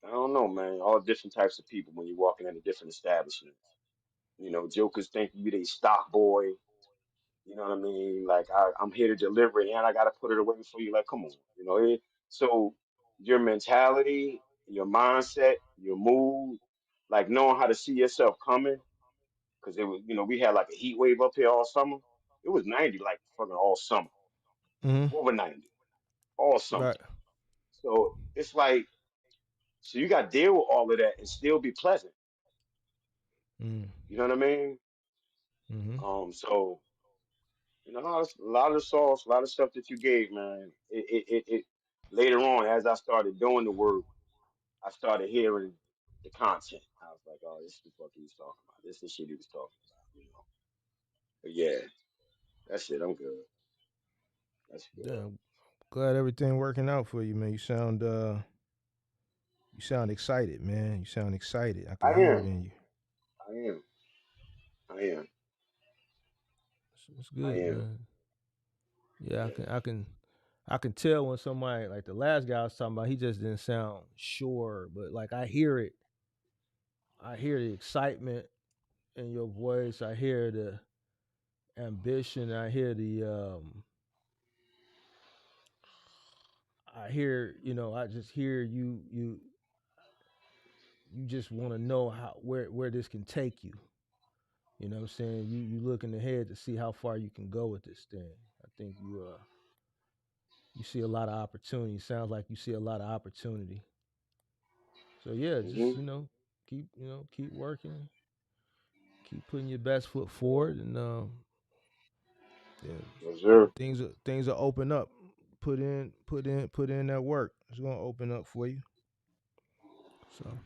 I don't know, man, all different types of people when you're walking into different establishments. Jokers think you they stock boy. You know what I mean? Like I'm here to deliver it and I gotta put it away for you. Like, come on, so your mentality, your mindset, your mood, like knowing how to see yourself coming, because it was, we had like a heat wave up here all summer. It was 90 like fucking all summer, Mm. over 90 all summer. Right. So it's like, so you got to deal with all of that and still be pleasant. Mm. You know what I mean? Mm. So a lot of the sauce, a lot of stuff that you gave, man. It later on, as I started doing the work, I started hearing the content. I was like, oh, this is what he was talking about. This is the shit he was talking about. But yeah, that's it. I'm good. That's good. Damn, glad everything working out for you, man. You sound excited, man. You sound excited. I can I hear it am. in you. I am. I am. It's I good, am. man. Yeah, Yeah. I can tell when somebody like the last guy I was talking about, he just didn't sound sure, but like I hear it. I hear the excitement in your voice. I hear the ambition. I hear, I just hear you just want to know how where this can take you. You know what I'm saying? You looking ahead to see how far you can go with this thing. I think you see a lot of opportunity. Sounds like you see a lot of opportunity. So yeah, just Mhm. keep working, keep putting your best foot forward, and yeah, Yes, sir. things are open up. Put in that work. It's gonna open up for you. So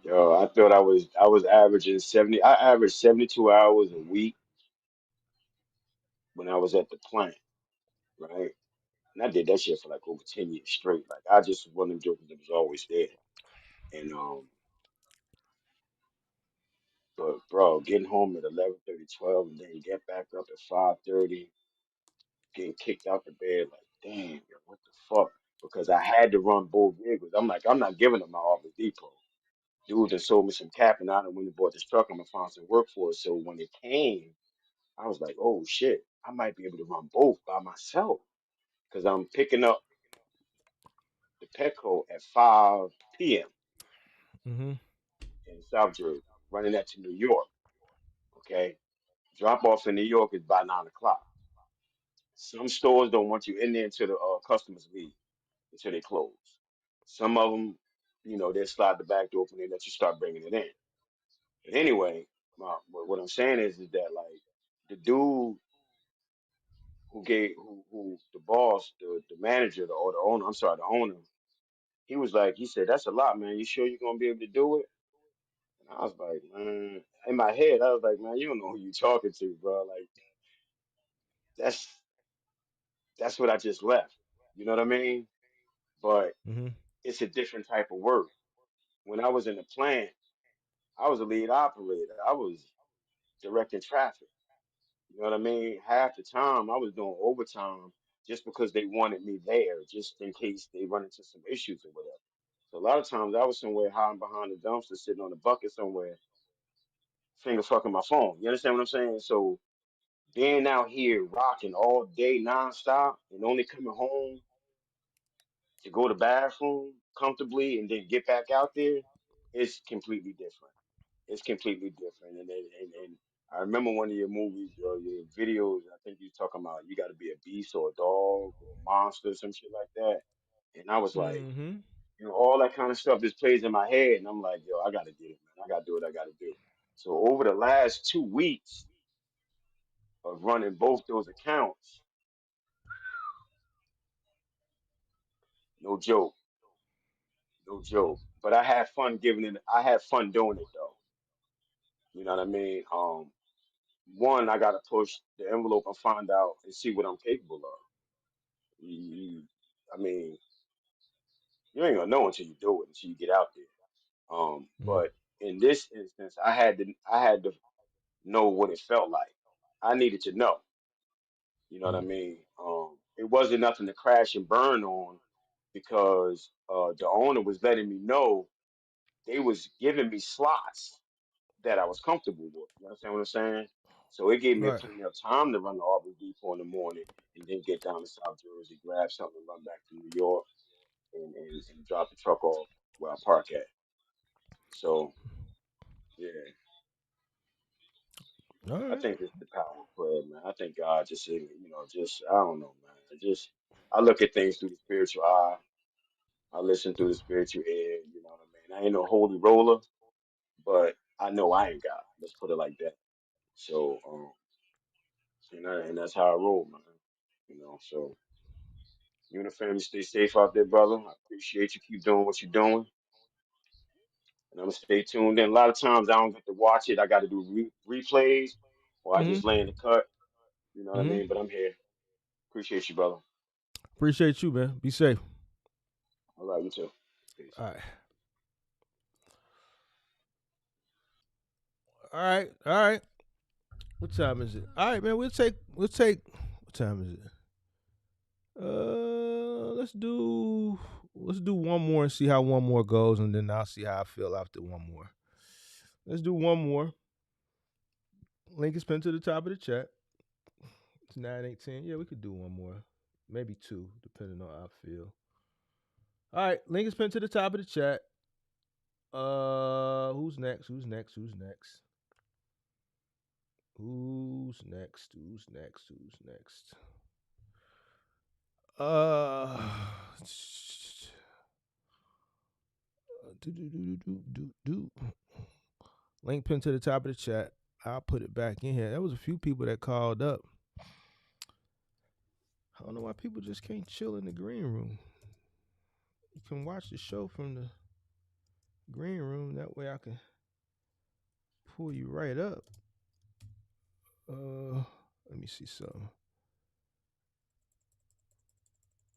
Yo, I thought I was averaging 70. I averaged 72 hours a week when I was at the plant, right? And I did that shit for like over 10 years straight. Like I just was one of them jokers that was always there. And but bro, getting home at 11:30, 12, and then get back up at 5:30, getting kicked out the bed, like, damn, yo, what the fuck? Because I had to run both vehicles. I'm like, I'm not giving up my Office Depot. Dude that sold me some cap and I done went and bought this truck. I'm gonna find some work for it. So when it came, I was like, oh shit, I might be able to run both by myself. Because I'm picking up the Petco at 5 p.m. mhm. in South Jersey, running that to New York. Okay. Drop off in New York is by 9 o'clock. Some stores don't want you in there until the customers leave, until they close. Some of them, they slide the back door open and let you start bringing it in. But anyway, what I'm saying is that like the dude who the boss, the manager, or the owner, I'm sorry, the owner, he said, that's a lot, man. You sure you're gonna be able to do it? And I was like, man, in my head, I was like, man, you don't know who you talking to, bro. Like that's that's what I just left. You know what I mean? But Mhm. it's a different type of work. When I was in the plant, I was a lead operator. I was directing traffic. You know what I mean? Half the time I was doing overtime just because they wanted me there, just in case they run into some issues or whatever. So a lot of times I was somewhere hiding behind the dumpster, sitting on the bucket somewhere, finger fucking my phone. You understand what I'm saying? So being out here rocking all day nonstop and only coming home to go to the bathroom comfortably and then get back out there, it's completely different. It's completely different. And I remember one of your movies or your videos. I think you were talking about you got to be a beast or a dog or a monster, some shit like that. And I was like, Mhm. all that kind of stuff just plays in my head, and I'm like, yo, I got to get it, man. I got to do what I got to do. So over the last 2 weeks of running both those accounts, no joke, no joke. But I had fun giving it. I had fun doing it though. You know what I mean? One, I got to push the envelope and find out and see what I'm capable of. I mean, you ain't gonna know until you do it, until you get out there. Mhm. But in this instance, I had to know what it felt like. I needed to know. You know what I Mhm. mean? It wasn't nothing to crash and burn on because the owner was letting me know they was giving me slots that I was comfortable with. You understand what I'm saying? So it gave me Right. plenty of time to run to Auburn Depot in the morning and then get down to South Jersey, grab something, and run back to New York and drop the truck off where I park at. So yeah, All I right. think it's the power of prayer, man. I think God just said, just I don't know, man. I look at things through the spiritual eye. I listen through the spiritual ear. You know what I mean? I ain't no holy roller, but I know I ain't God. Let's put it like that. So and that's how I roll, man. So you and the family stay safe out there, brother. I appreciate you. Keep doing what you're doing. And I'm gonna stay tuned in. A lot of times I don't get to watch it. I got to do replays. or I just Mm-hmm. lay in the cut. You know what I Mm-hmm. mean? But I'm here. Appreciate you, brother. Appreciate you, man. Be safe. All right, you too. Peace. All right. All right. All right. What time is it? All right, man. We'll take what time is it? Let's do one more and see how one more goes, and then I'll see how I feel after one more. Let's do one more. Link is pinned to the top of the chat. It's 9:18. Yeah, we could do one more. Maybe two, depending on how I feel. All right, link is pinned to the top of the chat. Who's next? Who's next? Who's next? Who's next? Who's next? Who's next? Uh, do do do do do do. Link pinned to the top of the chat. I'll put it back in here. There was a few people that called up. I don't know why people just can't chill in the green room. You can watch the show from the green room. That way I can pull you right up. Let me see something.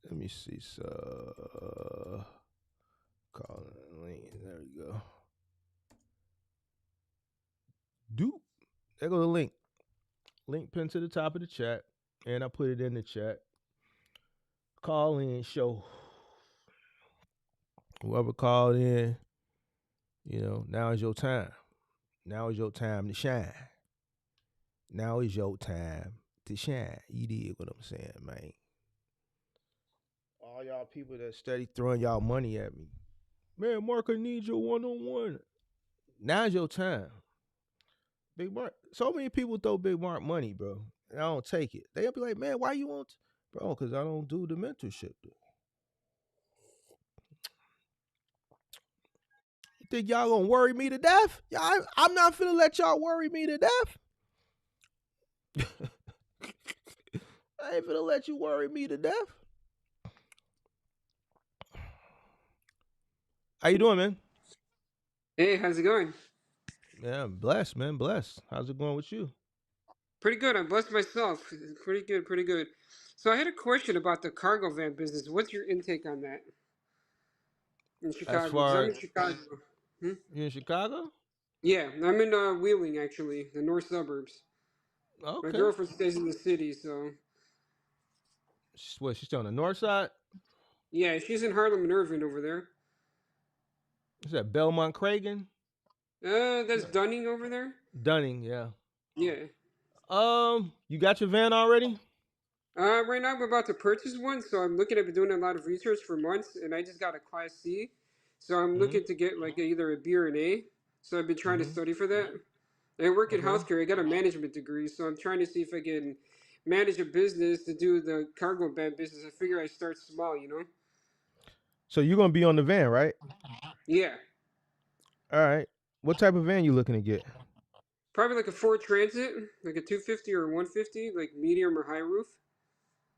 Let me see. Call link. There we go. Doop. There go the link. Link pinned to the top of the chat, and I put it in the chat. Call in show. Whoever called in, now is your time. Now is your time to shine. Now is your time to shine. You dig what I'm saying, man? All y'all people that steady throwing y'all money at me. Man, Mark, I need your one-on-one. Now's your time. Big Mark. So many people throw Big Mark money, bro. And I don't take it. They'll be like, man, why you want bro, because I don't do the mentorship. Though. You think y'all gonna worry me to death? I'm not finna let y'all worry me to death. I ain't finna let you worry me to death. How you doing, man? Hey, how's it going? Yeah, I'm blessed, man. Blessed. How's it going with you? Pretty good. I'm blessed myself. Pretty good, pretty good. So I had a question about the cargo van business. What's your intake on that in As Chicago? Because I'm far in Chicago. Hmm? you in Chicago? Yeah, I'm in Wheeling actually, the north suburbs. My Okay. girlfriend stays in the city, so She's still on the north side? yeah, she's in Harlem and Irving over there. Is that Belmont Cragen? That's No. Dunning over there. Dunning, yeah. Yeah. You got your van already? Right now I'm about to purchase one, so I'm looking at doing a lot of research for months, and I just got a Class C, so I'm Mm-hmm. looking to get like either a B or an A. So I've been trying to Mm-hmm. study for that. I work in Okay. healthcare. I got a management degree, so I'm trying to see if I can manage a business to do the cargo van business. I figure I start small, you know? So you're gonna be on the van, right? Yeah, All right. What type of van you looking to get? probably like a Ford Transit, like a 250 or 150, like medium or high roof.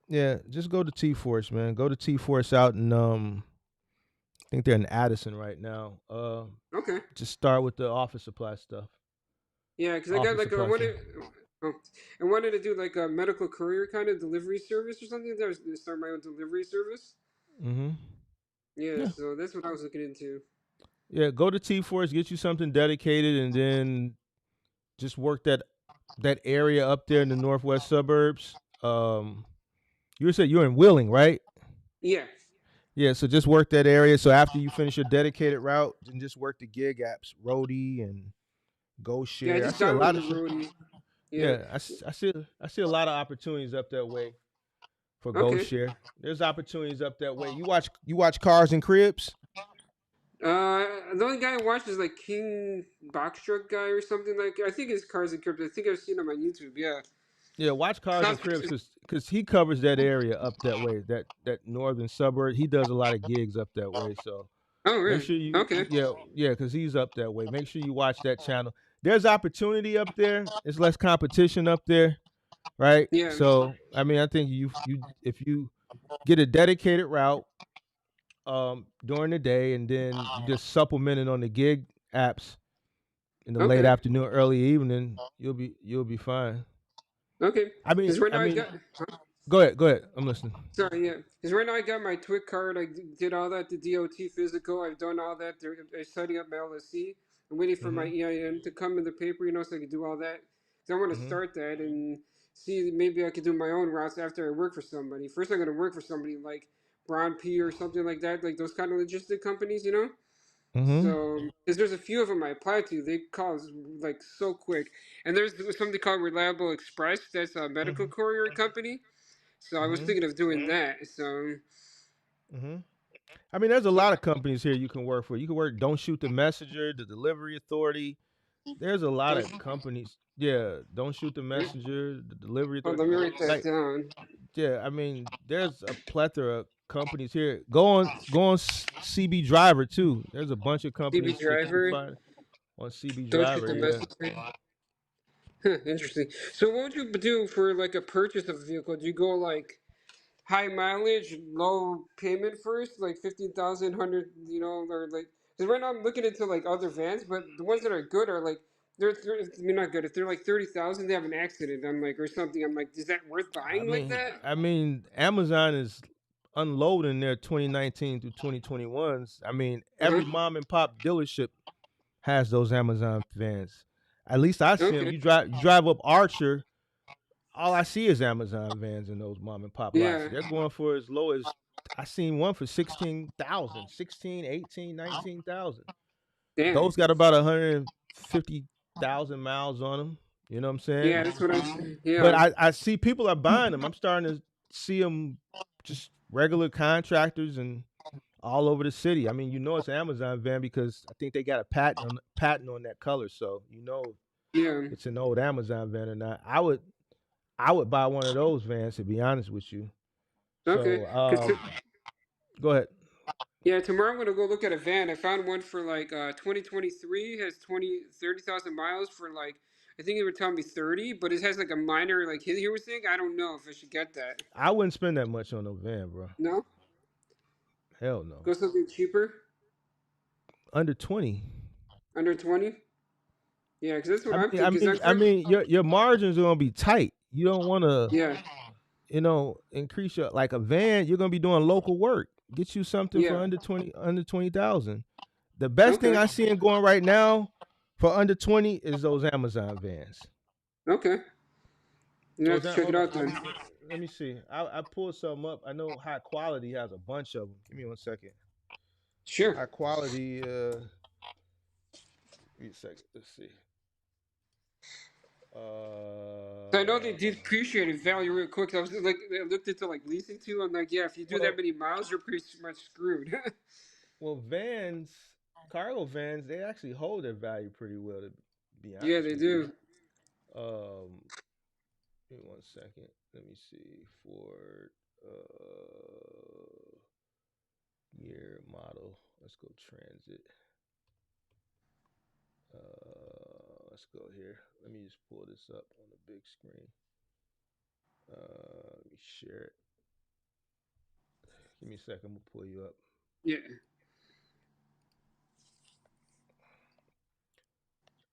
Yeah, just go to T Force, man. Go to T Force out in I think they're in Addison right now. Okay. Just start with the office supply stuff. Yeah, because I got Office like supply stuff. oh, I wanted to do like a medical courier kind of delivery service or something. That was to start my own delivery service. Mm-hmm. Yeah, Yeah. so that's what I was looking into. Yeah. Go to T Force, get you something dedicated, and then just work that area up there in the northwest suburbs. You said you're in Wheeling, right? Yeah, Yeah, so just work that area. So after you finish your dedicated route, then just work the gig apps, Roadie and Go yeah. I Share. I just see a lot downloaded of Roadie. Yeah. yeah, I see a lot of opportunities up that way for Go Okay. Share. There's opportunities up that way. You watch Cars and Cribs? The only guy I watched is like King Box Truck guy or something like. I think it's Cars and Crypto. I think I've seen him on YouTube. Yeah, Yeah, watch Cars and sounds. Cribs because he covers that area up that way, that northern suburb. He does a lot of gigs up that way. So Oh, make really? sure you Okay. yeah, because he's up that way. Make sure you watch that channel. There's opportunity up there. It's less competition up there, right? Yeah. So I mean, I think you if you get a dedicated route during the day and then you just supplement it on the gig apps, in the late Okay. afternoon, early evening, you'll be fine. Okay. I mean, Because right I now I mean, got. Huh? go ahead, go ahead. I'm listening. Sorry, yeah. Because right now I got my TWIC card. I did all that, the DOT physical. I've done all that. I'm setting up my LSC. I'm waiting for my Mhm. EIN to come in the paper, so I can do all that. Because I want to Mhm. start that and see maybe I could do my own routes after I work for somebody. First, I'm going to work for somebody like Brown P or something like that, like those kind of logistic companies. Mhm. So, because there's a few of them I applied to, they call like so quick. And there's something called Reliable Express. That's a medical Mhm. courier company. So I was Mhm. thinking of doing that. So, Mhm. I mean, there's a so lot of companies here you can work for. You can work Don't Shoot the Messenger, the Delivery Authority. There's a lot of those. companies. Yeah, Don't Shoot the Messenger, the Delivery Oh, Authority. let me write that Like, down. yeah, I mean, there's a plethora of companies here. Go on CB Driver too. There's a bunch of DB companies that you can driver. find on CB Don't shoot Driver. the Yeah. messenger. Huh, interesting. So, what would you do for like a purchase of a vehicle? Do you go like high mileage, low payment first, like 15,000, or like? Because right now I'm looking into like other vans, but the ones that are good are like they're not good. If they're like 30,000, they have an accident. I'm like, or something. I'm like, is that worth I buying like mean, that? I mean, Amazon is unloading their 2019 through 2021s. I mean, Uh every huh. mom and pop dealership has those Amazon vans. At least I see them. Okay. You drive up Archer, all I see is Amazon vans in those mom and pop lots. Yeah. They're going for as low as I seen one for 16,000, 16, 18, 19,000. Damn. Those got about 150,000 miles on them. You know what I'm saying? Yeah, that's what I'm. But Yeah. I see people are buying them. I'm starting to see them just regular contractors and all over the city. I mean, it's an Amazon van because I think they got a patent on that color, so Yeah. it's an old Amazon van or not. I would buy one of those vans to be honest with you. Okay. So Cause go ahead. yeah, tomorrow I'm gonna go look at a van. I found one for like 2023, has 30,000 miles for like, I think they were telling me 30, but it has like a minor like hit here thing. I don't know if I should get that. I wouldn't spend that much on a van, bro. No, Hell no. go something cheaper, Under 20. under 20. Yeah, because that's what I I'm mean, I thinking. Cause mean, I've I heard. mean, your margins are gonna be tight. You don't want to, Yeah, increase your like a van. You're gonna be doing local work. Get you something for yeah. under 20,000. The best thing Okay, I see in going right now for under 20 is those Amazon vans. okay. You have Those to check it hold on, out then. let me see. I pulled some up. I know High Quality has a bunch of them. Give me one second. Sure. High Quality. Give me a second. Let's see. So I know they Uh, depreciated value real quick. I was like, I looked into like leasing too. I'm like, yeah, if you do that well, many miles, you're pretty much screwed. vans, cargo vans, they actually hold their value pretty well. To be Yeah, honest they with you. do. Um, Give me one second. Let me see. Ford year model. Let's go transit. Let's go here. Let me just pull this up on the big screen. Let me share it. Give me a second. I'm gonna pull you up. Yeah.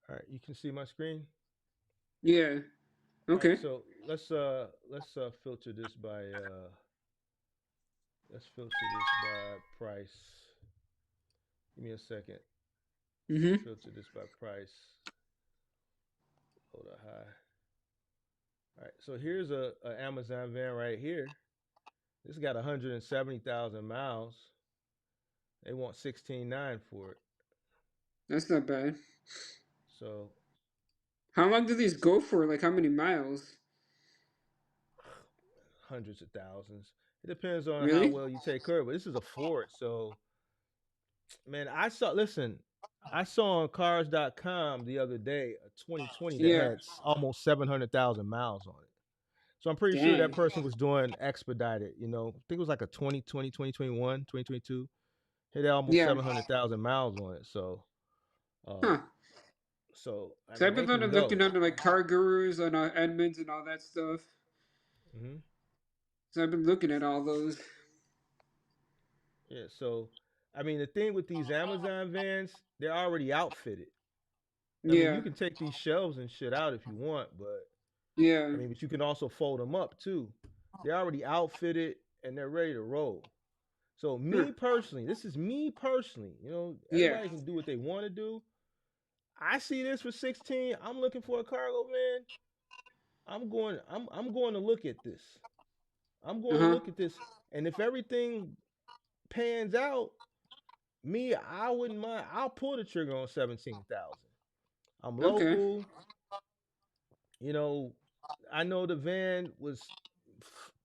All right, you can see my screen. Yeah. All right, Okay. so let's filter this by price. Give me a second. Mm-hmm. Filter this by price. Load a high. All right, so here's a Amazon van right here. This got 170,000 miles. They want 16.9 for it. That's not bad. So How long do these go for? Like how many miles? hundreds of thousands. It depends on how Really? well you take care of it. This is a Ford, so man, I saw on cars.com the other day a 2020 that Yeah. had almost 700,000 miles on it. So I'm pretty sure that Dang. person was doing expedited, I think it was like a 2020, 2021, 2022. It had almost Yeah. 700,000 miles on it. So um Huh. so I So mean I've they been can looking go. under like car gurus and Edmunds and all that stuff. Hmm. So I've been looking at all those. Yeah, so I mean the thing with these Amazon vans, they're already outfitted. I mean, Yeah. you can take these shelves and shit out if you want, but Yeah. I mean, but you can also fold them up too. They're already outfitted and they're ready to roll. So Huh. me personally, this is me personally. You know, Yeah. everybody can do what they want to do. I see this for 16. I'm looking for a cargo van. I'm going to look at this. I'm Uh going to huh. look at this. And if everything pans out, me, I wouldn't mind. I'll pull the trigger on 17,000. I'm Okay. local. You know, I know the van was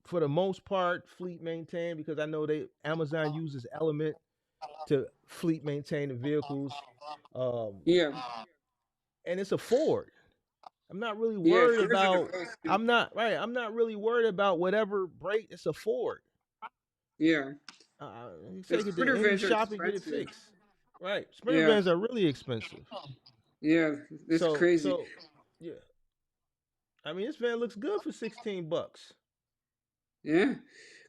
for the most part fleet maintained because I know they Amazon uses Element to fleet maintain the vehicles. Um, Yeah. and it's a Ford. I'm not really Yeah. worried Fords are the about. best too. I'm not right. I'm not really worried about whatever break. It's a Ford. Yeah. You The take it to Sprinter any vans are shop and get it expensive. fixed. Right. Sprinter Yeah. vans are really expensive. Yeah. It's crazy. So yeah. I mean, this van looks good for $16. Yeah.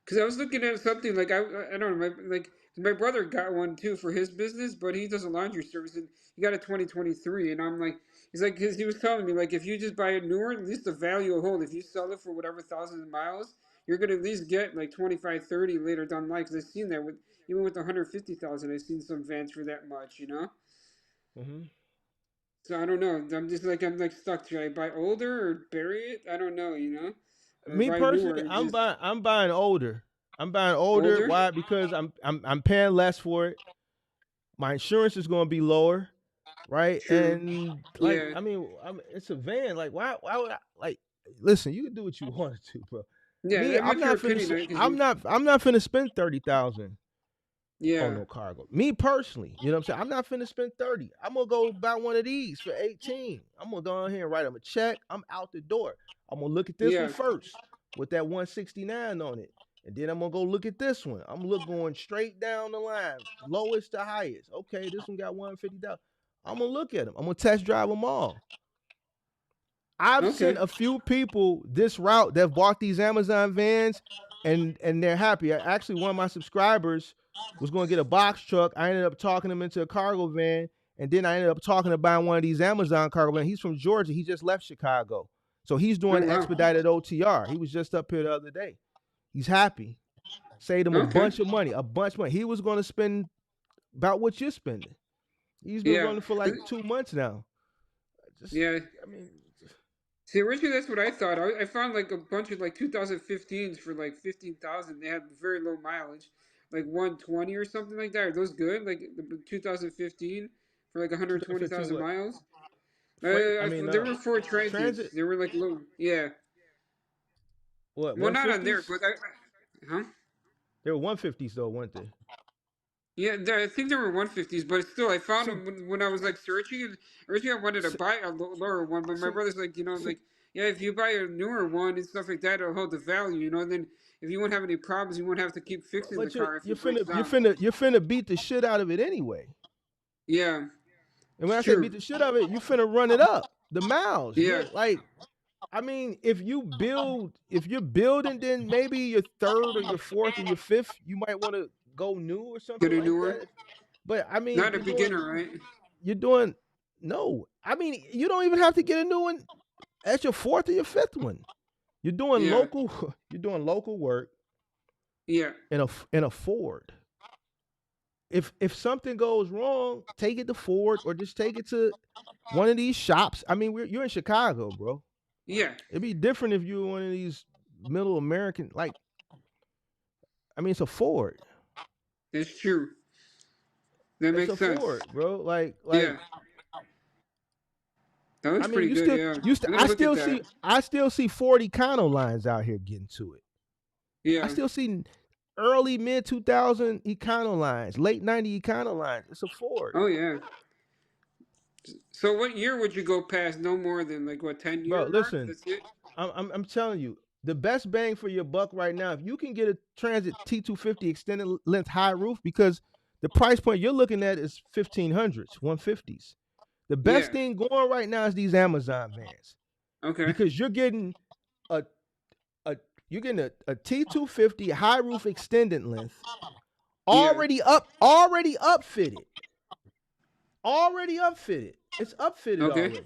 Because I was looking at something like I don't know my brother got one too for his business, but he does a laundry service and he got a 2023, and I'm like he's like because he was telling me like if you just buy a newer, at least the value will hold. If you sell it for whatever thousands of miles, you're gonna at least get like 25, 30 later down the line. Because I've seen that with even with 150,000, I've seen some vans for that much, you know. Hmm. So I don't know. I'm like stuck. Should I buy older or bury it? I don't know, you know, or Me buy newer personally, and just I'm buying older. I'm buying older. older. Why? Because I'm paying less for it. My insurance is going to be lower, right? True. And like, Yeah. it's a van. Like, why would I like? Listen, you can do what you want to, bro. Yeah, Me, I want your opinion because you. I'm not finna spend 30,000 on Yeah. no cargo. Me personally, you know what I'm saying? I'm not finna spend 30. I'm gonna go buy one of these for 18. I'm gonna go in here and write them a check. I'm out the door. I'm gonna look at this one Yeah. first with that 169 on it. And then I'm gonna go look at this one. I'm look going straight down the line, lowest to highest. Okay, this one got 150,000. I'm gonna look at them. I'm gonna test drive them all. I've sent Okay. a few people this route that bought these Amazon vans and they're happy. Actually, one of my subscribers was going to get a box truck. I ended up talking him into a cargo van, and then I ended up talking about one of these Amazon cargo vans. He's from Georgia. He just left Chicago, so he's doing Oh wow. expedited OTR. He was just up here the other day. He's happy. Saved him a Okay. bunch of money. A bunch of money. He was going to spend about what you're spending. He's been Yeah. running for like 2 months now. Just, Yeah. I mean, See, originally that's what I thought. I found like a bunch of like 2015s for like 15,000. They had very low mileage, like 120 or something like that. Are those good? Like the 2015 for like 2015 120,000 what? miles. Freight. I mean, There were four transits. transit. They were like low. Yeah. What Well, not on there, 150s? but huh? They were 150s though, weren't they? Yeah, I think there were 150s, but still, I found See, them when I was like searching. And originally, I wanted to see, buy a lower one, but my see, brother's like, see. yeah, if you buy a newer one and stuff like that, it'll hold the value, you know. And then if you won't have any problems, you won't have to keep fixing the But car if it breaks down. you're finna beat the shit out of it anyway. Yeah, And when it's I say beat true. the shit out of it, you finna run it up the miles. Yeah, You're like, I mean, if you're building, then maybe your third or your fourth or your fifth, you might want to go new or get something a like newer. that. But I mean, Not a beginner, right? you're doing no. I mean, you don't even have to get a new one at your fourth or your fifth one. You're doing Yeah, local. You're doing local work yeah, in a Ford. If something goes wrong, take it to Ford or just take it to one of these shops. I mean, you're in Chicago, bro. yeah. It'd be different if you were one of these middle American. Like, I mean, it's a Ford. It's true. That It's a makes sense. Ford, bro. Yeah, that I looks mean, pretty good. Yeah, I'm gonna look at that. I still see 40 Econo lines out here getting to it. I Yeah. still see early mid 2000 Econo lines, late 90 Econo lines. It's a Ford. Oh yeah. So what year would you go past? No more than like what 10 year Bro, mark? listen, That's it. I'm telling you, the best bang for your buck right now, if you can get a Transit T250 extended length high roof, because the price point you're looking at is 1500s, 150s. The best Yeah. thing going right now is these Amazon vans Okay. because a a you're getting a T250 high roof extended length Yeah. already upfitted. Already upfitted. It's upfitted Okay. already.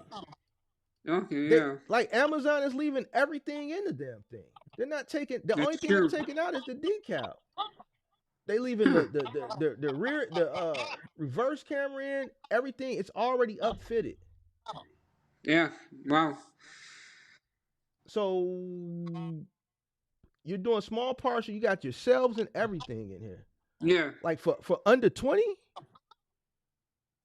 Okay. They Yeah. like Amazon is leaving everything in the damn thing. They're not taking the only That's thing they're true. taking out is the decal. They leaving the rear the reverse camera in, everything, it's already upfitted. Yeah. Wow. So you're doing small parcel, you got yourselves and everything in here. Yeah. Like for under 20,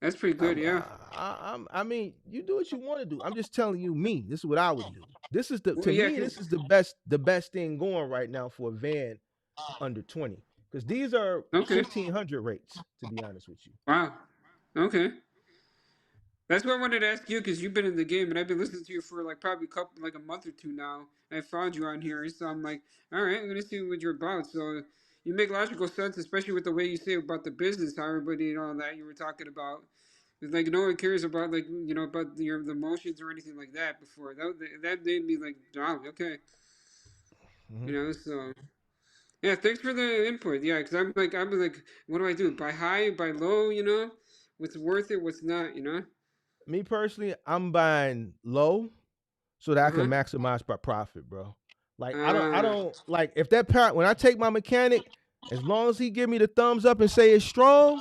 That's pretty good. Yeah. I mean, you do what you want to do. I'm just telling you, me. This is what I would do. This is the Well, to yeah. me. This is the best thing going right now for a van under 20 because these are Okay. 1,500 rates. To be honest with you, Wow. Okay. That's what I wanted to ask you because you've been in the game and I've been listening to you for like probably like a month or two now. I found you on here, so I'm like, all right, I'm gonna see what you're about. So you make logical sense, especially with the way you say about the business, how everybody and all that you were talking about. It's like no one cares about like about the emotions or anything like that before. That made me like, wow, okay, hmm So yeah, thanks for the input. Yeah, because I'm like, what do I do? Buy high, buy low, What's worth it, what's not, me personally, I'm buying low so that I Uh can huh. maximize my profit, bro. Like I Ah, don't like if that power when I take my mechanic, as long as he give me the thumbs up and say it's strong,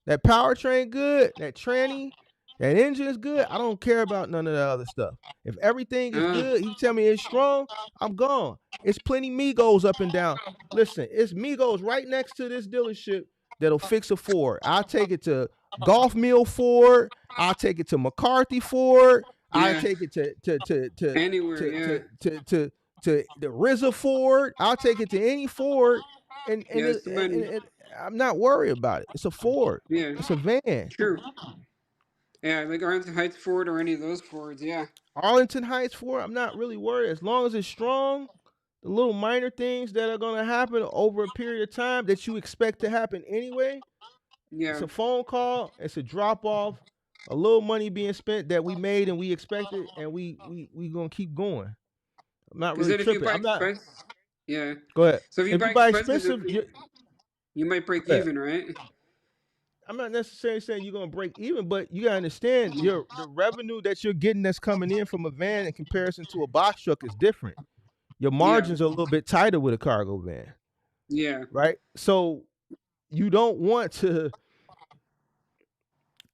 that powertrain good, that tranny, that engine is good. I don't care about none of that other stuff. If everything is ah, good, he tell me it's strong, I'm gone. It's plenty Migos up and down. Listen, it's Migos right next to this dealership that'll fix a Ford. I'll take it to Golf Mill Ford. I'll take it to McCarthy Ford. I'll yeah. take it Anywhere, to yeah, to to to to the RZA Ford. I'll take it to any Ford, and yeah. and, It's it, too and, many. and I'm not worried about it. It's a Ford. Yeah, It's a van. true. Yeah, like Arlington Heights Ford or any of those Fords. Yeah, Arlington Heights Ford. I'm not really worried as long as it's strong. The little minor things that are gonna happen over a period of time that you expect to happen anyway. It's yeah. a phone call. It's a drop off. A little money being spent that we made and we expected, and we gonna keep going. I'm not Because really then if you tripping. buy I'm not. expensive, yeah. Go ahead. So if you If buy you buy expensive, expensive, you might break go ahead. even, right? I'm not necessarily saying you're gonna break even, but you gotta understand the revenue that you're getting that's coming in from a van in comparison to a box truck is different. Your Yeah, margins are a little bit tighter with a cargo van, yeah. right? So you don't want to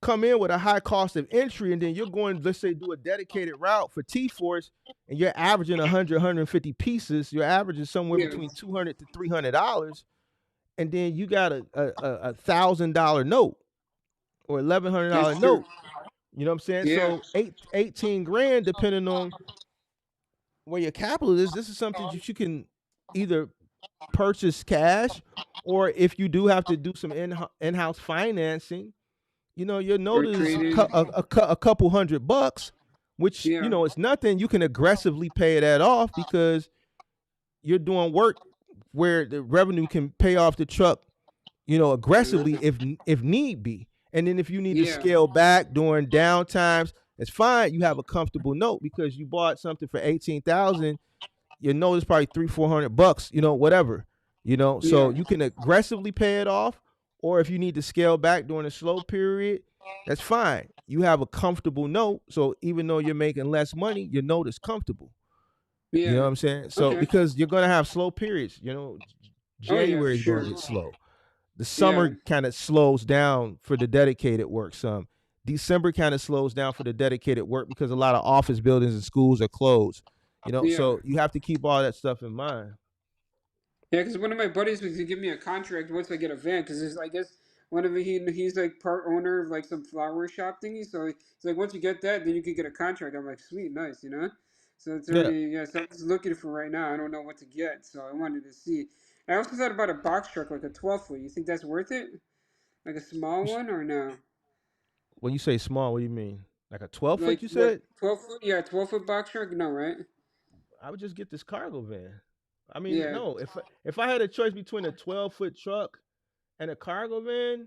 come in with a high cost of entry and then you're going, let's say, do a dedicated route for T Force and you're averaging 100, 150 pieces. You're averaging somewhere Yeah, between $200 to $300, and then you got a $1,000 note or eleven hundred that's dollar true. note. You know what I'm saying? Yeah, So 18 grand, depending on where your capital is, this is something that you can either purchase cash, or if you do have to do some in-house financing, you'll or notice traded. a couple $100, which, Yeah, it's nothing. You can aggressively pay that off because you're doing work where the revenue can pay off the truck, aggressively if need be. And then if you need to yeah, scale back during downtimes, it's fine. You have a comfortable note because you bought something for 18,000. Your note is probably 300-400 bucks, whatever. So yeah, you can aggressively pay it off, or if you need to scale back during a slow period, that's fine. You have a comfortable note, so even though you're making less money, your note is comfortable. You know yeah. what I'm saying? So Okay. because you're gonna have slow periods, Oh yeah, for January is gonna sure. get slow. The Yeah, summer kind of slows down for the dedicated work some. December kind of slows down for the dedicated work because a lot of office buildings and schools are closed. yeah. So you have to keep all that stuff in mind. Yeah, because one of my buddies was to give me a contract once I get a van. Because I guess one of he's like part owner of like some flower shop thingy. So it's like once you get that, then you can get a contract. I'm like, sweet, nice. So it's Yeah. already So I'm just looking for right now. I don't know what to get, so I wanted to see. I also thought about a box truck, like a 12 foot. You think that's worth it? Like a small one or no? When you say small, what do you mean? Like a 12 foot? Like You what? said? 12 foot? Yeah, 12 foot box truck. No, right? I would just get this cargo van. I mean, Yeah, no. If I had a choice between a 12-foot truck and a cargo van,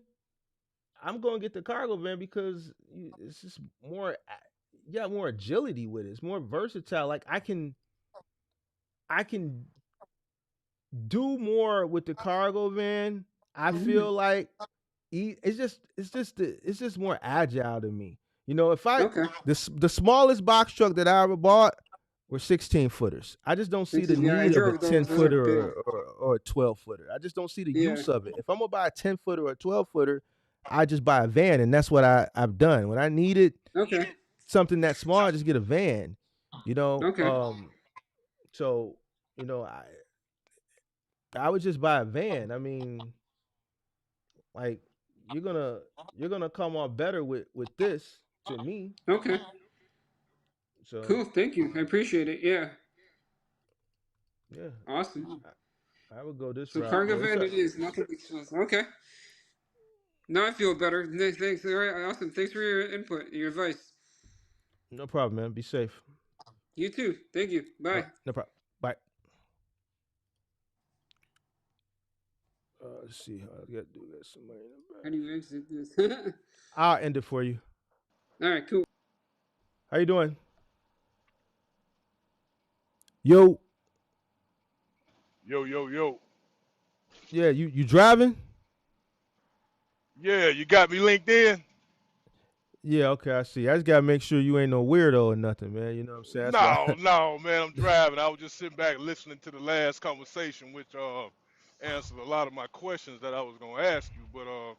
I'm going to get the cargo van because it's just more. You got more agility with it. It's more versatile. Like I can do more with the cargo van. I feel like it's just more agile to me. If I Okay. the smallest box truck that I ever bought were 16 footers. I just don't see the 16, yeah, I need of a drove ten those. Those are footer big. or a 12 footer. I just don't see the Yeah. use of it. If I'm gonna buy a 10 footer or a 12 footer, I just buy a van, and that's what I've done. When I needed Okay. something that small, I just get a van. You know, Okay. um, so I would just buy a van. I mean, like you're gonna you're gonna come off better with this to me. Okay. So Cool. Thank you. I appreciate it. Yeah. yeah, Awesome. I would go this So route, cargo but it's van a, it is. Nothing expensive. Okay. Now I feel better. Thanks. All right. Awesome. Thanks for your input, your advice. no problem, man. Be safe. You too. Thank you. All Bye. right, no problem. Bye. Let's see how I got to do that. Somebody in the How back. do you exit this? All I'll end it for you. right. Cool. How you doing? Yo, Yo, yo, yo. yeah, you driving? Yeah, you got me linked in? Yeah, okay, I see. I just gotta make sure you ain't no weirdo or nothing, man. You know what I'm saying? That's why. No, no, man, I'm driving. I was just sitting back listening to the last conversation, which answered a lot of my questions that I was gonna ask you, but you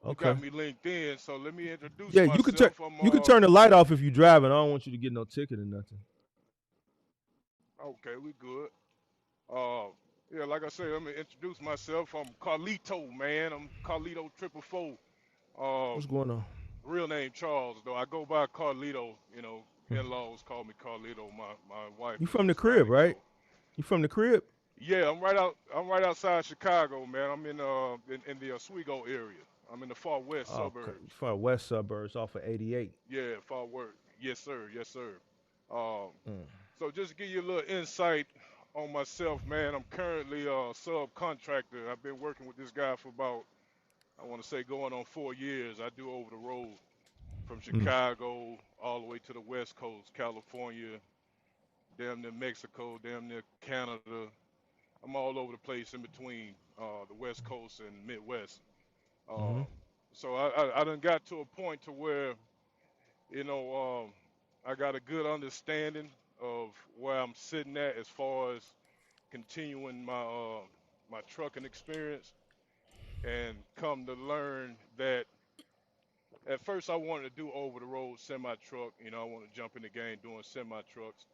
Okay. got me linked in, so let me introduce Yeah, myself. I'm you could turn the light off if you driving. I don't want you to get no ticket or nothing. okay, we good. Uh yeah, like I said, let me introduce myself. I'm Carlito, man. I'm Carlito Triple Four. What's Um going on? real name Charles though. I go by Carlito, Hmm. in-laws call me Carlito. My wife You is from the crib, Hispanic, right? so You from the crib? yeah, I'm right outside Chicago, man. I'm in the Oswego area. I'm in the far west Oh, okay. You suburbs. from west suburbs off of 88. Yeah, far west. Yes, sir. Yes, sir. Um, Mm. so just to give you a little insight on myself, man, I'm currently a subcontractor. I've been working with this guy for about, I want to say, going on 4 years. I do over the road from Mm. Chicago all the way to the West Coast, California, damn near Mexico, damn near Canada. I'm all over the place in between the West Coast and Midwest. Mhm. Um, so I done got to a point to where you know I got a good understanding of where I'm sitting at as far as continuing my trucking experience, and come to learn that at first I wanted to do over the road semi truck. I want to jump in the game doing semi trucks.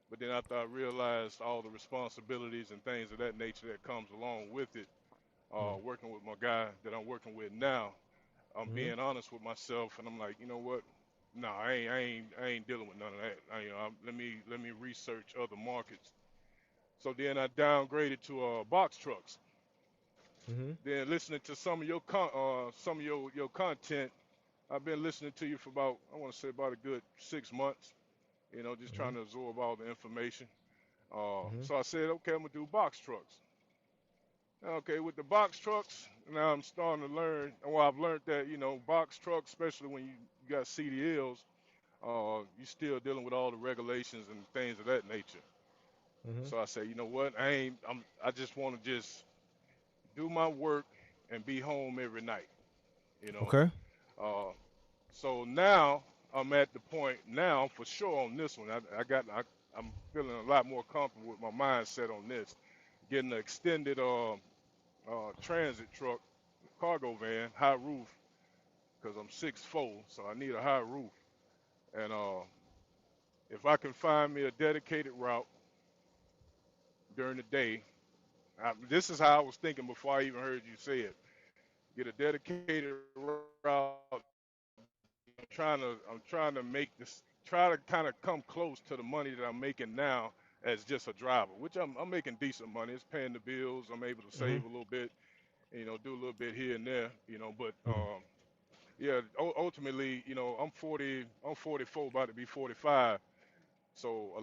But then after I realized all the responsibilities and things of that nature that comes along with it, Mm. working with my guy that I'm working with now, I'm Mhm. being honest with myself, and I'm like, you know what? No, I ain't dealing with none of that. Let me research other markets. So then I downgraded to box trucks. Mhm. Then listening to some of your content, I've been listening to you for about, I want to say, about a good 6 months. Just trying Mhm. to absorb all the information. Mhm. So I said, okay, I'm gonna do box trucks. Okay, with the box trucks, now I'm starting to learn. Well, I've learned that box trucks, especially when you got CDLs, you're still dealing with all the regulations and things of that nature. Mhm. So I say, you know what? I just want to just do my work and be home every night. You know. Okay. Uh, so now I'm at the point now for sure on this one. I'm feeling a lot more comfortable with my mindset on this. Getting an extended transit truck, cargo van, high roof, because I'm 6'4", so I need a high roof. And if I can find me a dedicated route during the day, this is how I was thinking before I even heard you say it. Get a dedicated route. I'm trying to make this, try to kind of come close to the money that I'm making now as just a driver, which I'm making decent money. It's paying the bills. I'm able to Mhm. save a little bit, do a little bit here and there. But Mm. yeah, ultimately, I'm 40, I'm 44, about to be 45. So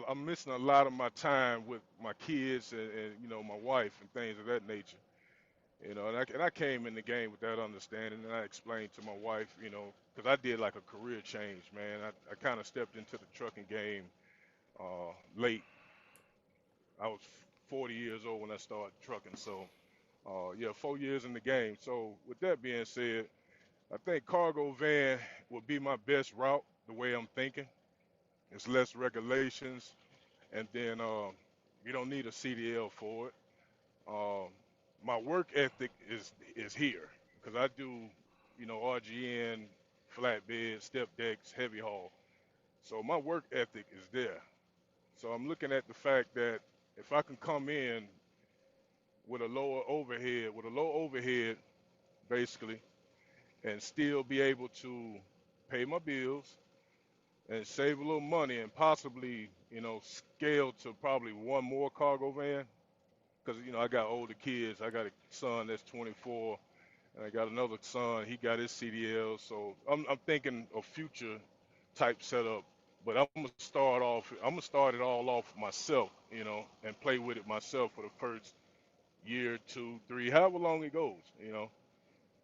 I'm missing a lot of my time with my kids and my wife and things of that nature. And I came in the game with that understanding, and I explained to my wife, because I did like a career change, man. I kind of stepped into the trucking game late. I was 40 years old when I started trucking, so yeah, 4 years in the game. So with that being said, I think cargo van would be my best route. The way I'm thinking, it's less regulations, and then you don't need a CDL for it. Um, my work ethic is here because I do, RGN, flatbed, step decks, heavy haul. So my work ethic is there. So I'm looking at the fact that if I can come in with a low overhead, basically, and still be able to pay my bills and save a little money and possibly, scale to probably one more cargo van. Because, I got older kids. I got a son that's 24, and I got another son. He got his CDL. So I'm thinking a future type setup. But I'm gonna start it all off myself, and play with it myself for the first year, two, three, however long it goes.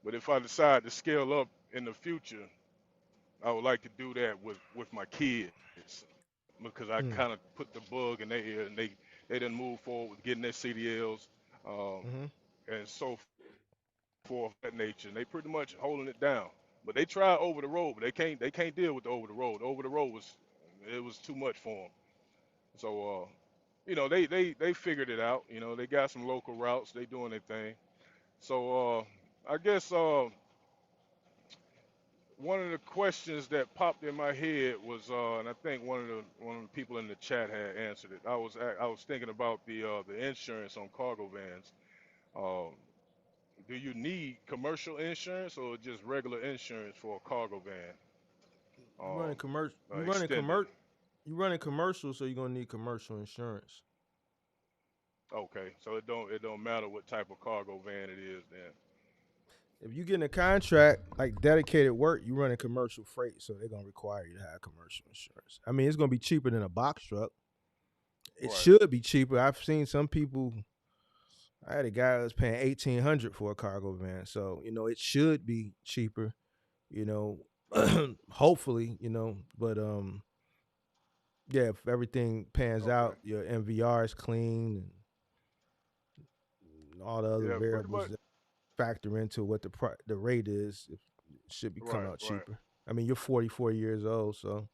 But if I decide to scale up in the future, I would like to do that with my kids because I kind of Mm. put the bug in their ear and they didn't move forward with getting their CDLs, um, Hmm. and so forth of that nature. And they pretty much holding it down. But they try over the road, but they can't deal with the over the road. The over the road was too much for them. So they figured it out. They got some local routes. They doing their thing. So I guess one of the questions that popped in my head was, and I think one of the people in the chat had answered it. I was thinking about the insurance on cargo vans. Um, do you need commercial insurance or just regular insurance for a cargo van? You running commercial. Extended. You running commercial, so you're gonna need commercial insurance. Okay, so it don't matter what type of cargo van it is then. If you get a contract like dedicated work, you running commercial freight, so they're gonna require you to have commercial insurance. I mean, it's gonna be cheaper than a box truck. It Right. should be cheaper. I've seen some people. I had a guy that was paying 1,800 for a cargo van, so it should be cheaper. You know, Okay. hopefully, but yeah, if everything pans Okay. out, your MVR is clean and all the other Yeah, pretty variables much. that factor into what the rate is, it should be come Right. out Right. cheaper. I mean, you're 44 years old, so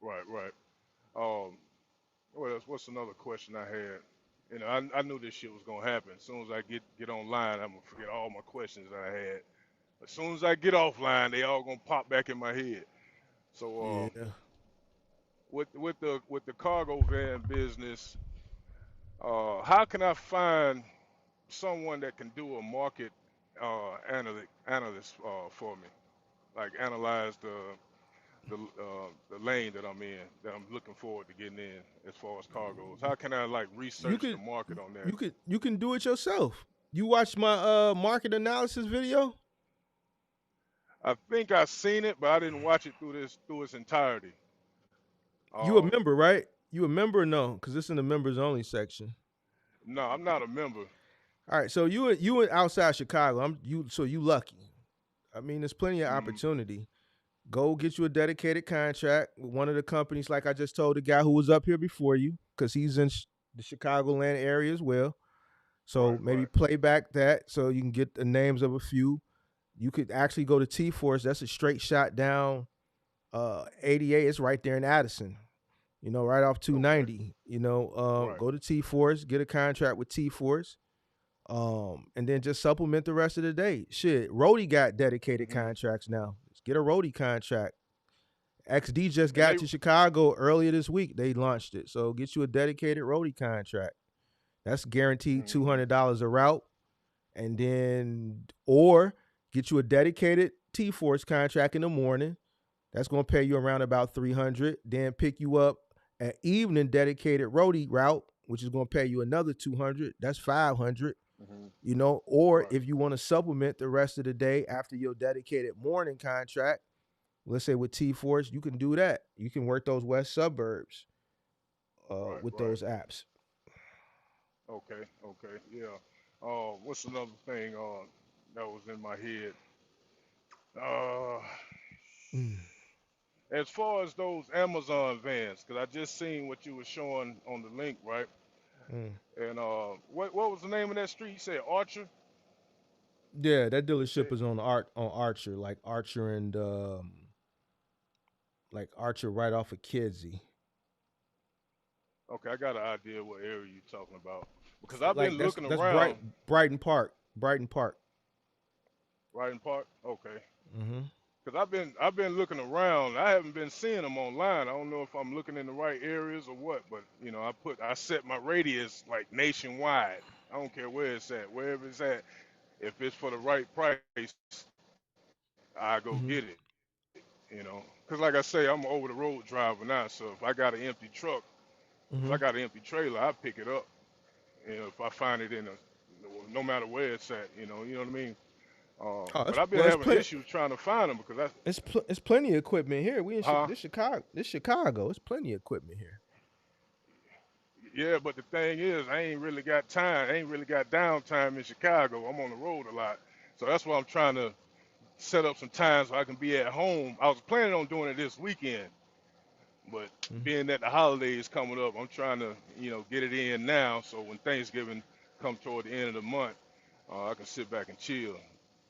Right. Right. Um, what else? What's another question I had? I knew this shit was gonna happen. As soon as I get online, I'm gonna forget all my questions that I had. As soon as I get offline, they all gonna pop back in my head. So yeah. with the cargo van business, how can I find someone that can do a market analyst for me, like analyze the lane that I'm in, that I'm looking forward to getting in as far as cargoes. How can I like You research the could market on that? you can do it yourself. You watch my market analysis video. I think I seen it, but I didn't watch it through its entirety. You a Um, member, right? You a member or no? Because it's in the members only section. no, I'm not a member. All right, so you in outside Chicago. You lucky. I mean, there's plenty of Hmm. opportunity. Go get you a dedicated contract with one of the companies, like I just told the guy who was up here before you, because he's in the Chicagoland area as well. So Right, maybe right. play back that so you can get the names of a few. You could actually go to T Force. That's a straight shot down 88. It's right there in Addison. Right off Okay. 290. Right. Go to T Force, get a contract with T Force, and then just supplement the rest of the day. Shit, Rody got dedicated Hmm. contracts now. Let's get a Rody contract. XD just And got they. to Chicago earlier this week. They launched it, so get you a dedicated Rody contract. That's guaranteed two Hmm. hundred dollars a route, and then or get you a dedicated T Force contract in the morning. That's gonna pay you around about 300. Then pick you up an evening dedicated roadie route, which is gonna pay you another 200. That's 500. Hmm. Or Right. if you want to supplement the rest of the day after your dedicated morning contract, let's say with T Force, you can do that. You can work those west suburbs Right. with Right. those apps. Okay. Okay. Yeah. What's another thing that was in my head? Uh, Mm, as far as those Amazon vans, because I just seen what you were showing on the link, right? mm. And what was the name of that street? You said Archer. Yeah, that dealership Say, is on Archer, like Archer right off of Kedzie. okay, I got an idea what area you're talking about because I've been Like looking that's around. Brighton Park. Brighton Park. Riding Park. Okay. Mm-hmm. Because I've been looking around. I haven't been seeing them online. I don't know if I'm looking in the right areas or what, but I set my radius like nationwide. I don't care where it's at, wherever it's at. If it's for the right price, I go Mm-hmm. get it. Because like I say, I'm an over the road driver now. So if I got an empty truck, if Mm-hmm. I got an empty trailer, I pick it up. If I find it no matter where it's at, you know what I mean. Oh, But I've been it's having plenty. issues trying to find them because It's plenty of equipment here. We in huh? this Chicago. This Chicago. It's plenty of equipment here. Yeah, but the thing is, I ain't really got time. I ain't really got downtime in Chicago. I'm on the road a lot. So that's why I'm trying to set up some time so I can be at home. I was planning on doing it this weekend, but Mm-hmm. being that the holidays coming up, I'm trying to, get it in now so when Thanksgiving come toward the end of the month, I can sit back and chill.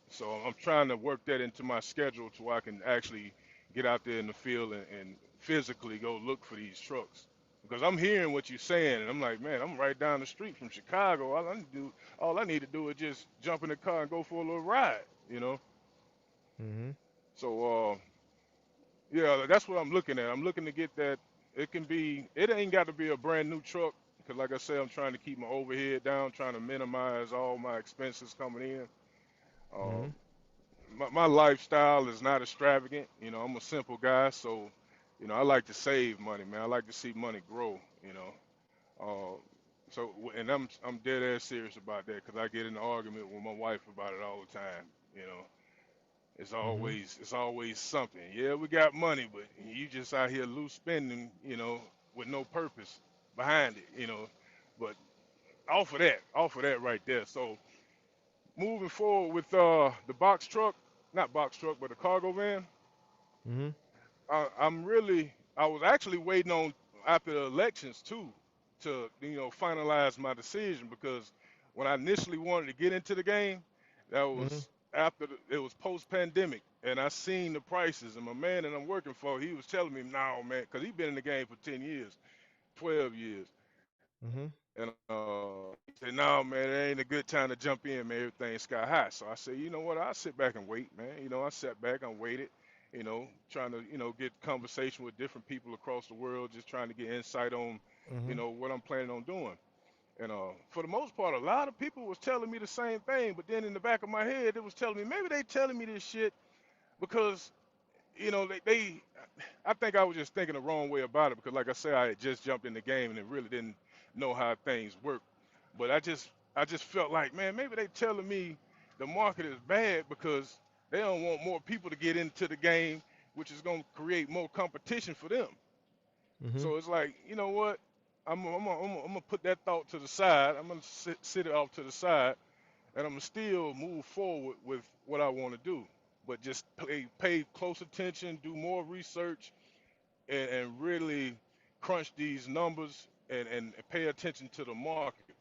So I'm trying to work that into my schedule to where I can actually get out there in the field and physically go look for these trucks. Because I'm hearing what you're saying, and I'm like, man, I'm right down the street from Chicago. All I need to do is just jump in the car and go for a little ride. Mm-hmm. So yeah, that's what I'm looking at. I'm looking to get that. It ain't got to be a brand new truck. Because like I said, I'm trying to keep my overhead down, trying to minimize all my expenses coming in. Uh, Mm-hmm. my lifestyle is not extravagant. I'm a simple guy, so I like to save money, man. I like to see money grow. Uh, and I'm dead ass serious about that because I get in an argument with my wife about it all the time. You know, Mm-hmm. it's always something. Yeah, we got money, but you just out here loose spending. With no purpose behind it. But off of that right there. So moving forward with the box truck, not box truck, but a cargo van. Mm-hmm. I was actually waiting on after the elections too to finalize my decision because when I initially wanted to get into the game, that Mm-hmm. was it was post pandemic, and I seen the prices, and my man that I'm working for, he was telling me, no man, because he's been in the game for 10 years, 12 years. Mm-hmm. And he said, "No, man, it ain't a good time to jump in, man. Everything's sky high." So I said, "You know what? I'll sit back and wait, man." I sat back and waited. Trying to get conversation with different people across the world, just trying to get insight on, Mm-hmm. what I'm planning on doing. And for the most part, a lot of people was telling me the same thing. But then in the back of my head, it was telling me maybe they telling me this shit because they I think I was just thinking the wrong way about it because, like I said, I had just jumped in the game and really didn't know how things work. But I just felt like, man, maybe they telling me the market is bad because they don't want more people to get into the game, which is going to create more competition for them. Mm-hmm. So it's like, you know what? I'm gonna put that thought to the side. I'm gonna sit it off to the side, and I'm gonna still move forward with what I want to do. But just pay close attention, do more research, and really crunch these numbers and pay attention to the market.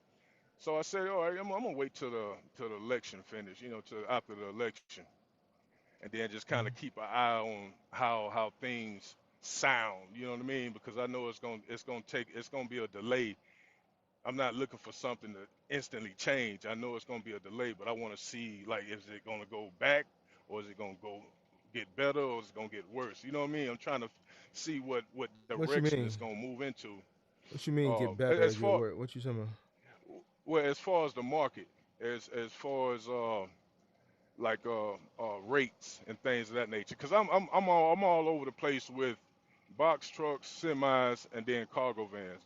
So I said, all right, I'm gonna wait till the election finish, till after the election, and then just kind of Mm-hmm. keep an eye on how things sound. You know what I mean? Because I know it's gonna be a delay. I'm not looking for something to instantly change. I know it's gonna be a delay, but I want to see like is it gonna go back or is it gonna go get better or is it gonna get worse? You know what I mean? I'm trying to see what What you direction it's mean? gonna move into. What you mean get better As or get far worse? What you talking about? as far as the market, as far as like rates and things of that nature. Because I'm all over the place with box trucks, semis, and then cargo vans.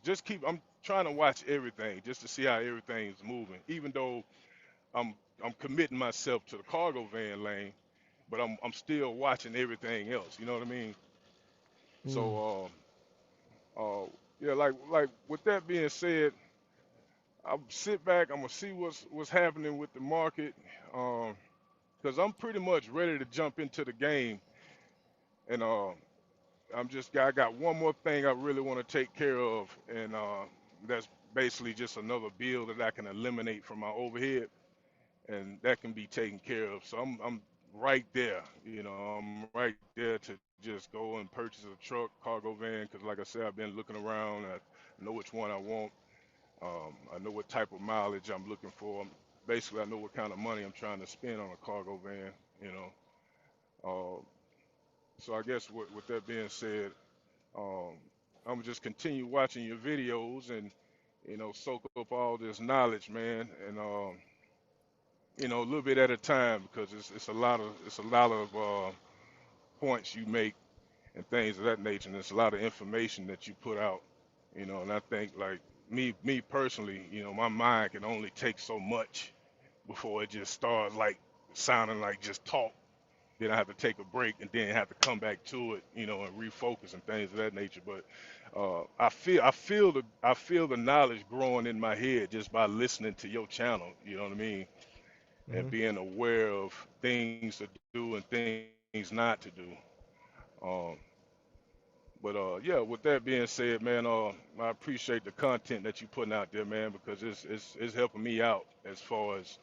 I'm trying to watch everything just to see how everything's moving. Even though I'm I'm committing myself to the cargo van lane, but I'm still watching everything else. You know what I mean? Mm. So yeah, like with that being said, I'll sit back. I'm gonna see what's happening with the market. Um, because I'm pretty much ready to jump into the game. And I got one more thing I really want to take care of, and that's basically just another bill that I can eliminate from my overhead. and that can be taken care of. So I'm right there. I'm right there to just go and purchase a truck, cargo van, because like I said, I've been looking around. I know which one I want. I know what type of mileage I'm looking for. Basically, I know what kind of money I'm trying to spend on a cargo van. You know, so I guess with that being said, um, I'm gonna just continue watching your videos and soak up all this knowledge, man, and a little bit at a time because it's a lot of points you make and things of that nature, and it's a lot of information that you put out, and I think like me personally, my mind can only take so much before it just starts like sounding like just talk. Then I have to take a break and then have to come back to it, and refocus and things of that nature. But I feel the knowledge growing in my head just by listening to your channel. You know what I mean? And Hmm. being aware of things to do and things not to do. Um, but yeah, with that being said, man, I appreciate the content that you putting out there, man, because it's helping me out as far as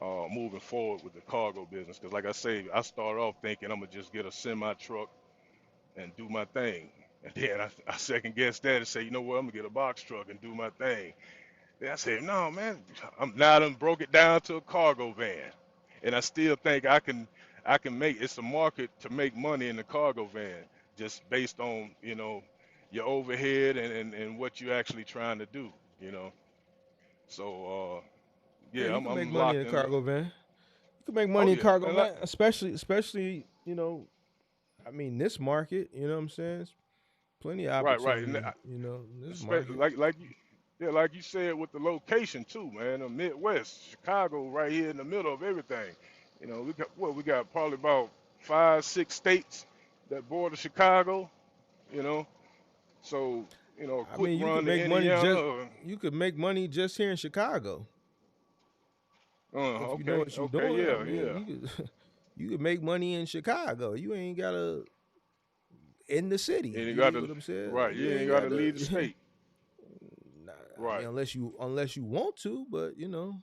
moving forward with the cargo business. Because like I say, I started off thinking I'm gonna just get a semi truck and do my thing, and then I second guess that and say, you know what, I'm gonna get a box truck and do my thing. Then I said, no, man, I'm now done broke it down to a cargo van, and I still think I can make it's a market to make money in the cargo van just based on your overhead and what you're actually trying to do. You know, so Yeah, yeah, you I'm can make I'm money in locked a in. cargo van. You can make Oh money in yeah, cargo and like van, especially I mean this market. You know what I'm saying? It's plenty of right, and opportunity. In this especially market. like you, yeah, like you said with the location too, man. The Midwest, Chicago, right here in the middle of everything. We got probably about 5, 6 states that border Chicago. You know, so a I quick mean, run to Indiana. you could make money just here in Chicago if you know Okay, what you're okay, doing. I yeah, mean, yeah. you could you could make money in Chicago. You ain't gotta in the city. And you You got dig to what I'm saying? right. Like You you ain't ain't got to got leave the to. state. Nah, I mean, Right. unless you want to, but there's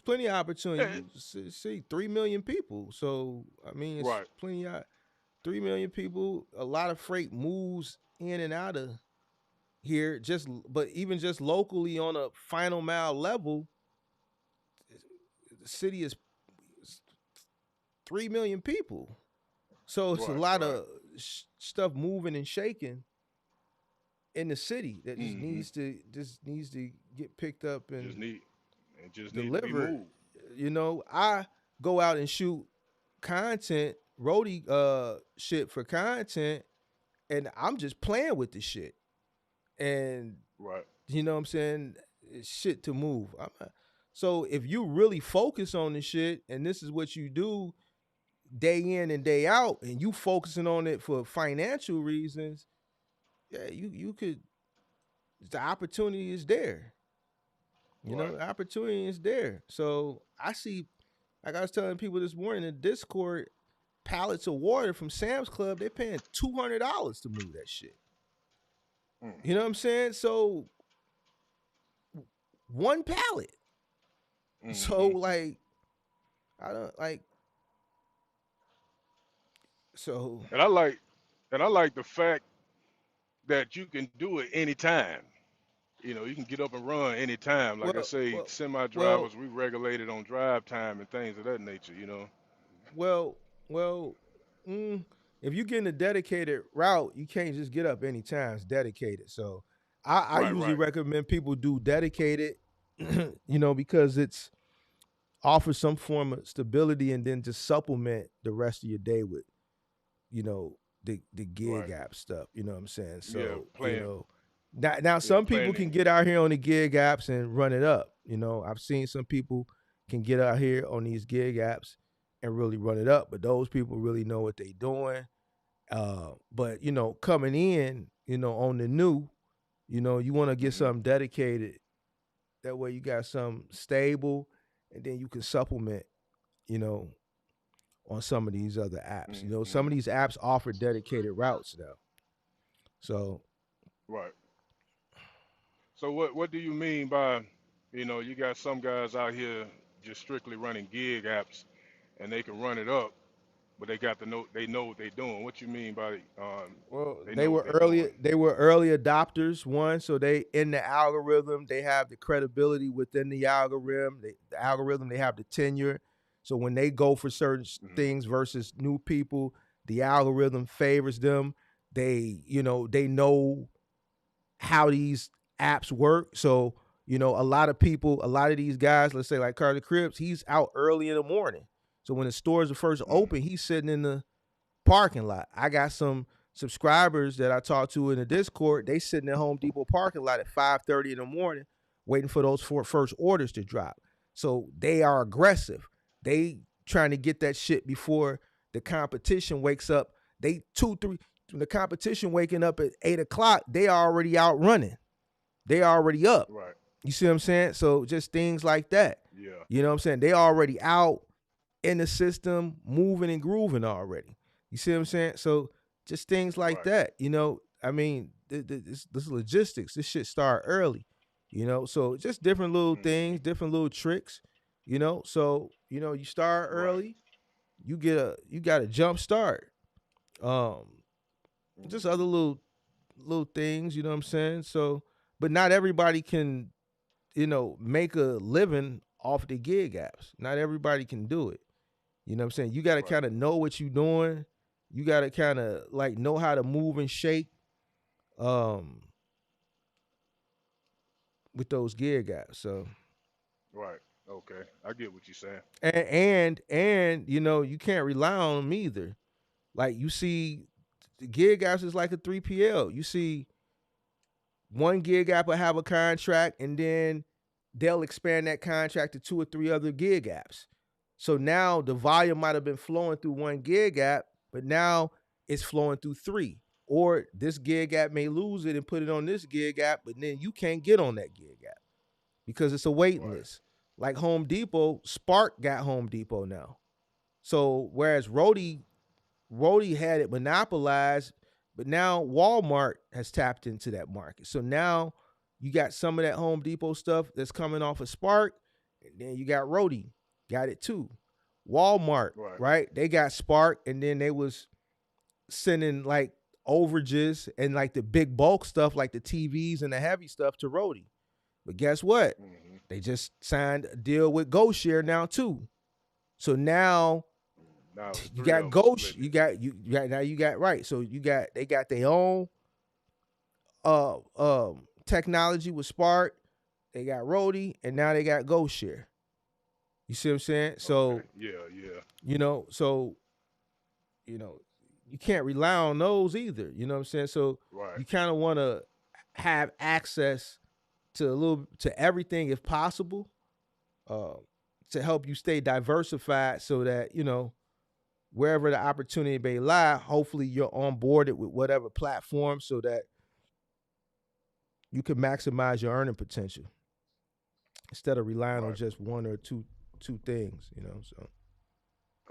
plenty of opportunity. Yeah. You see 3 million people, so I mean, it's Right. plenty of 3 million people. A lot of freight moves in and out of here. But even just locally on a final mile level, the city is 3 million people. So it's a Right. lot Right. of stuff moving and shaking in the city that Hmm. just needs to get picked up Just and need it just need to be delivered. moved. I go out and shoot content, roadie shit for content, and I'm just playing with the shit. And Right. you know what I'm saying? It's shit to move. So if you really focus on the shit and this is what you do day in and day out, and you focusing on it for financial reasons, yeah, you could. The opportunity is there. Right. The opportunity is there. So I see, like I was telling people this morning in Discord, pallets of water from Sam's Club, they're paying $200 to move that shit. Mm. You know what I'm saying? So one pallet. So Hmm. like I don't like so And I like the fact that you can do it anytime. You can get up and run anytime. Like I well say, well semi well drivers, we regulated on drive time and things of that nature. well well mm, if you get in a dedicated route, you can't just get up anytime. It's dedicated. So I Right, usually right, recommend people do dedicated, because it's offers some form of stability and then just supplement the rest of your day with the gig right. app stuff. You know what I'm saying? Yeah, So playing. now Yeah, some people playing can it. get out here on the gig apps and run it up. I've seen some people can get out here on these gig apps and really run it up, but those people really know what they're doing. But coming in, on the new, you want to get Hmm. something dedicated. That way you got something stable, and then you can supplement. You know, on some of these other apps. Some Hmm. of these apps offer dedicated routes now. So Right. So what do you mean by, you got some guys out here. just strictly running gig apps, and they can run it up, but they got to know they know what they're doing. What you mean by Well, they they know what were they're early. doing? They were early adopters. One, so they in the algorithm. They have the credibility within the algorithm. The algorithm. They have the tenure. So when they go for certain Hmm. things versus new people, the algorithm favors them. They know how these apps work. So a lot of people, a lot of these guys, let's say like Carter Cribs, he's out early in the morning. So when the stores are first open, Hmm. he's sitting in the parking lot. I got some subscribers that I talked to in the Discord. They sitting at Home Depot parking lot at 5:30 in the morning, waiting for those first orders to drop. So they are aggressive. They trying to get that shit before the competition wakes up. They 2, 3. The competition waking up at 8 o'clock. They already out running. They already up. Right. You see what I'm saying? So just things like that. Yeah. You know what I'm saying? They already out in the system, moving and grooving already. You see what I'm saying? So just things like Right. that. I mean, this logistics. This shit start early. So just different little things, Hmm. different little tricks. So you start Right. early, you got a jump start. Um, just other Hmm. little things. You know what I'm saying? So, but not everybody can make a living off the gig apps. Not everybody can do it. You know what I'm saying? You got to Right. kind of know what you're doing. You got to kind of like know how to move and shake um with those gig apps. So Right. Okay. I get what you're saying. and you can't rely on them either. Like you see the gig apps is like a 3PL. You see one gig app will have a contract and then they'll expand that contract to two or three other gig apps. So now the volume might have been flowing through one gig app, but now it's flowing through three. Or this gig app may lose it and put it on this gig app, but then you can't get on that gig app because it's a waiting Right. list. Like Home Depot, Spark got Home Depot now. So whereas Rhodey had it monopolized, but now Walmart has tapped into that market. So now you got some of that Home Depot stuff that's coming off of Spark, and then you got Rhodey, got it too. Walmart, Right. right? They got Spark, and then they was sending like overages and like the big bulk stuff, like the TVs and the heavy stuff to Rhodey. But guess what? Hmm. They just signed a deal with GoShare now too. So now Now it's you three got of them Ghost, splitting it. you got now you got right. So they got their own technology with Spark, they got Rody, and now they got Ghost Share. You see what I'm saying? Okay. So, Yeah. Yeah. you know, so, you know, you can't rely on those either. You know what I'm saying? So Right. you kind of want to have access to everything if possible, uh, to help you stay diversified so that, wherever the opportunity may lie, hopefully you're on board with whatever platform so that you can maximize your earning potential instead of relying on Right. just one or two things. So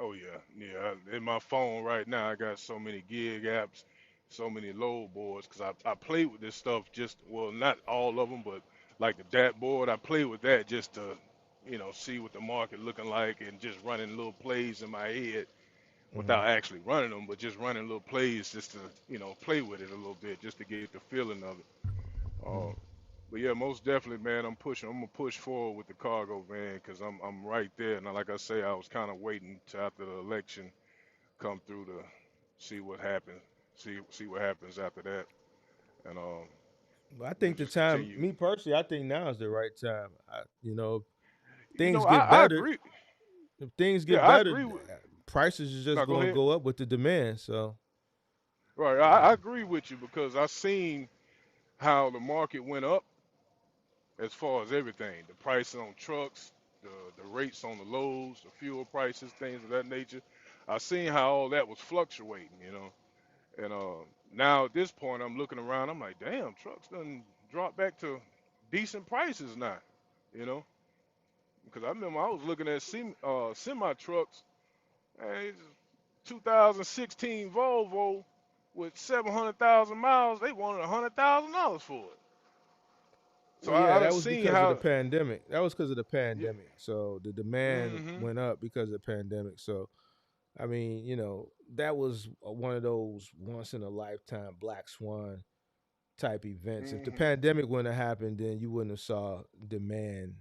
Oh yeah. Yeah. In my phone right now, I got so many gig apps, so many load boards because I play with this stuff just well, not all of them, but like the dat board, I play with that just to see what the market looking like and just running little plays in my head mhm. without actually running them, but just running little plays just to play with it a little bit just to get the feeling of it. Uh, Mhm. but yeah, most definitely, man. I'm pushing. I'm gonna push forward with the cargo van because I'm right there. Now, like I say, I was kind of waiting till after the election come through to see what happens. See what happens after that, and I think the just time, continue. me personally, I think now is the right time. You know, Things I, get I better. agree. If things Yeah, get I better, agree with. prices is just No, go going to ahead. go up with the demand. So, Right, you I know, agree with you because I seen how the market went up as far as everything, the prices on trucks, the rates on the loads, the fuel prices, things of that nature. I seen how all that was fluctuating. And now at this point, I'm looking around. I'm like, damn, trucks done drop back to decent prices now. You know, because I remember I was looking at semi trucks, and it's 2016 Volvo with 700,000 miles. They wanted $100,000 for it. So Well, yeah, I done that was seen because of the how. pandemic. That was because of the Yeah. pandemic. So the demand Mm-hmm. went up because of the pandemic. So I mean, that was one of those once in a lifetime black swan type events. If the Mm-hmm. pandemic wouldn't have happened, then you wouldn't have saw demand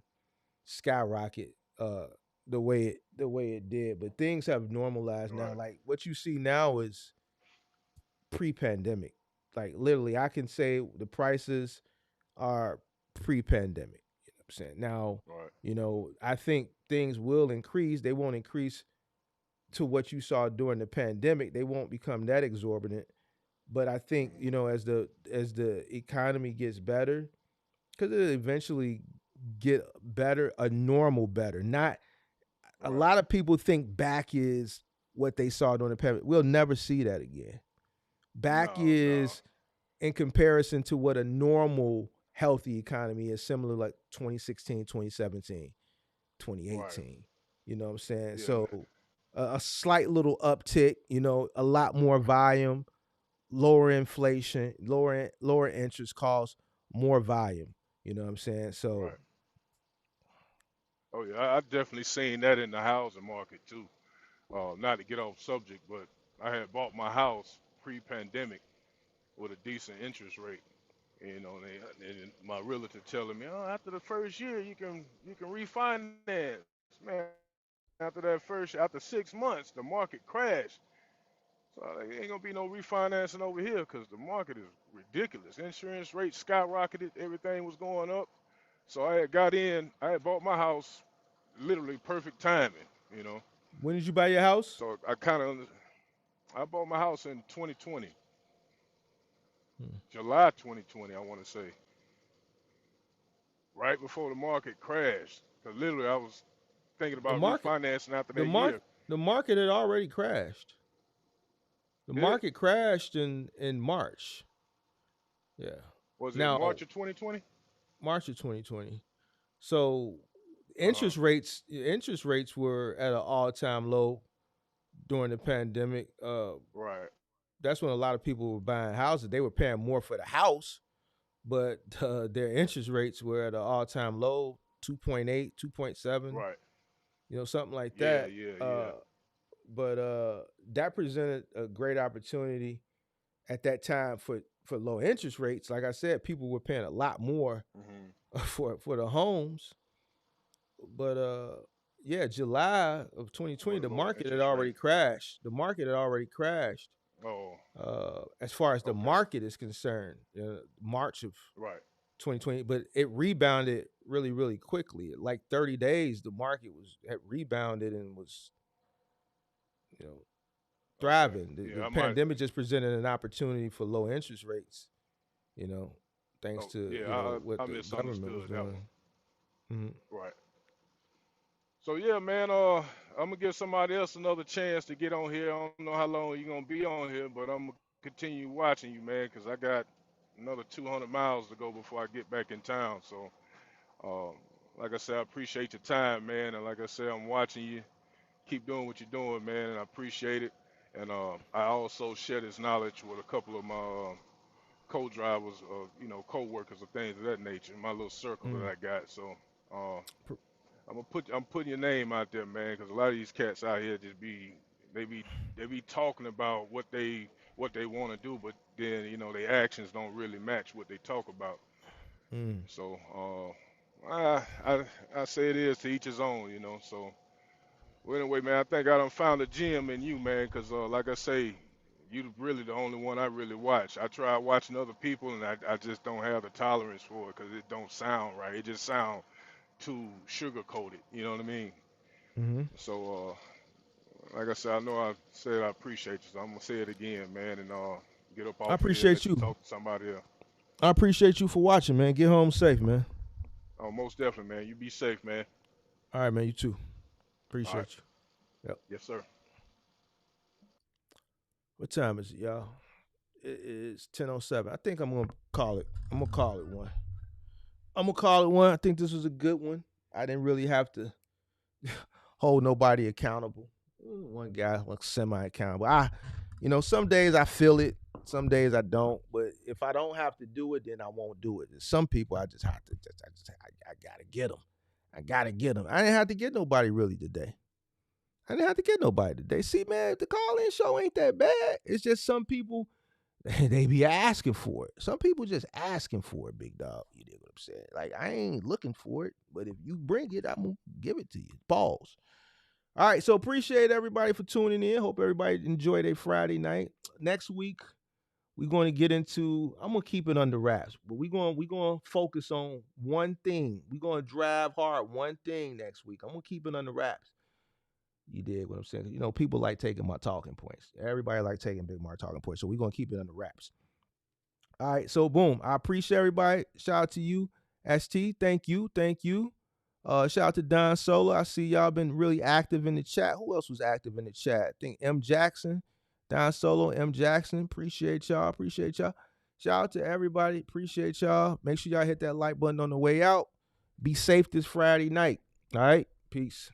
skyrocket the way it did. But things have normalized now. Right. Like what you see now is pre-pandemic. Like literally, I can say the prices are pre-pandemic. You know what I'm saying? Now, Right. I think things will increase. They won't increase to what you saw during the pandemic. They won't become that exorbitant. But I think Mm-hmm. as the economy gets better, because it eventually get better, a normal better. Not a Right. lot of people think back is what they saw during the pandemic. We'll never see that again. Back No. No. is in comparison to what a normal healthy economy is, similar like 2016, 2017, Right. 2018. You know what I'm saying? Yeah. So a slight little uptick, a lot more volume, lower inflation, lower interest costs, more volume. You know what I'm saying? So Right. Oh yeah. I definitely seen that in the housing market too. Not to get off subject, but I had bought my house pre-pandemic with a decent interest rate. And my realtor telling me, oh, after the first year you can refinance. Man, after 6 months, the market crashed. So like, ain't gonna be no refinancing over here because the market is ridiculous. Insurance rates skyrocketed, everything was going up. So I had bought my house literally perfect timing, you know. when did you buy your house? So I bought my house in 2020, Hmm. July 2020, I want to say, right before the market crashed. Because literally I was thinking The about market, refinancing after the that market, year. the market had already crashed. The Did it? market crashed in March. Yeah. Was it Now March of 2020? March of 2020. So Uh-huh. interest rates were at an all time low during the pandemic. Right. That's when a lot of people were buying houses. They were paying more for the house, but their interest rates were at an all time low, 2.8, 2.7, Right. something like Yeah, that. yeah, yeah. But that presented a great opportunity at that time for low interest rates. Like I said, people were paying a lot more Hmm. for the homes. But yeah, July of For 2020, the the lower market had interest rate. already crashed. The market had already crashed. Oh, As far as the okay. market is concerned, March of Right. 2020, but it rebounded really, really quickly. Like 30 days, the market had rebounded and was, you know, Okay. thriving. The Yeah, I might. pandemic just presented an opportunity for low interest rates, you know, thanks Oh, to, yeah, what I the government was misunderstood that one. doing. Mhm. Right. So yeah, man. I'm gonna give somebody else another chance to get on here. I don't know how long you're gonna be on here, but I'm gonna continue watching you, man, because I got another 200 miles to go before I get back in town. So, um, like I said, I appreciate your time, man, and like I said, I'm watching you. Keep doing what you're doing, man, and I appreciate it. And I also share this knowledge with a couple of my co-drivers, co-workers, or things of that nature. My little circle that Mm. I got. So. Uh, Pr- I'm putting your name out there, man, because a lot of these cats out here they be they be talking about what they want to do, but then their actions don't really match what they talk about. mm. So I say it is to each his own, So well, anyway, man, I think I done found a gem in you, man, because like I say, you really the only one I really watch. I try watching other people, and I just don't have the tolerance for it because it don't sound right. It just sound too sugar coated. You know what I mean? Mhm. So, like I said, I know I said I appreciate you, so I'm gonna say it again, man, and get up I off of here and appreciate let you you. talk to somebody else. I appreciate you for watching, man. Get home safe, man. Oh, most definitely, man. You be safe, man. All right, man. You too. All right. Appreciate you. Yep. Yes, sir. What time is it, y'all? It's 10:07. I think I'm gonna call it. I'm gonna call it one. I'm gonna call it one. I think this was a good one. I didn't really have to hold nobody accountable. One guy like semi accountable. Some days I feel it, some days I don't. But if I don't have to do it, then I won't do it. And some people I just have to. I gotta get them. I gotta get them. I didn't have to get nobody really today. I didn't have to get nobody today. See, man, the call-in show ain't that bad. It's just some people they be asking for it. Some people just asking for it, big dog. You dig what I'm saying? Like, I ain't looking for it, but if you bring it, I'm gonna give it to you. Pause. All right, so appreciate everybody for tuning in. Hope everybody enjoyed their Friday night. Next week, we're going to get into. I'm gonna keep it under wraps, but we're going to focus on one thing. We're going to drive hard one thing next week. I'm gonna keep it under wraps. You did what I'm saying. You know, people like taking my talking points. Everybody like taking Big Mark talking points. So we're gonna keep it under wraps. All right. So boom. I appreciate everybody. Shout out to you, ST. Thank you. Thank you. Shout out to Don Solo. I see y'all been really active in the chat. Who else was active in the chat? I think M. Jackson, Don Solo, M. Jackson. Appreciate y'all. Appreciate y'all. Shout out to everybody. Appreciate y'all. Make sure y'all hit that like button on the way out. Be safe this Friday night. All right. Peace.